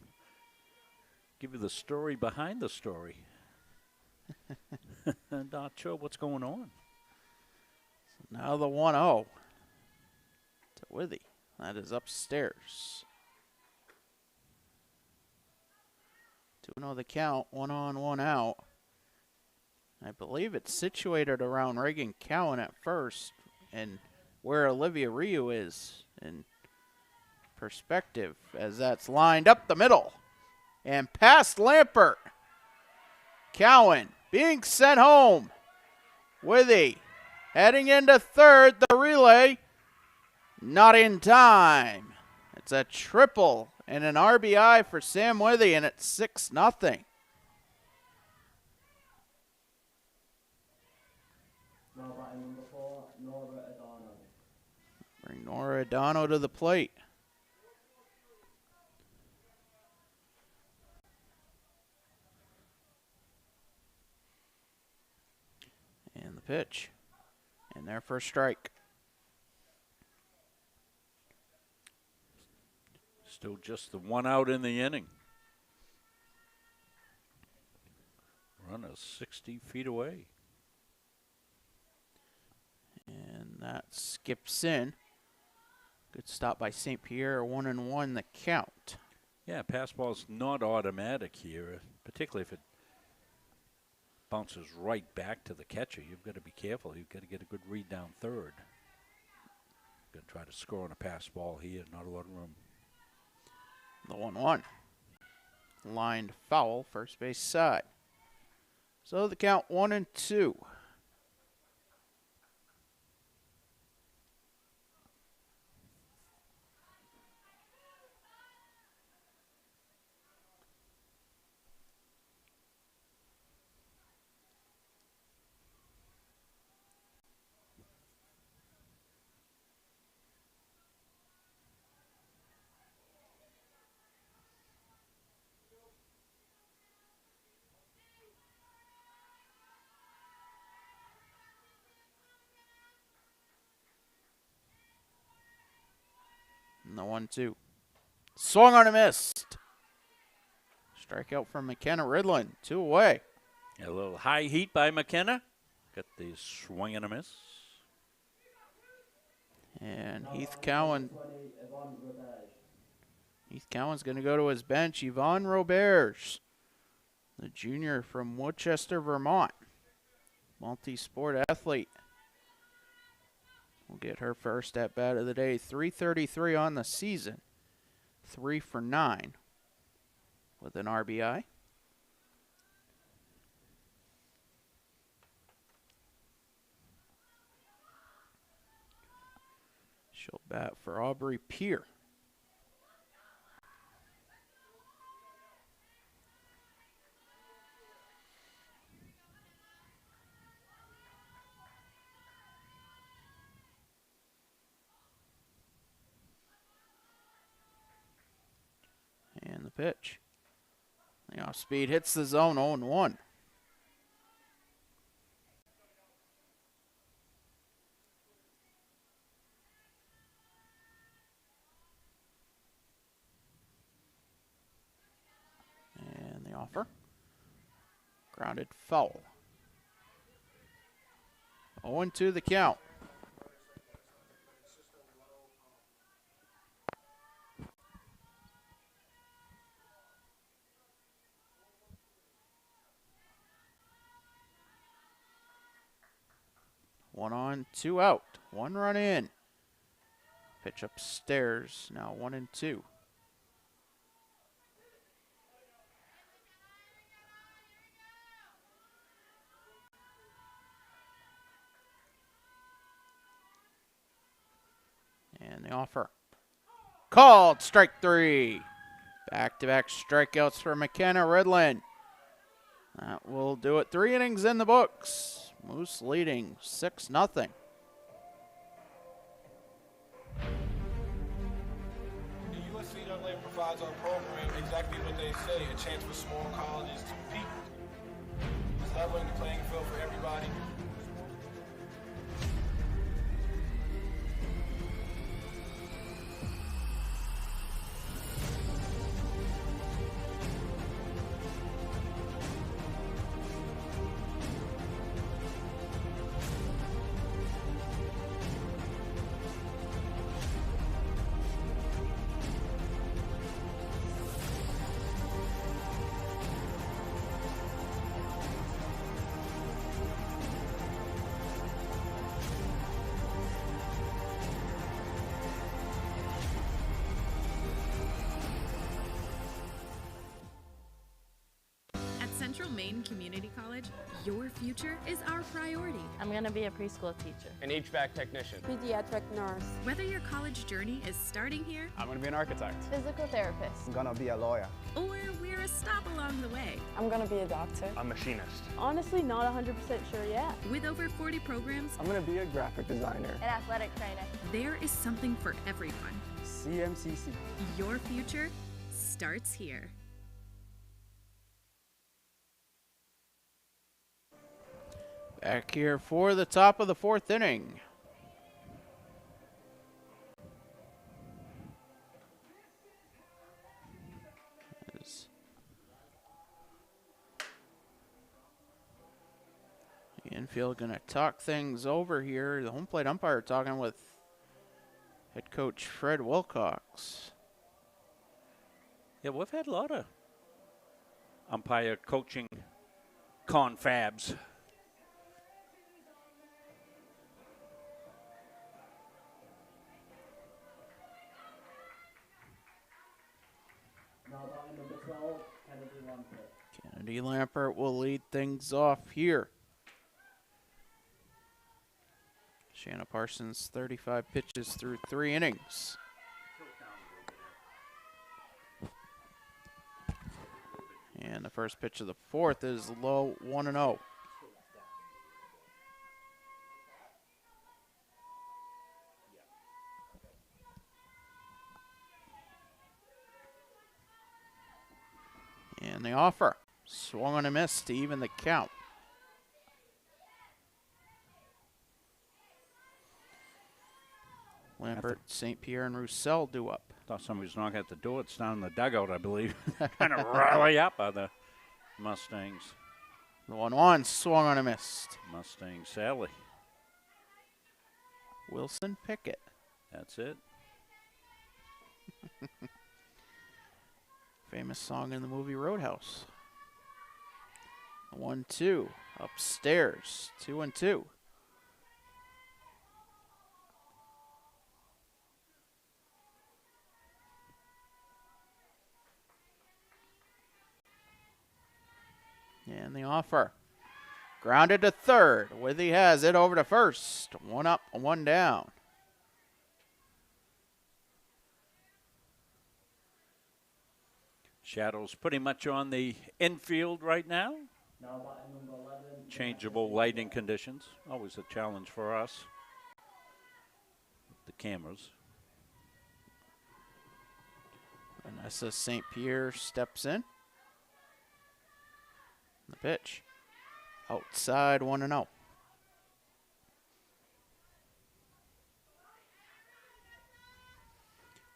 give you the story behind the story. Not sure what's going on. So Now the 1-0 to Withy. That is upstairs. 2-0 the count, 1 on, 1 out. I believe it's situated around Reagan Cowan at first, and where Olivia Ryu is in perspective, as that's lined up the middle and past Lampert. Cowan being sent home. Withy heading into third, the relay not in time. It's a triple and an RBI for Sam Withy, and it's 6-0. Now batting number 4, Nora Adorno. Bring Nora Adorno to the plate. And the pitch. And their first strike. Still just the 1 out in the inning. Runner 60 feet away. And that skips in. Good stop by St. Pierre, 1-1 the count. Yeah, pass ball's not automatic here, particularly if it bounces right back to the catcher. You've got to be careful. You've got to get a good read down third. Going to try to score on a pass ball here. Not a lot of room. The 1-1. Lined foul, first base side. So the count 1-2. And the 1-2. Swung on a missed. Strikeout from McKenna Ridland. 2 away. A little high heat by McKenna. Got the swing and a miss. And Heath Cowan. Heath Cowan's going to go to his bench. Yvonne Roberge, the junior from Woodchester, Vermont. Multi-sport athlete. We'll get her first at bat of the day. 333 on the season. 3 for 9 with an RBI. She'll bat for Aubrey Peer. And the pitch. The off speed hits the zone, 0-1. And the offer. Grounded foul. 0-2 the count. One on, 2 out. 1 run in. Pitch upstairs. Now 1-2. And the offer. Called. Strike 3. Back-to-back strikeouts for McKenna Ridland. That will do it. 3 innings in the books. Moose leading 6-0. The USCAA provides our program exactly what they say, a chance for small colleges to compete. It's leveling the playing field for everybody. Maine Community College, your future is our priority. I'm going to be a preschool teacher. An HVAC technician. Pediatric nurse. Whether your college journey is starting here I'm going to be an architect. Physical therapist. I'm going to be a lawyer. or we're a stop along the way. I'm going to be a doctor. A machinist. Honestly, not 100% sure yet. With over 40 programs, I'm going to be a graphic designer. An athletic trainer. there is something for everyone. CMCC. Your future starts here. Back here for the top of the fourth inning. As the infield going to talk things over here. The home plate umpire talking with head coach Fred Wilcox. Yeah, we've had a lot of umpire coaching confabs. Now batting number 12, Kennedy Lampert. Kennedy Lampert will lead things off here. Shanna Parsons, 35 pitches through 3 innings. And the first pitch of the fourth is low, 1-0. And the offer. Swung on a miss to even the count. Lampert, St. Pierre, and Roussel due up. Thought somebody was knocking at the door. It's down in the dugout, I believe. Kind of rally up on the Mustangs. The 1-1 swung on a miss. Mustang Sally. Wilson Pickett. That's it. Famous song in the movie Roadhouse. 1-2 upstairs. 2-2. And the offer. Grounded to third. Withy has it over to first. 1 up, 1 down. Shadows pretty much on the infield right now. Now batting number 11. Changeable lighting conditions. Always a challenge for us. The cameras. Vanessa St. Pierre steps in. The pitch. Outside 1-0.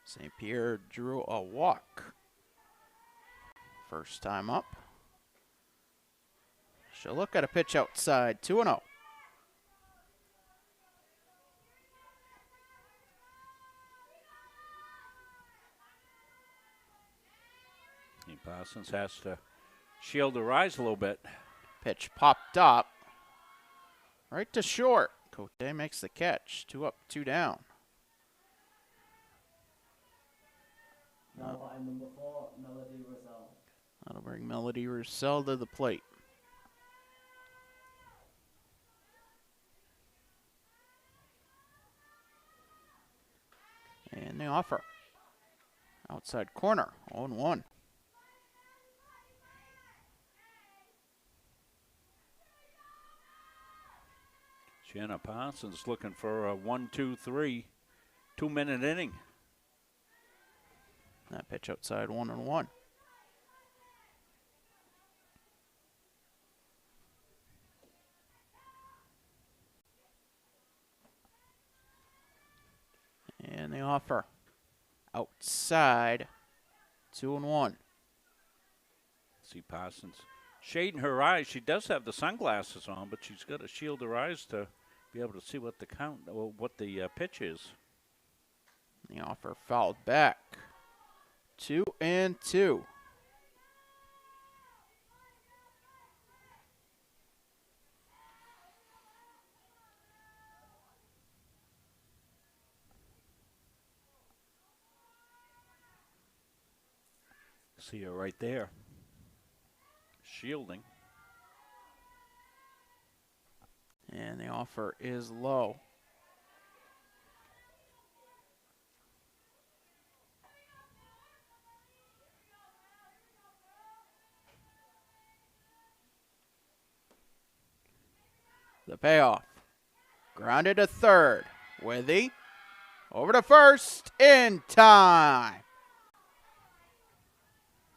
St. Pierre drew a walk. First time up. She'll look at a pitch outside. 2-0. Parsons has to shield the rise a little bit. Pitch popped up. Right to short. Cote makes the catch. 2 up, 2 down. Now batting number 4, Melody Roselle. That'll bring Melody Roussel to the plate. And the offer. Outside corner, 0-1. Shanna Parsons looking for a 1-2-3 2-minute inning. That pitch outside 1-1. And the offer. Outside 2-1. See Parsons shading her eyes. She does have the sunglasses on, but she's got to shield her eyes to be able to see what the count, or what the pitch is. The offer fouled back. 2-2. See her right there. Shielding. And the offer is low. The payoff. Grounded to third. Withy. Over to first. In time.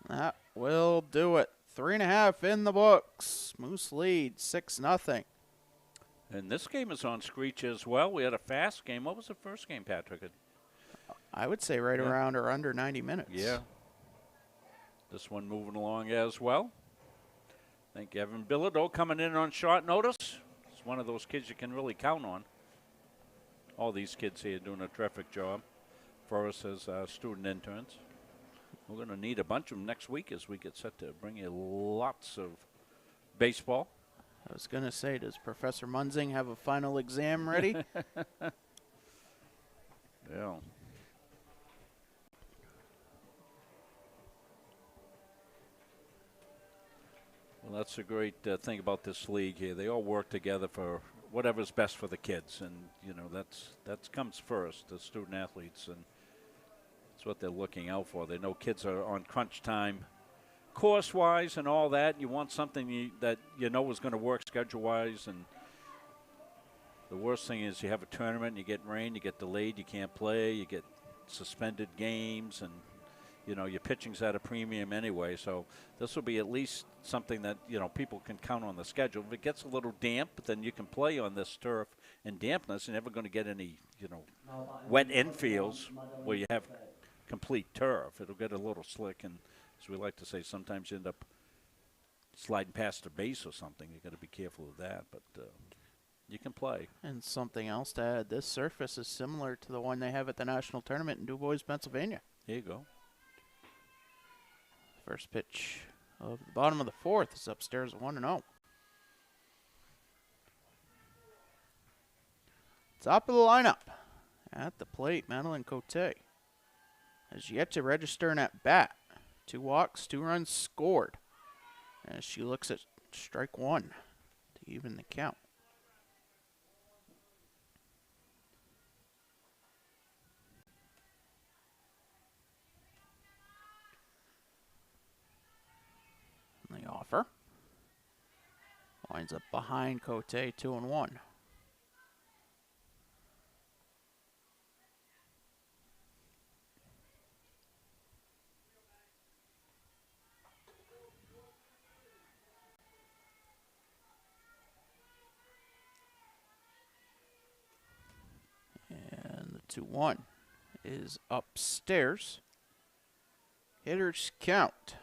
That will do it. 3.5 in the books. Moose lead 6-0. And this game is on Screech as well. We had a fast game. What was the first game, Patrick? I would say right around or under 90 minutes. Yeah. This one moving along as well. I think Evan Bilodeau coming in on short notice. He's one of those kids you can really count on. All these kids here doing a terrific job for us as student interns. We're going to need a bunch of them next week as we get set to bring you lots of baseball. I was going to say, does Professor Munzing have a final exam ready? Yeah. Well, that's a great thing about this league here. They all work together for whatever's best for the kids, and you know that comes first, the student athletes, and that's what they're looking out for. They know kids are on crunch time, course-wise, and all that. You want something that you know is going to work schedule-wise, and the worst thing is you have a tournament and you get rain, you get delayed, you can't play, you get suspended games, and you know your pitching's at a premium anyway. So this will be at least something that you know people can count on the schedule. If it gets a little damp, then you can play on this turf. And dampness, you're never going to get any wet infields where you have complete turf. It'll get a little slick, and as we like to say, sometimes you end up sliding past a base or something. You got to be careful of that, but you can play. And something else to add, this surface is similar to the one they have at the national tournament in Du Bois, Pennsylvania. There you go. First pitch of the bottom of the fourth is upstairs 1-0. Top of the lineup at the plate, Madeline Cote has yet to register an at-bat. 2 walks, 2 runs scored as she looks at strike one to even the count. And the offer winds up behind Cote, 2-1. And the 2-1 is upstairs. Hitters count.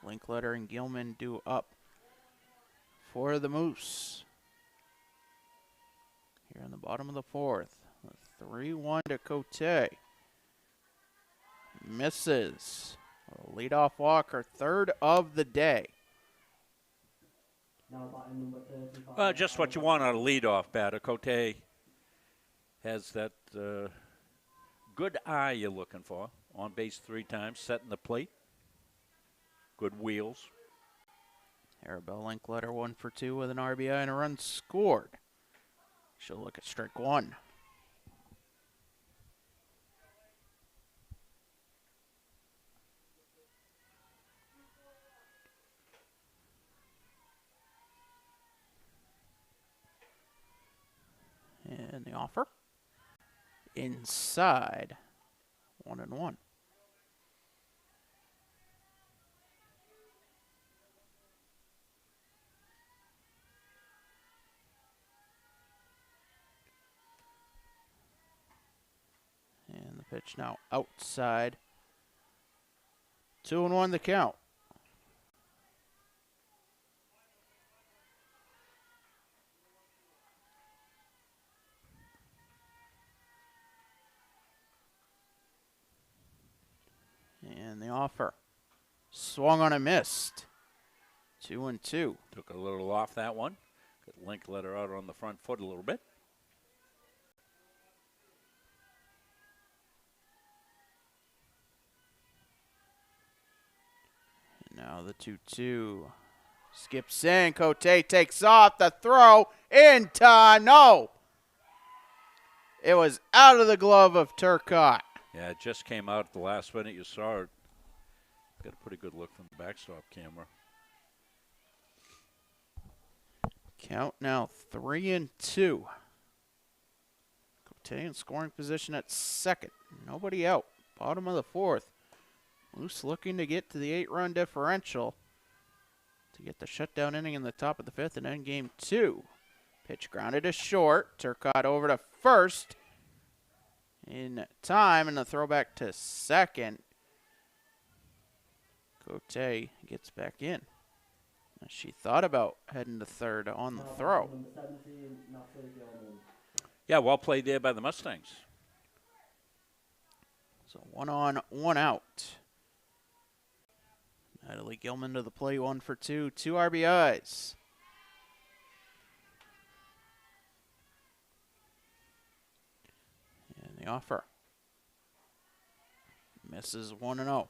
Linkletter and Gilman due up for the Moose. Here in the bottom of the fourth. 3-1 to Cote. Misses. A leadoff walk, her third of the day. Just what you want on a leadoff batter. Cote has that good eye you're looking for. On base 3 times, setting the plate. Good wheels. Arabelle Linkletter 1 for 2 with an RBI and a run scored. She'll look at strike one. And the offer inside 1-1. And the pitch now outside. 2-1 the count. And the offer swung on and missed. 2-2. Took a little off that one. Got Linkletter out on the front foot a little bit. And now the 2-2 Skips in. Cote takes off. The throw in time. No. It was out of the glove of Turcotte. Yeah, it just came out at the last minute. You saw it. Got a pretty good look from the backstop camera. Count now 3-2. Cote in scoring position at second. Nobody out. Bottom of the fourth. Moose looking to get to the 8-run differential to get the shutdown inning in the top of the fifth and end game 2. Pitch grounded to short. Turcotte over to first in time, and the throwback to second. Cote gets back in. She thought about heading to third on the throw. Yeah, well played there by the Mustangs. So 1 on, 1 out. Natalie Gilman to the plate, 1 for 2, 2 RBIs. And the offer misses 1-0.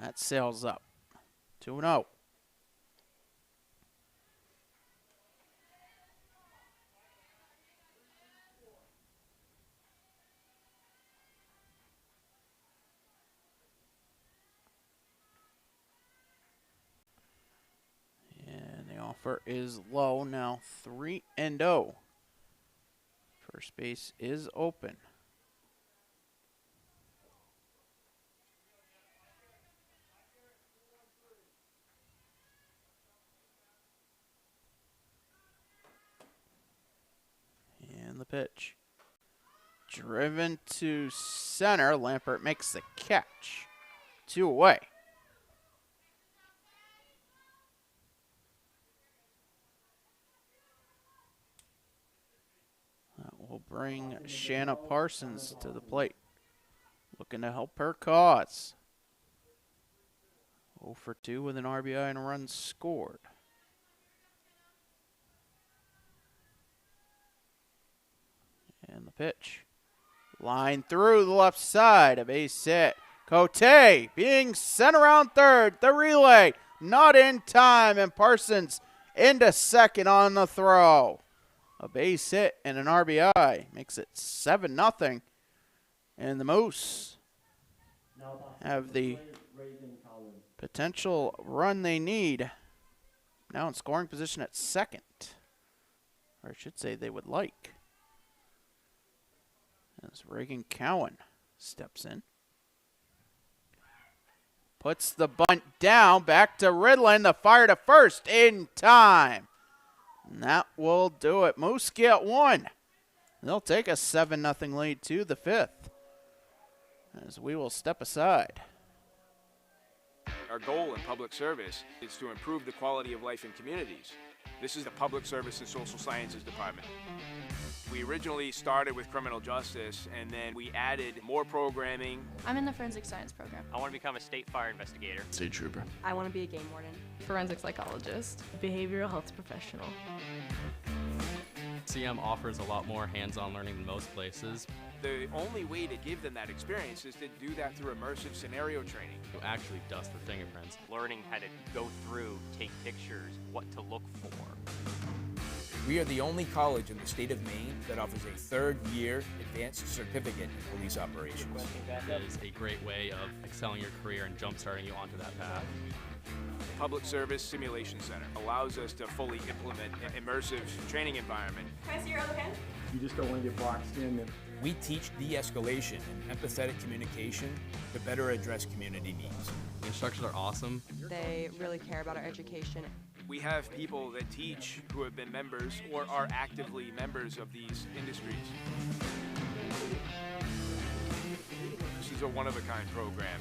That sails up. 2-0. And the offer is low now. 3-0. First base is open. And the pitch. Driven to center. Lampert makes the catch. 2 away. That will bring Shanna Parsons to the plate. Looking to help her cause. 0 for 2 with an RBI and a run scored. And the pitch. Line through the left side. A base hit. Cote being sent around third. The relay not in time. And Parsons into second on the throw. A base hit and an RBI makes it 7-0. And the Moose have the potential run they need. Now in scoring position at second. Or I should say they would like. As Reagan Cowan steps in. Puts the bunt down. Back to Ridland. The fire to first in time. And that will do it. Moose get 1. They'll take a 7-0 lead to the fifth. As we will step aside. Our goal in public service is to improve the quality of life in communities. This is the Public Service and Social Sciences Department. We originally started with criminal justice, and then we added more programming. I'm in the forensic science program. I want to become a state fire investigator. State trooper. I want to be a game warden. Forensic psychologist. Behavioral health professional. CM offers a lot more hands-on learning than most places. The only way to give them that experience is to do that through immersive scenario training. You actually dust for fingerprints. Learning how to go through, take pictures, what to look for. We are the only college in the state of Maine that offers a third-year advanced certificate in police operations. It is a great way of excelling your career and jump-starting you onto that path. Public Service Simulation Center allows us to fully implement an immersive training environment. Can I see your other pen? You just don't want to get boxed in. We teach de-escalation and empathetic communication to better address community needs. The instructors are awesome. They really care about our education. We have people that teach who have been members or are actively members of these industries. This is a one-of-a-kind program.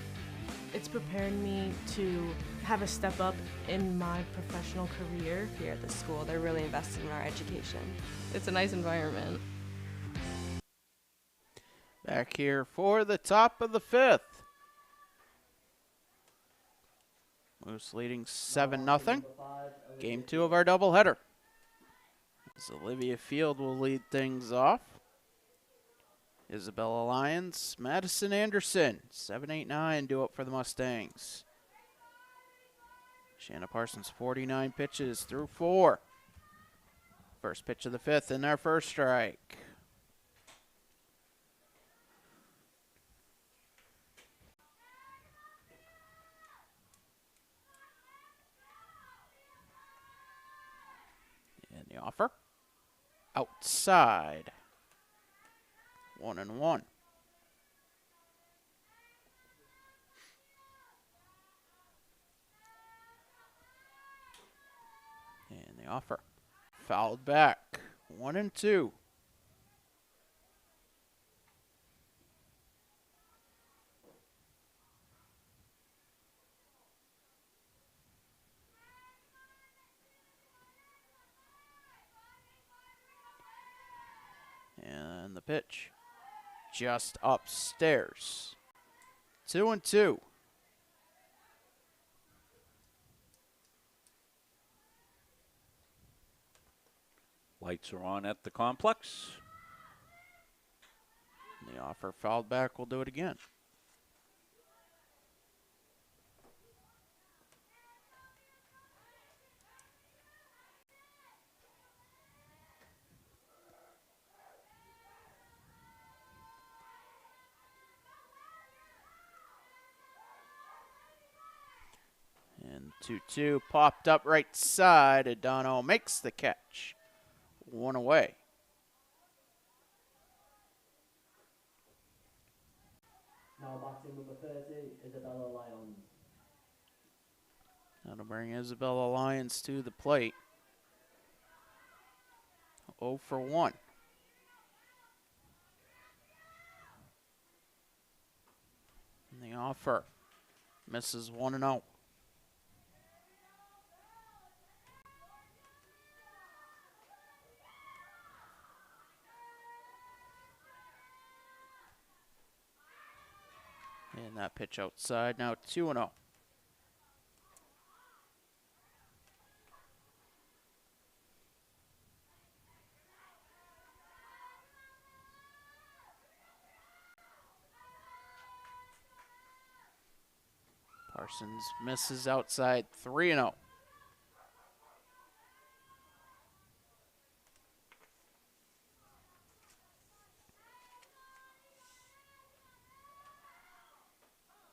It's preparing me to have a step up in my professional career. Here at the school, they're really invested in our education. It's a nice environment. Back here for the top of the fifth. Moose leading 7-0. Game 2 of our doubleheader. As Olivia Field will lead things off. Isabella Lyons, Madison Anderson, 7-8-9 due up for the Mustangs. Shanna Parsons, 49 pitches through 4. First pitch of the 5th and their first strike. And the offer. Outside. 1-1. And the offer. Fouled back. 1-2. And the pitch. Just upstairs. 2-2. Lights are on at the complex. The offer fouled back. We'll do it again. And 2-2 popped up right side. Adano makes the catch. 1 away. Now batting number 30, Isabella Lyons. That'll bring Isabella Lyons to the plate. 0 for 1. And the offer misses 1-0. And that pitch outside, now 2-0. Parsons misses outside, 3-0.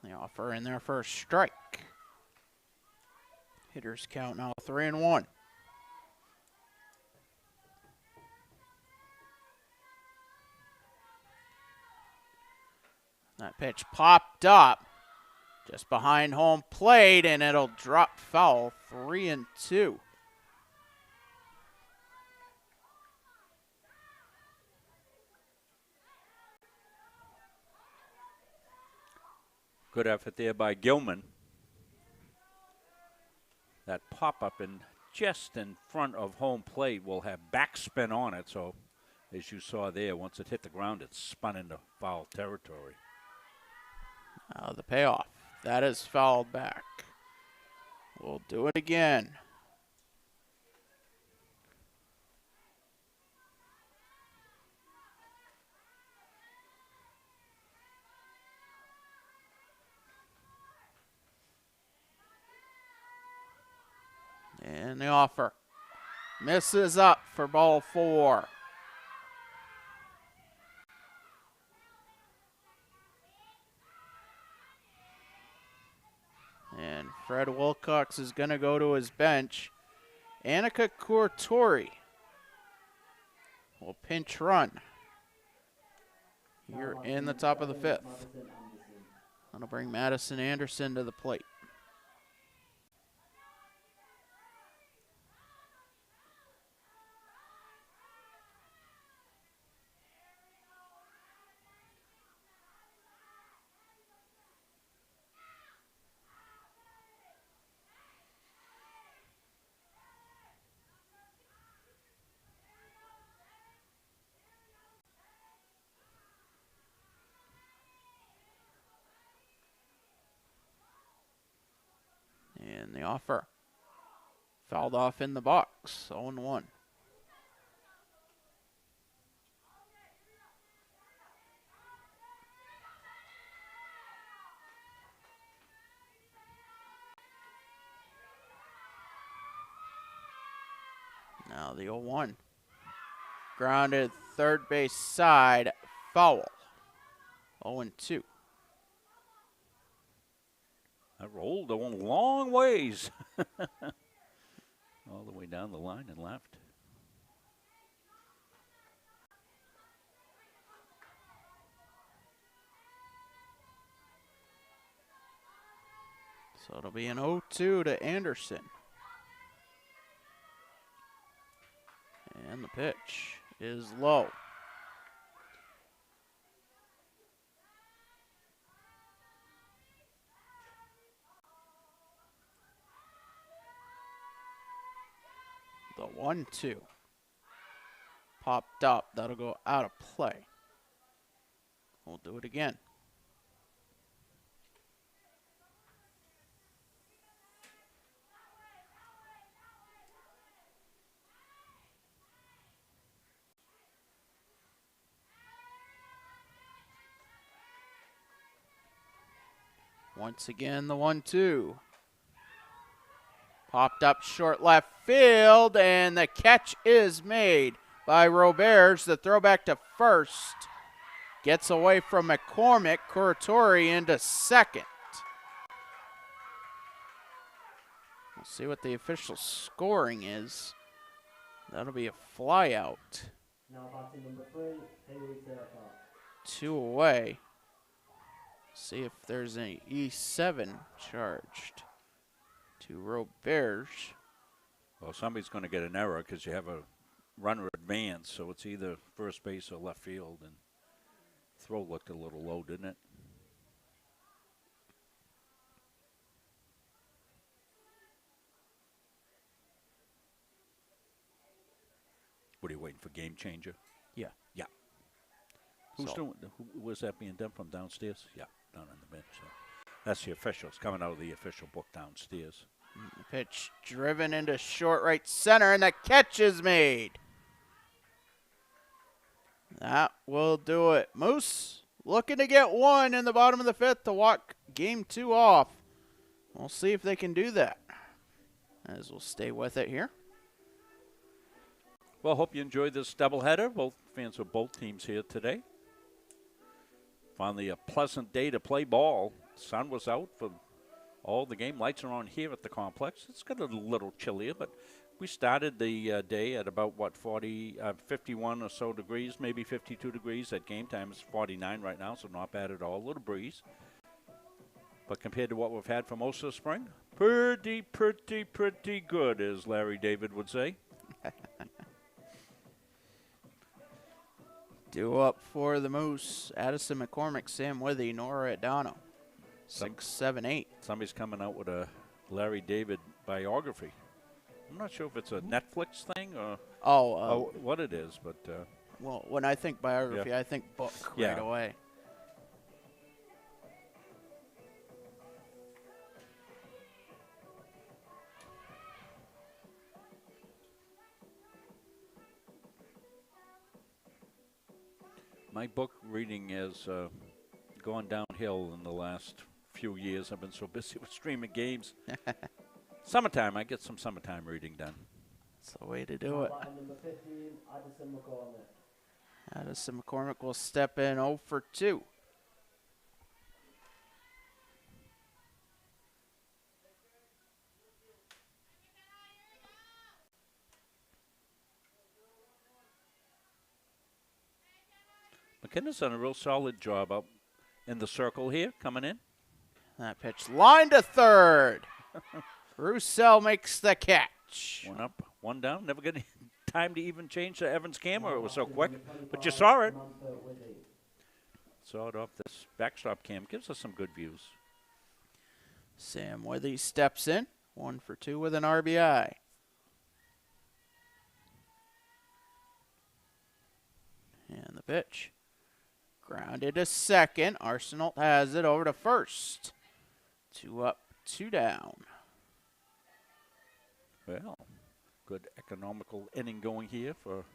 The offer in their first strike. Hitters count now 3-1. That pitch popped up just behind home plate, and it'll drop foul. 3-2. Good effort there by Gilman. That pop-up in just in front of home plate will have backspin on it. So, as you saw there, once it hit the ground, it spun into foul territory. The payoff. That is fouled back. We'll do it again. And the offer misses up for ball 4. And Fred Wilcox is going to go to his bench. Annika Courtori will pinch run here in the top of the 5th. That'll bring Madison Anderson to the plate. And the offer fouled off in the box, 0-1. Now the 0-1. Grounded third base side, foul. 0-2. I rolled a long ways. All the way down the line and left. So it'll be an 0-2 to Anderson. And the pitch is low. The 1-2. Popped up. That'll go out of play. We'll do it again. Once again, the 1-2. Popped up short left field, and the catch is made by Roberts. The throwback to first gets away from McCormick. Curatori into second. We'll see what the official scoring is. That'll be a fly out. Now batting number 3, Haley Serpa. 2 away. See if there's any E7 charged to Roberts. Well, somebody's going to get an error because you have a runner advance, so it's either first base or left field. And throw looked a little low, didn't it? What are you waiting for? Game changer? Yeah. Yeah. Who's So- doing? Who was that being done from downstairs? Yeah, down on the bench. So that's the official. It's coming out of the official book downstairs. The pitch driven into short right center, and the catch is made. That will do it. Moose looking to get one in the bottom of the 5th to walk game 2 off. We'll see if they can do that, as we'll stay with it here. Well, hope you enjoyed this doubleheader. Both fans of both teams here today. Finally, a pleasant day to play ball. Sun was out for all the game. Lights are on here at the complex. It's got a little chillier, but we started the day at about, 51 or so degrees, maybe 52 degrees. At game time, it's 49 right now, so not bad at all. A little breeze. But compared to what we've had for most of the spring, pretty good, as Larry David would say. Due up for the Moose, Addison McCormick, Sam Withy, Nora Adano. 6, 7, 8. Somebody's coming out with a Larry David biography. I'm not sure if it's a Netflix thing or what it is, but well, when I think biography, yeah. I think book Yeah. right away. my book reading has gone downhill in the last few years. I've been so busy with streaming games. Summertime, I get some summertime reading done. That's the way to do it. Number 15, Addison McCormick. Addison McCormick will step in 0 for 2. McKenna's done a real solid job up in the circle here, coming in. That pitch line to third. Roussel makes the catch. One up, one down. Never get any time to even change the Evans camera. It was so quick, but you saw it. Saw it off this backstop cam. Gives us some good views. Sam Withy steps in. 1 for 2 with an RBI. And the pitch. Grounded to second. Arsenal has it over to first. 2 up, 2 down. Well, good economical inning going here for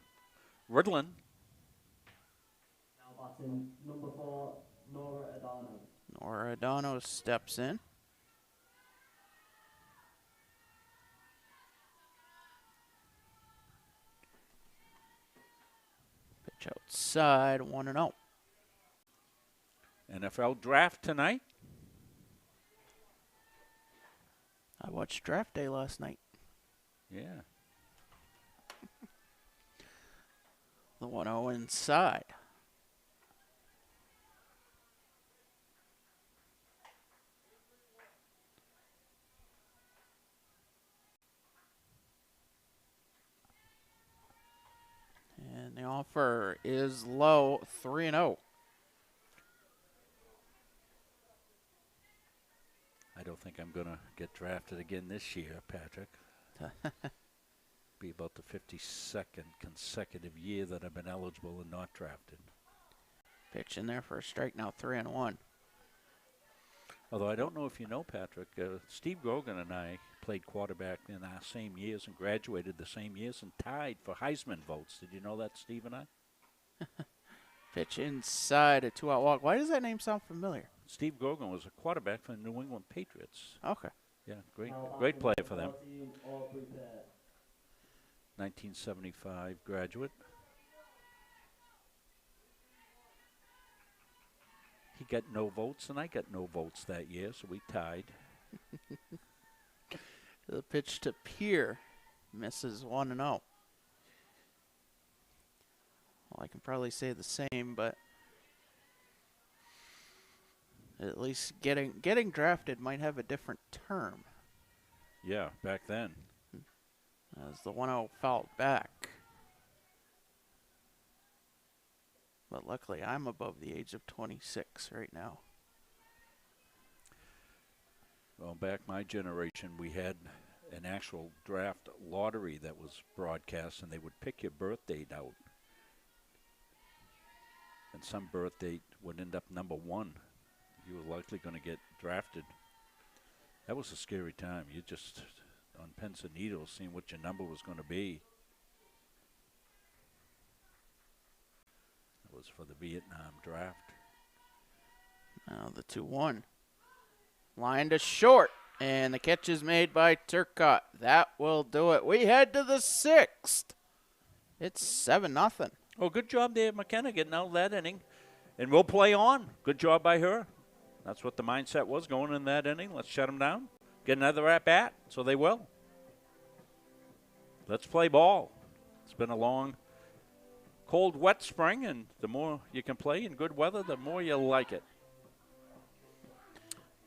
Ridland. Now batting number 4, Nora Adano. Nora Adano steps in. Pitch outside, 1-0. NFL draft tonight. I watched draft day last night. Yeah. The 1-0 inside. And the offer is low, 3-0. I don't think I'm going to get drafted again this year, Patrick. Be about the 52nd consecutive year that I've been eligible and not drafted. Pitch in there for a strike, now 3-1. Although I don't know if you know, Patrick, Steve Grogan and I played quarterback in our same years and graduated the same years and tied for Heisman votes. Did you know that, Steve and I? Pitch inside, a 2-out walk. Why does that name sound familiar? Steve Grogan was a quarterback for the New England Patriots. Okay. Yeah, great player for them. 1975 graduate. He got no votes, and I got no votes that year, so we tied. The pitch to Pierre misses 1-0. Well, I can probably say the same, but at least getting drafted might have a different term. Yeah, back then. As the 1-0 fouled back. But luckily, I'm above the age of 26 right now. Well, back my generation, we had an actual draft lottery that was broadcast, and they would pick your birth date out. And some birth date would end up number 1. You were likely going to get drafted. That was a scary time. You just, on pins and needles, seeing what your number was going to be. It was for the Vietnam draft. Now the 2-1. Line to short. And the catch is made by Turcotte. That will do it. We head to the 6th. It's 7-0. Oh, good job there, McKenna, getting out of that inning. And we'll play on. Good job by her. That's what the mindset was going in that inning. Let's shut them down. Get another at-bat, so they will. Let's play ball. It's been a long, cold, wet spring, and the more you can play in good weather, the more you like it.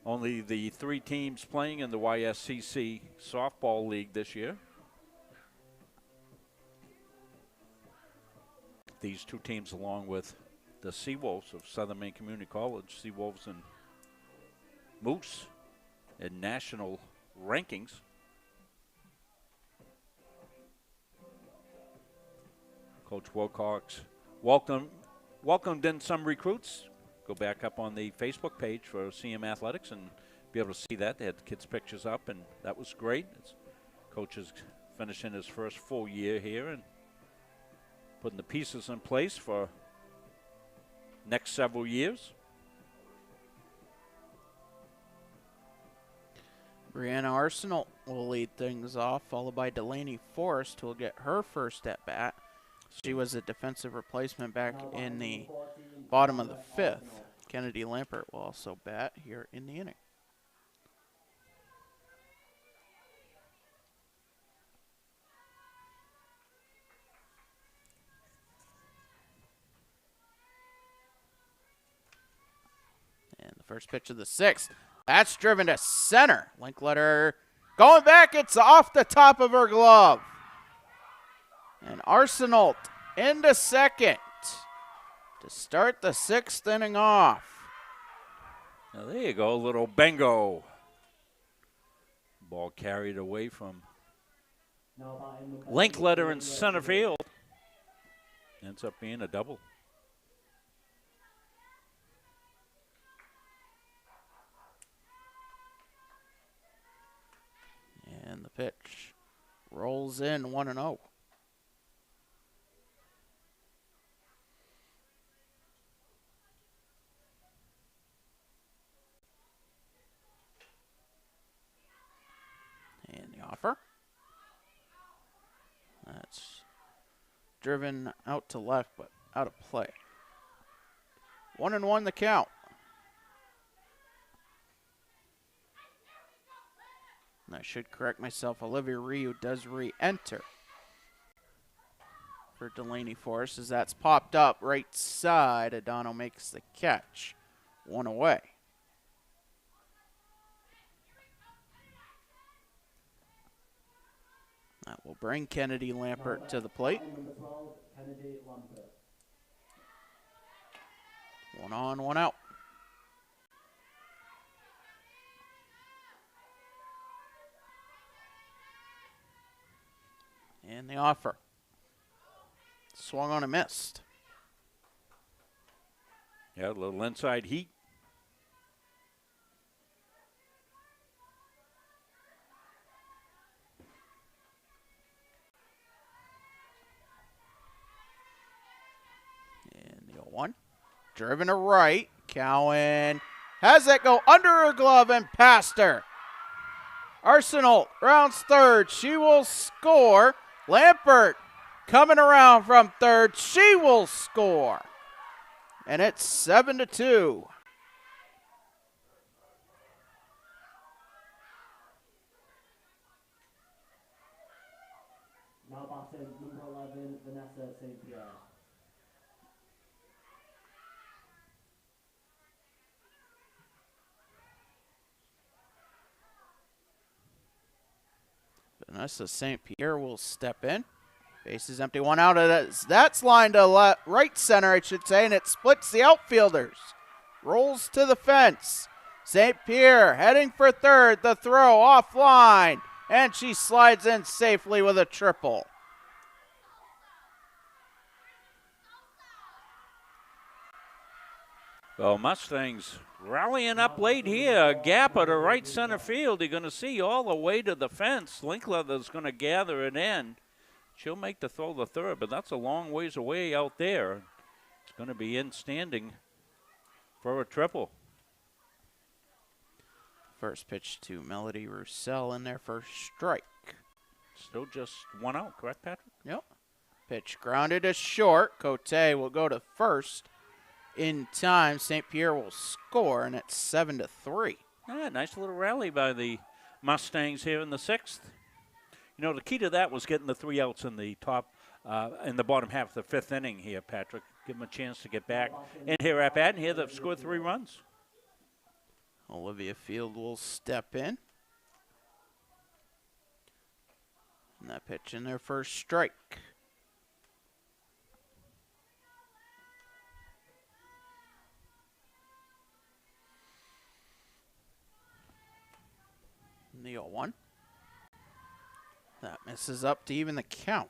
Only the 3 teams playing in the YSCC softball league this year. These 2 teams, along with the Seawolves of Southern Maine Community College, Seawolves and Moose in national rankings. Coach Wilcox welcomed in some recruits. Go back up on the Facebook page for CM Athletics and be able to see that. They had the kids' pictures up, and that was great. Coach is finishing his first full year here and putting the pieces in place for next several years. Brianna Arsenal will lead things off, followed by Delaney Forrest, who will get her first at-bat. She was a defensive replacement back in the bottom of the 5th. Kennedy Lampert will also bat here in the inning. And the first pitch of the 6th. That's driven to center. Linkletter going back. It's off the top of her glove. And Arsenault into second to start the 6th inning off. Now there you go, little bingo. Ball carried away from Linkletter in center field. Ends up being a double. And the pitch rolls in 1-0. And the offer. That's driven out to left, but out of play. 1-1 the count. And I should correct myself. Olivia Ryu does re-enter for Delaney Forest as that's popped up right side. Adano makes the catch. 1 away. That will bring Kennedy Lampert to the plate. Number 12, Kennedy Lampert. 1 on, 1 out. And the offer. Swung on and missed. Yeah, a little inside heat. And the 0-1. Driven to right. Cowan has that go under her glove and past her. Arsenal rounds third. She will score. Lampert coming around from third. She will score. And it's 7-2. Now batting number 11, Vanessa St. Pierre. Vanessa St. Pierre will step in. Base is empty, 1 out. That's lined to right center, I should say, and it splits the outfielders. Rolls to the fence. St. Pierre heading for third. The throw offline, and she slides in safely with a triple. Well, Mustangs rallying up late here. A gap at the right center field. You're going to see all the way to the fence. Linklether's going to gather it in. She'll make the throw to third, but that's a long ways away out there. It's going to be in standing for a triple. First pitch to Melody Roussel in there for strike. Still just 1 out, correct, Patrick? Yep. Pitch grounded to short. Cote will go to first in time. St. Pierre will score, and it's 7-3. Yeah, nice little rally by the Mustangs here in the 6th. You know, the key to that was getting the 3 outs in the in the bottom half of the 5th inning here, Patrick. Give them a chance to get back in here at bat, and here they've scored 3 runs. Olivia Field will step in. And that pitch in there for a strike. And the 0-1. That misses up to even the count.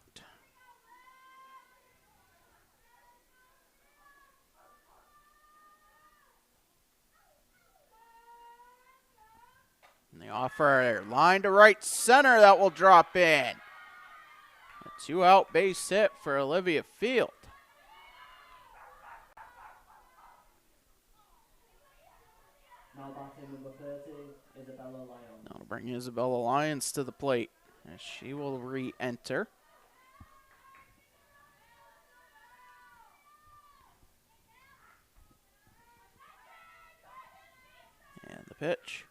And the offer line to right center, that will drop in. A 2-out base hit for Olivia Field. Now batting number 30, Isabella Lyons. That'll bring Isabella Lyons to the plate as she will re-enter. And the pitch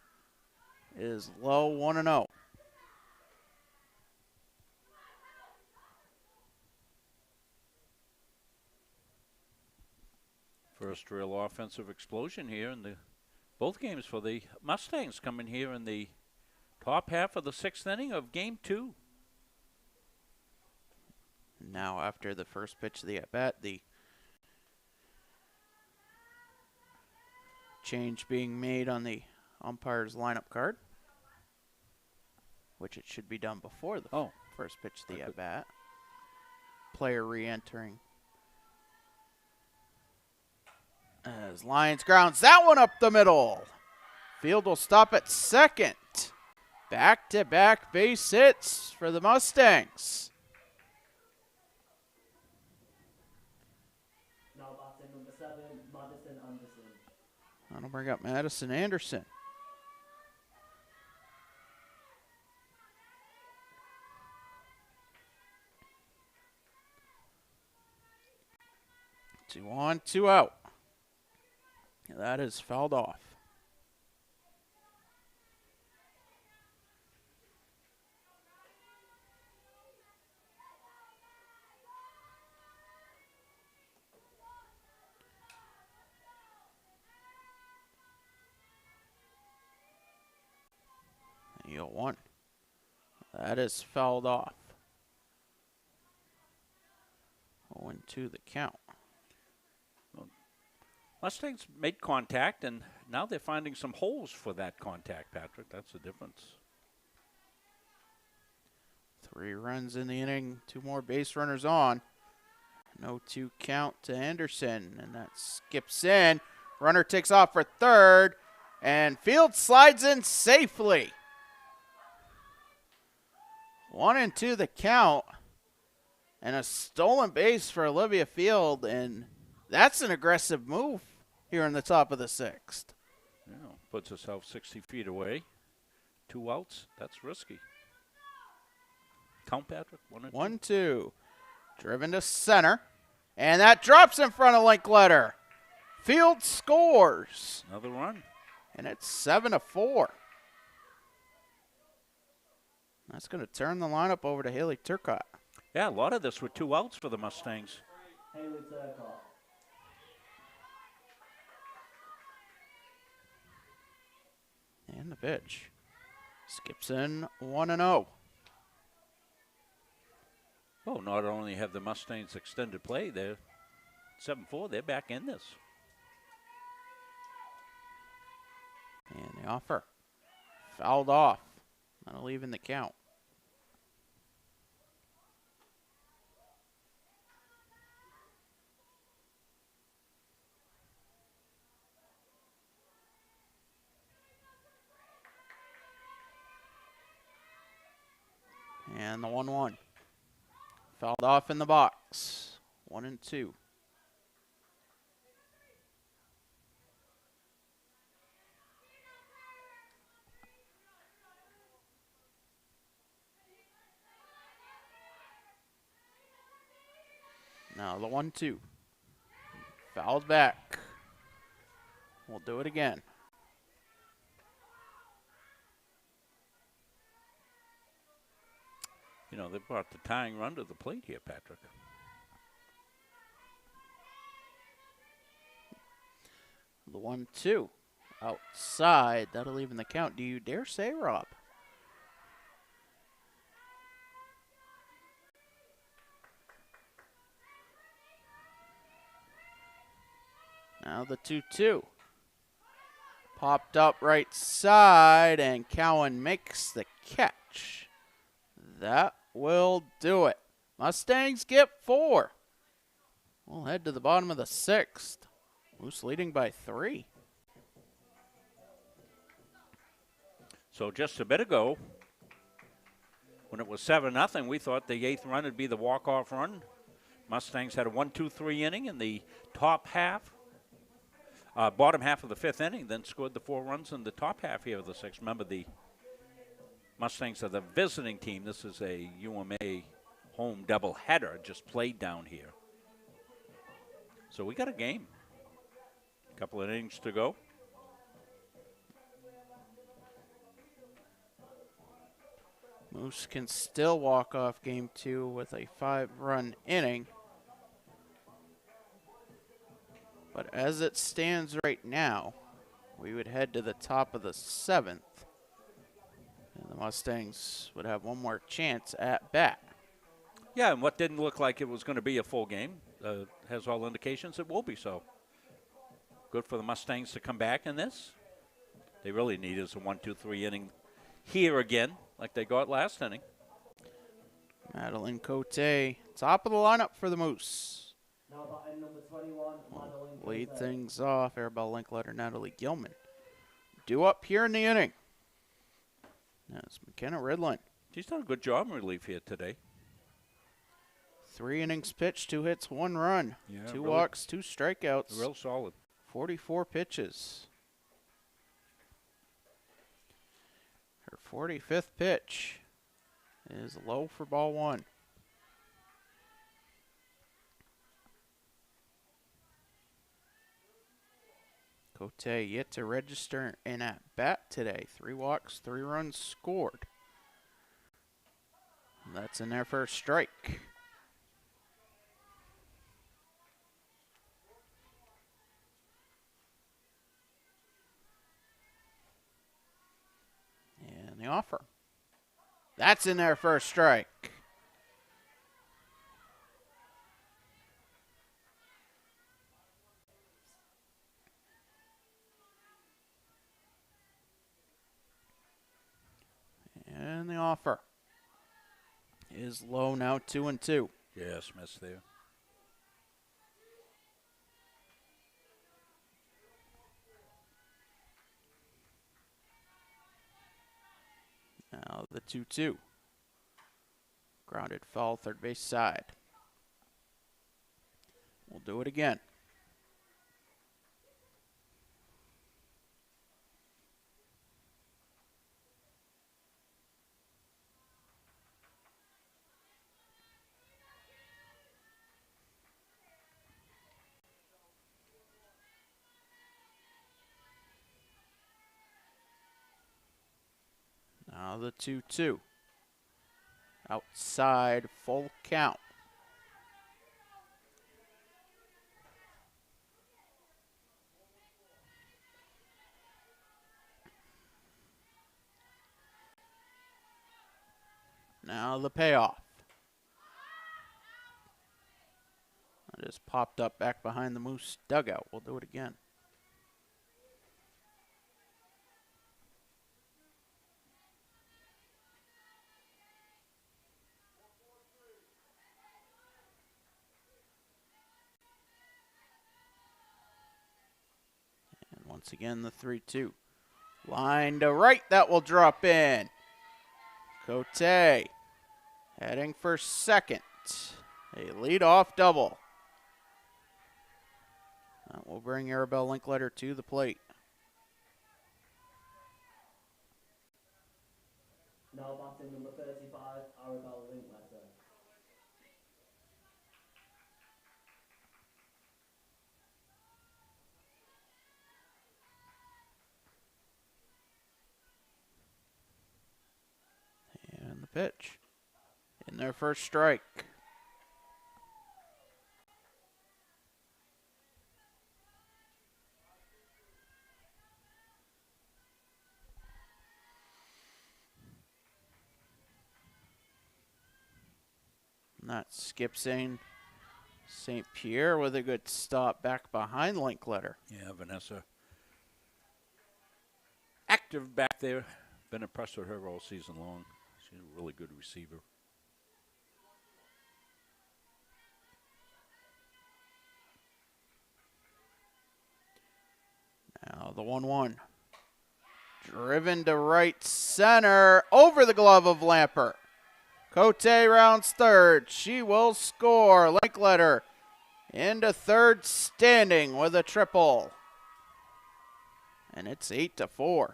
is low, 1-0. First real offensive explosion here in the both games for the Mustangs coming here in the top half of the 6th inning of game 2. Now after the first pitch of the at-bat, the change being made on the umpire's lineup card, which it should be done before the first pitch of the at-bat. Player re-entering. As Lyons grounds that one up the middle. Field will stop at second. Back-to-back base hits for the Mustangs. Now batting number 7, Madison Anderson. That'll bring up Madison Anderson. 2-on, 2 out. That is fouled off. You got 1. That is fouled off. 0-2 the count. Mustangs made contact, and now they're finding some holes for that contact, Patrick. That's the difference. 3 runs in the inning, 2 more base runners on. 0-2 count to Anderson, and that skips in. Runner takes off for third, and Field slides in safely. 1-2 the count, and a stolen base for Olivia Field, and that's an aggressive move here in the top of the 6th. Yeah, puts herself 60 feet away. 2 outs, that's risky. Count, Patrick. 1-2. Driven to center, and that drops in front of Linkletter. Field scores. Another run. And it's 7-4. That's going to turn the lineup over to Haley Turcott. Yeah, a lot of this with 2 outs for the Mustangs. Haley Turcott. And the pitch. Skips in 1-0. Oh, not only have the Mustangs extended play, they're 7-4, they're back in this. And the offer. Fouled off. Not leaving the count. And the 1-1. Fouled off in the box. 1-2. Now the 1-2. Fouled back. We'll do it again. You know, they brought the tying run to the plate here, Patrick. The 1-2. Outside. That'll even the count. Do you dare say, Rob? Now the 2-2. Popped up right side, and Cowan makes the catch. That will do it. Mustangs get 4. We'll head to the bottom of the 6th. Moose leading by 3. So just a bit ago, when it was 7-0, we thought the 8th run would be the walk-off run. Mustangs had a 1-2-3 inning in the top half. Bottom half of the 5th inning, then scored the 4 runs in the top half here of the 6th. Remember, the Mustangs are the visiting team. This is a UMA home doubleheader, just played down here. So we got a game. A couple of innings to go. Moose can still walk off game 2 with a 5-run inning. But as it stands right now, we would head to the top of the 7th. And the Mustangs would have one more chance at bat. Yeah, and what didn't look like it was going to be a full game has all indications it will be so. Good for the Mustangs to come back in this. They really need is a 1-2-3 inning here again, like they got last inning. Madeline Cote, top of the lineup for the Moose. Now batting number 21, Madeline Lead Cote. things off, Airball Linkletter, Natalie Gilman. Due up here in the inning. That's McKenna Ridlin. She's done a good job in relief here today. 3 innings pitched, 2 hits, 1 run. Yeah, 2 really- walks, 2 strikeouts. Real solid. 44 pitches. Her 45th pitch is low for ball 1. Cote yet to register an at-bat today. 3 walks, 3 runs scored. That's in their first strike. And the offer. That's in their first strike. And the offer is low now, 2-2. Yes, missed there. Now the 2-2. Grounded foul, third base side. We'll do it again. Now the 2-2. Outside, full count. Now the payoff. That just popped up back behind the Moose dugout. We'll do it again. And once again, the 3-2. Line to right, that will drop in. Cote heading for second. A lead-off double. That will bring Arabelle Linkletter to the plate. Now batting number 35, Arabelle Linkletter. And the pitch. In their first strike. And that skips in St. Pierre with a good stop back behind Linkletter. Yeah, Vanessa. Active back there. Been impressed with her all season long. She's a really good receiver. Now the 1-1. Driven to right center. Over the glove of Lampert. Cote rounds third. She will score. Linkletter into third standing with a triple. And it's 8-4.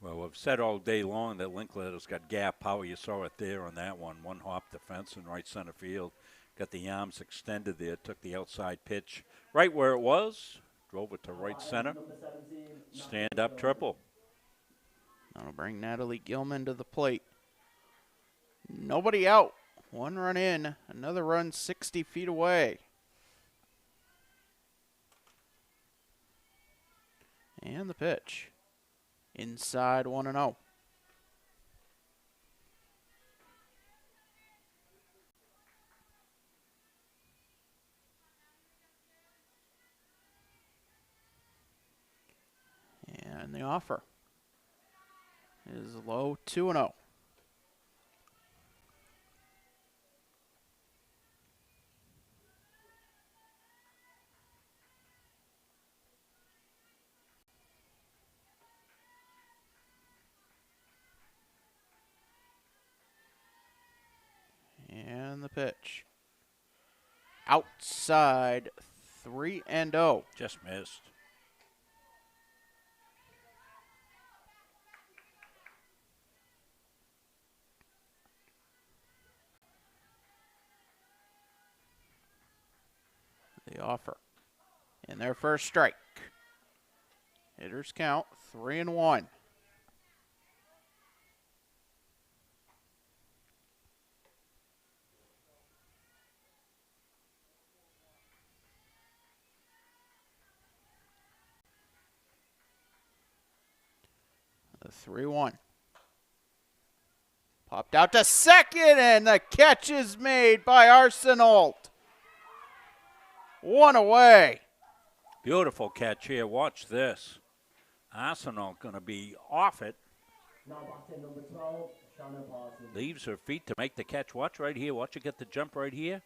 Well, I've said all day long that Linkletter's got gap power. You saw it there on that one. One hop defense in right center field. Got the arms extended there. Took the outside pitch right where it was. Drove it to right center. Stand up triple. That'll bring Natalie Gilman to the plate. Nobody out. 1 run in. Another run 60 feet away. And the pitch. Inside 1-0. And the offer is low, 2-0. And the pitch. Outside, 3-0. Just missed. The offer. In their first strike. Hitters count 3-1. The 3-1. Popped out to second, and the catch is made by Arsenault. One away. Beautiful catch here. Watch this. Arsenal going to be off it. Now batting number 12, Shannon Parsons. Leaves her feet to make the catch. Watch right here. Watch her get the jump right here.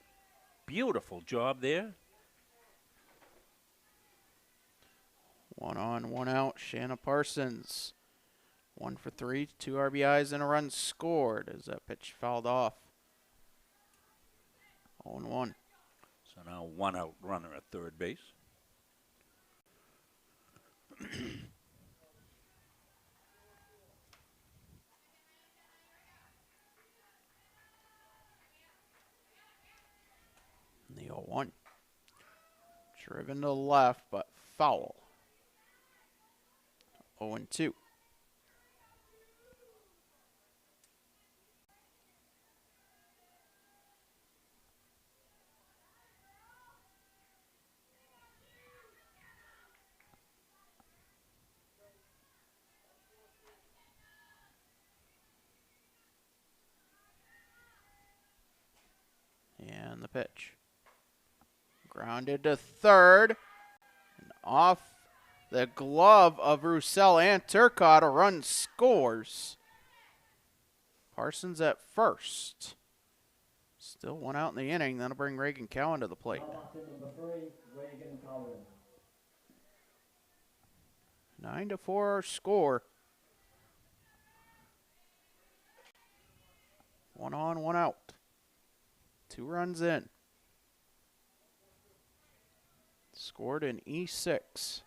Beautiful job there. 1 on, 1 out. Shanna Parsons. 1 for 3, 2 RBIs and a run scored as that pitch fouled off. 0-1. So now 1 out runner at third base. The 0-1. Driven to the left, but foul. 0-2. And the pitch. Grounded to third. And off the glove of Roussel and Turcotte, a run scores. Parsons at first. Still 1 out in the inning. That'll bring Reagan Cowan to the plate. Now batting number 3, Reagan Cowan. 9-4 our score. 1 on, 1 out. 2 runs in. Scored in E6.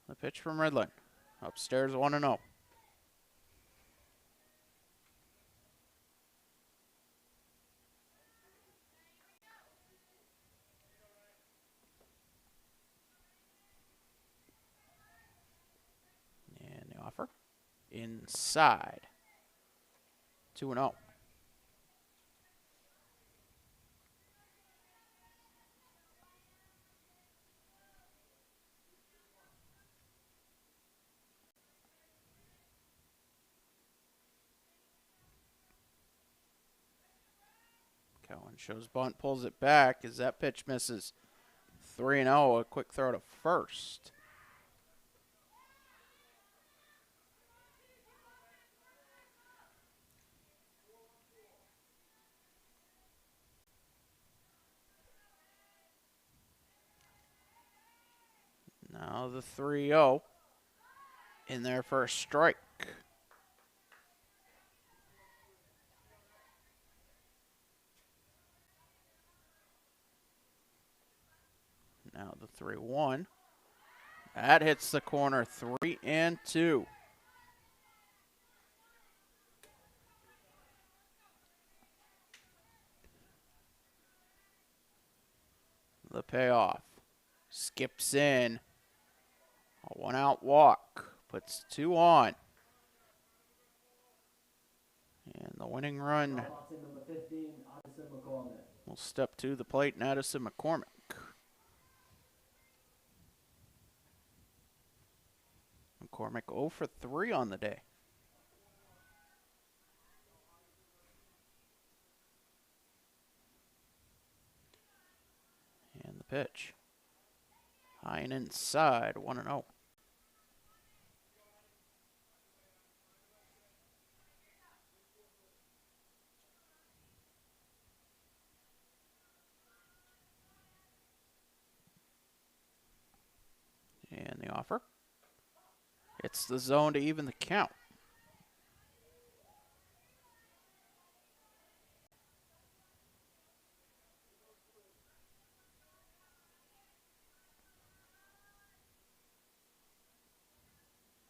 The pitch from Redland. Upstairs 1-0. And the offer. Inside. 2-0. Cowan shows bunt, pulls it back as that pitch misses. 3-0, a quick throw to first. Now the 3-0 in there for a strike. Now the 3-1. That hits the corner, 3-2. The payoff. Skips in. A 1 out walk. Puts 2 on. And the winning run Now batting number 15, Addison McCormick. will step to the plate, and Addison McCormick. McCormick 0 for 3 on the day. And the pitch. High and inside, 1-0. And the offer. It's the zone to even the count.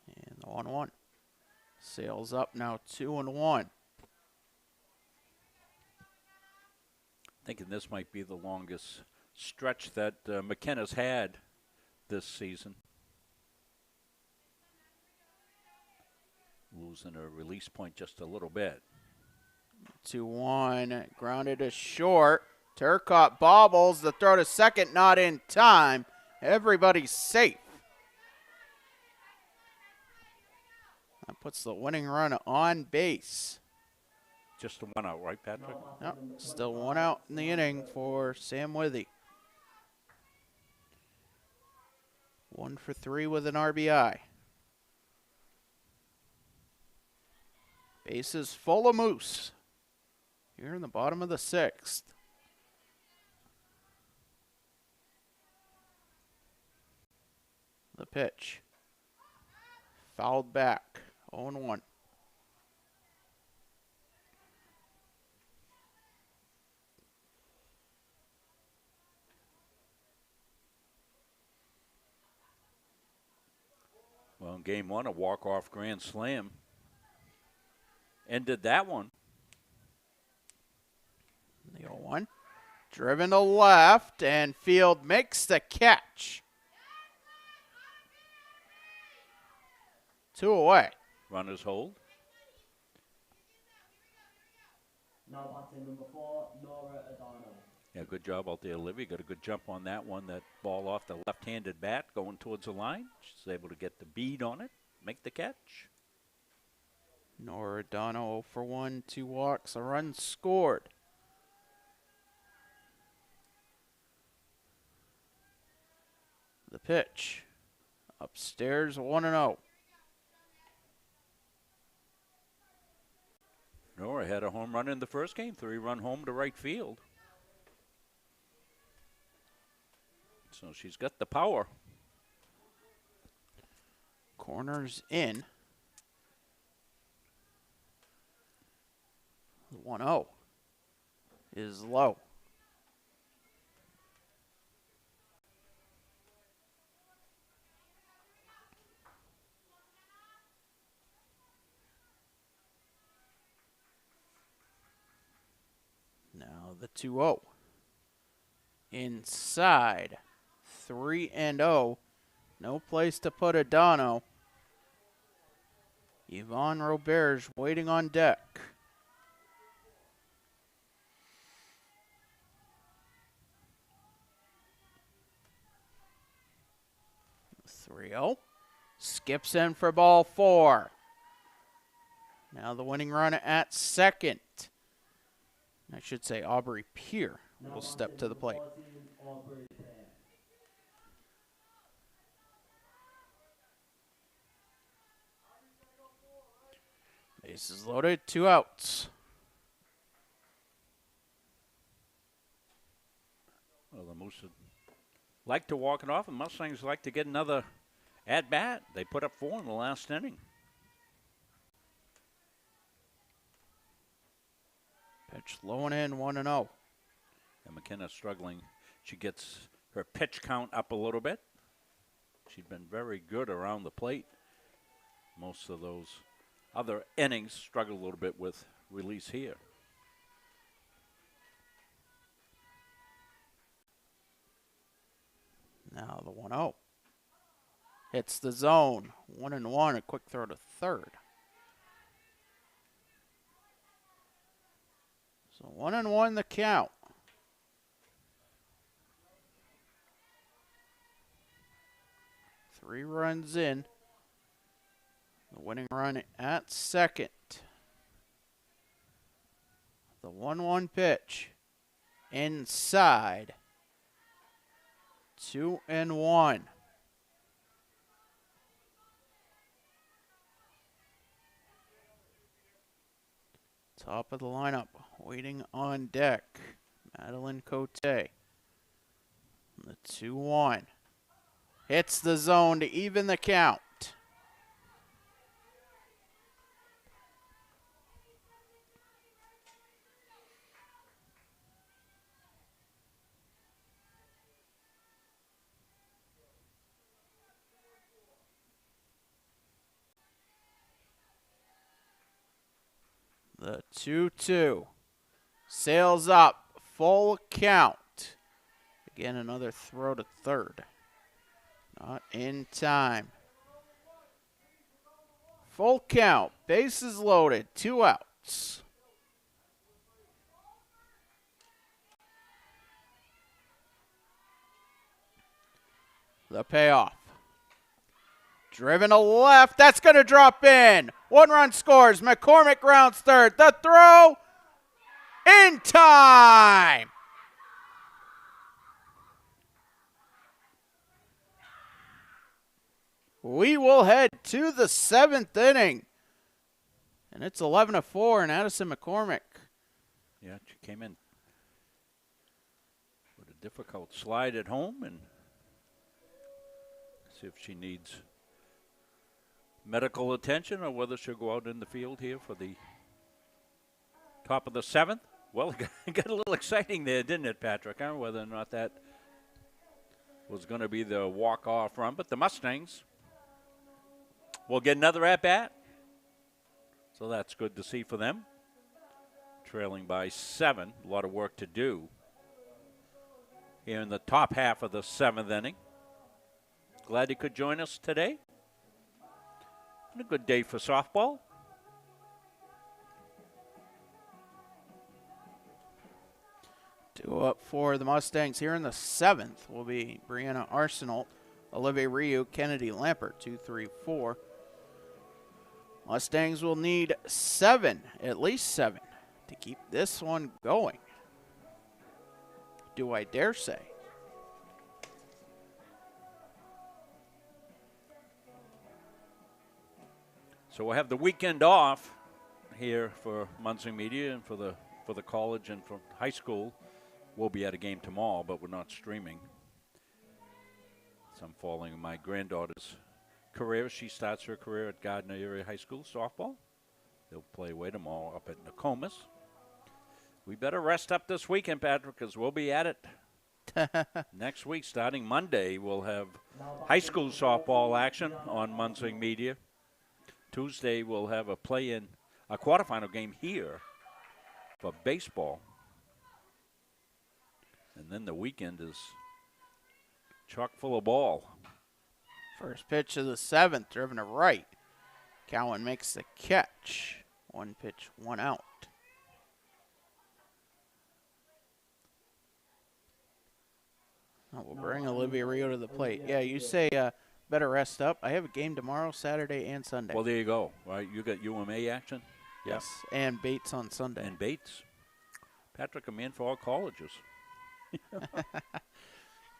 And the 1-1. Sails up now 2-1. Thinking this might be the longest stretch that McKenna's had this season. Losing her release point just a little bit. 2-1, grounded to short. Turcotte bobbles, the throw to second, not in time. Everybody's safe. That puts the winning run on base. Just a one out, right, Patrick? Yep, still one out in the inning for Sam Withy. 1 for 3 with an RBI. Bases full of Moose here in the bottom of the 6th. The pitch. Fouled back. 0-1. Well, in game 1, a walk-off grand slam ended that one. The 0-1. Driven to left, and Field makes the catch. 2 away. Runners hold. Now batting number 4, Nora Adano. Yeah, good job out there, Olivia. Got a good jump on that one. That ball off the left-handed bat going towards the line. She's able to get the bead on it, make the catch. Nora Adano 0 for 1, 2 walks, a run scored. The pitch. Upstairs, 1-0. Nora had a home run in the first game, 3-run home to right field. So she's got the power. Corners in. 1-0 is low. Now the 2-0. Inside. 3-0. No place to put Adano. Yvonne Roberge waiting on deck. The 3-0. Skips in for ball 4. Now the winning run at second. I should say Aubrey Peer will step to the plate. Bases loaded, 2 outs. Well, the Moose would like to walk it off, and Mustangs like to get another at-bat. They put up 4 in the last inning. Pitch low and in, 1-0. And McKenna struggling. She gets her pitch count up a little bit. She's been very good around the plate. Most of those other innings struggle a little bit with release here. Now the 1-0. Hits the zone. 1-1, a quick throw to third. So 1-1 the count. Three runs in. The winning run at second. The 1-1 pitch. Inside. 2-1. Top of the lineup, waiting on deck. Madeline Cote. The 2-1. Hits the zone to even the count. The 2-2. Sails up. Full count. The Again, another throw to third. Not in time. Full count. Bases loaded. 2 outs. The payoff. Driven to left. That's going to drop in. 1 run scores. McCormick grounds third. The throw in time. We will head to the 7th inning. And it's 11-4 and Addison McCormick. Yeah, she came in with a difficult slide at home, and see if she needs medical attention or whether she'll go out in the field here for the top of the 7th. Well, it got a little exciting there, didn't it, Patrick? I don't know whether or not that was going to be the walk-off run, but the Mustangs will get another at-bat. So that's good to see for them. Trailing by 7. A lot of work to do here in the top half of the 7th inning. Glad you could join us today. And a good day for softball. Two up for the Mustangs here in the 7th will be Brianna Arsenal, Olivia Ryu, Kennedy Lampert, 2, 3, 4. Mustangs will need 7, at least 7, to keep this one going. Do I dare say? So we'll have the weekend off here for Muncie Media and for the college and for high school. We'll be at a game tomorrow, but we're not streaming. So I'm following my granddaughter's career. She starts her career at Gardner Area High School softball. They'll play away tomorrow up at Nokomis. We better rest up this weekend, Patrick, because we'll be at it next week. Starting Monday, we'll have high school softball action on Muncie Media. Tuesday, we'll have a quarterfinal game here for baseball. And then the weekend is chock full of ball. First pitch of the 7th, driven to right. Cowan makes the catch. 1 pitch, 1 out. We'll bring Olivia Rio to the plate. Yeah, you say better rest up. I have a game tomorrow, Saturday, and Sunday. Well, there you go. Right, you got UMA action. Yes, and Bates on Sunday. And Bates. Patrick, a man for all colleges. Can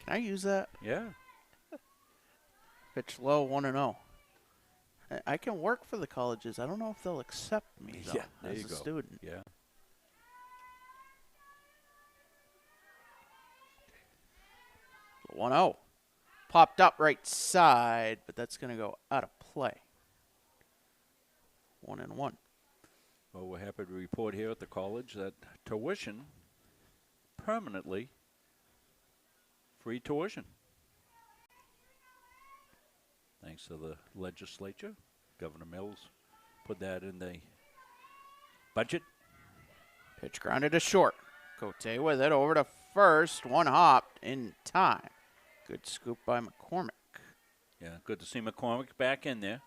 I use that? Yeah. Pitch low, 1-0. I can work for the colleges. I don't know if they'll accept me, though, as a student. Yeah. The 1-0. Popped up right side, but that's going to go out of play. 1-1. Well, we're happy to report here at the college that tuition permanently free tuition. Thanks to the legislature. Governor Mills put that in the budget. Pitch grounded to short. Cote with it over to first. 1 hopped in time. Good scoop by McCormick. Yeah, good to see McCormick back in there.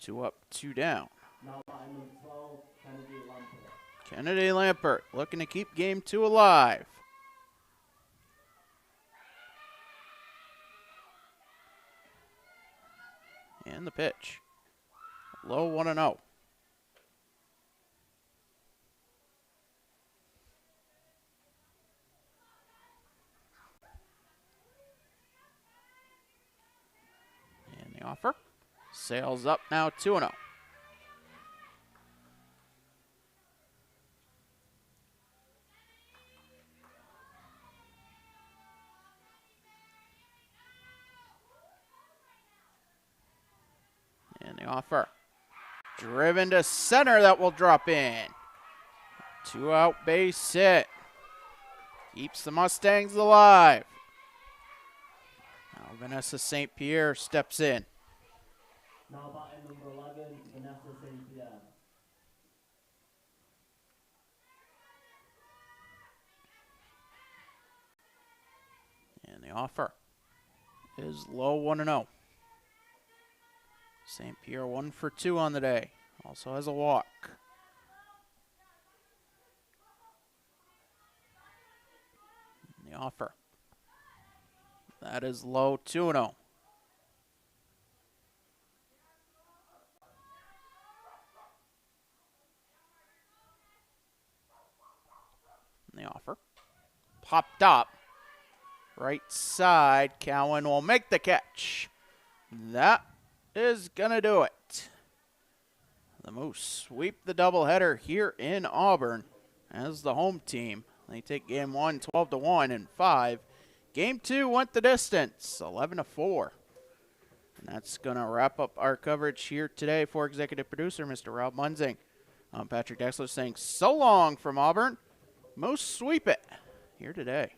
2 up, 2 down. Now batting number 12, Kennedy Lampert. Kennedy Lampert looking to keep game 2 alive. And the pitch. Low 1-0. And the offer. Sails up now 2-0. And the offer. Driven to center, that will drop in. 2 out base hit. Keeps the Mustangs alive. Now Vanessa St. Pierre steps in. Now batting number 11, Vanessa St. Pierre. The offer is low, 1-0. St. Pierre 1 for 2 on the day. Also has a walk. The offer. That is low, 2-0. The offer. Popped up. Right side. Cowan will make the catch. That is going to do it. The Moose sweep the doubleheader here in Auburn as the home team. They take game 1 12-1 in 5. Game 2 went the distance, 11-4. And that's going to wrap up our coverage here today for executive producer Mr. Rob Munzing. I'm Patrick Dexler saying so long from Auburn. Moose sweep it here today.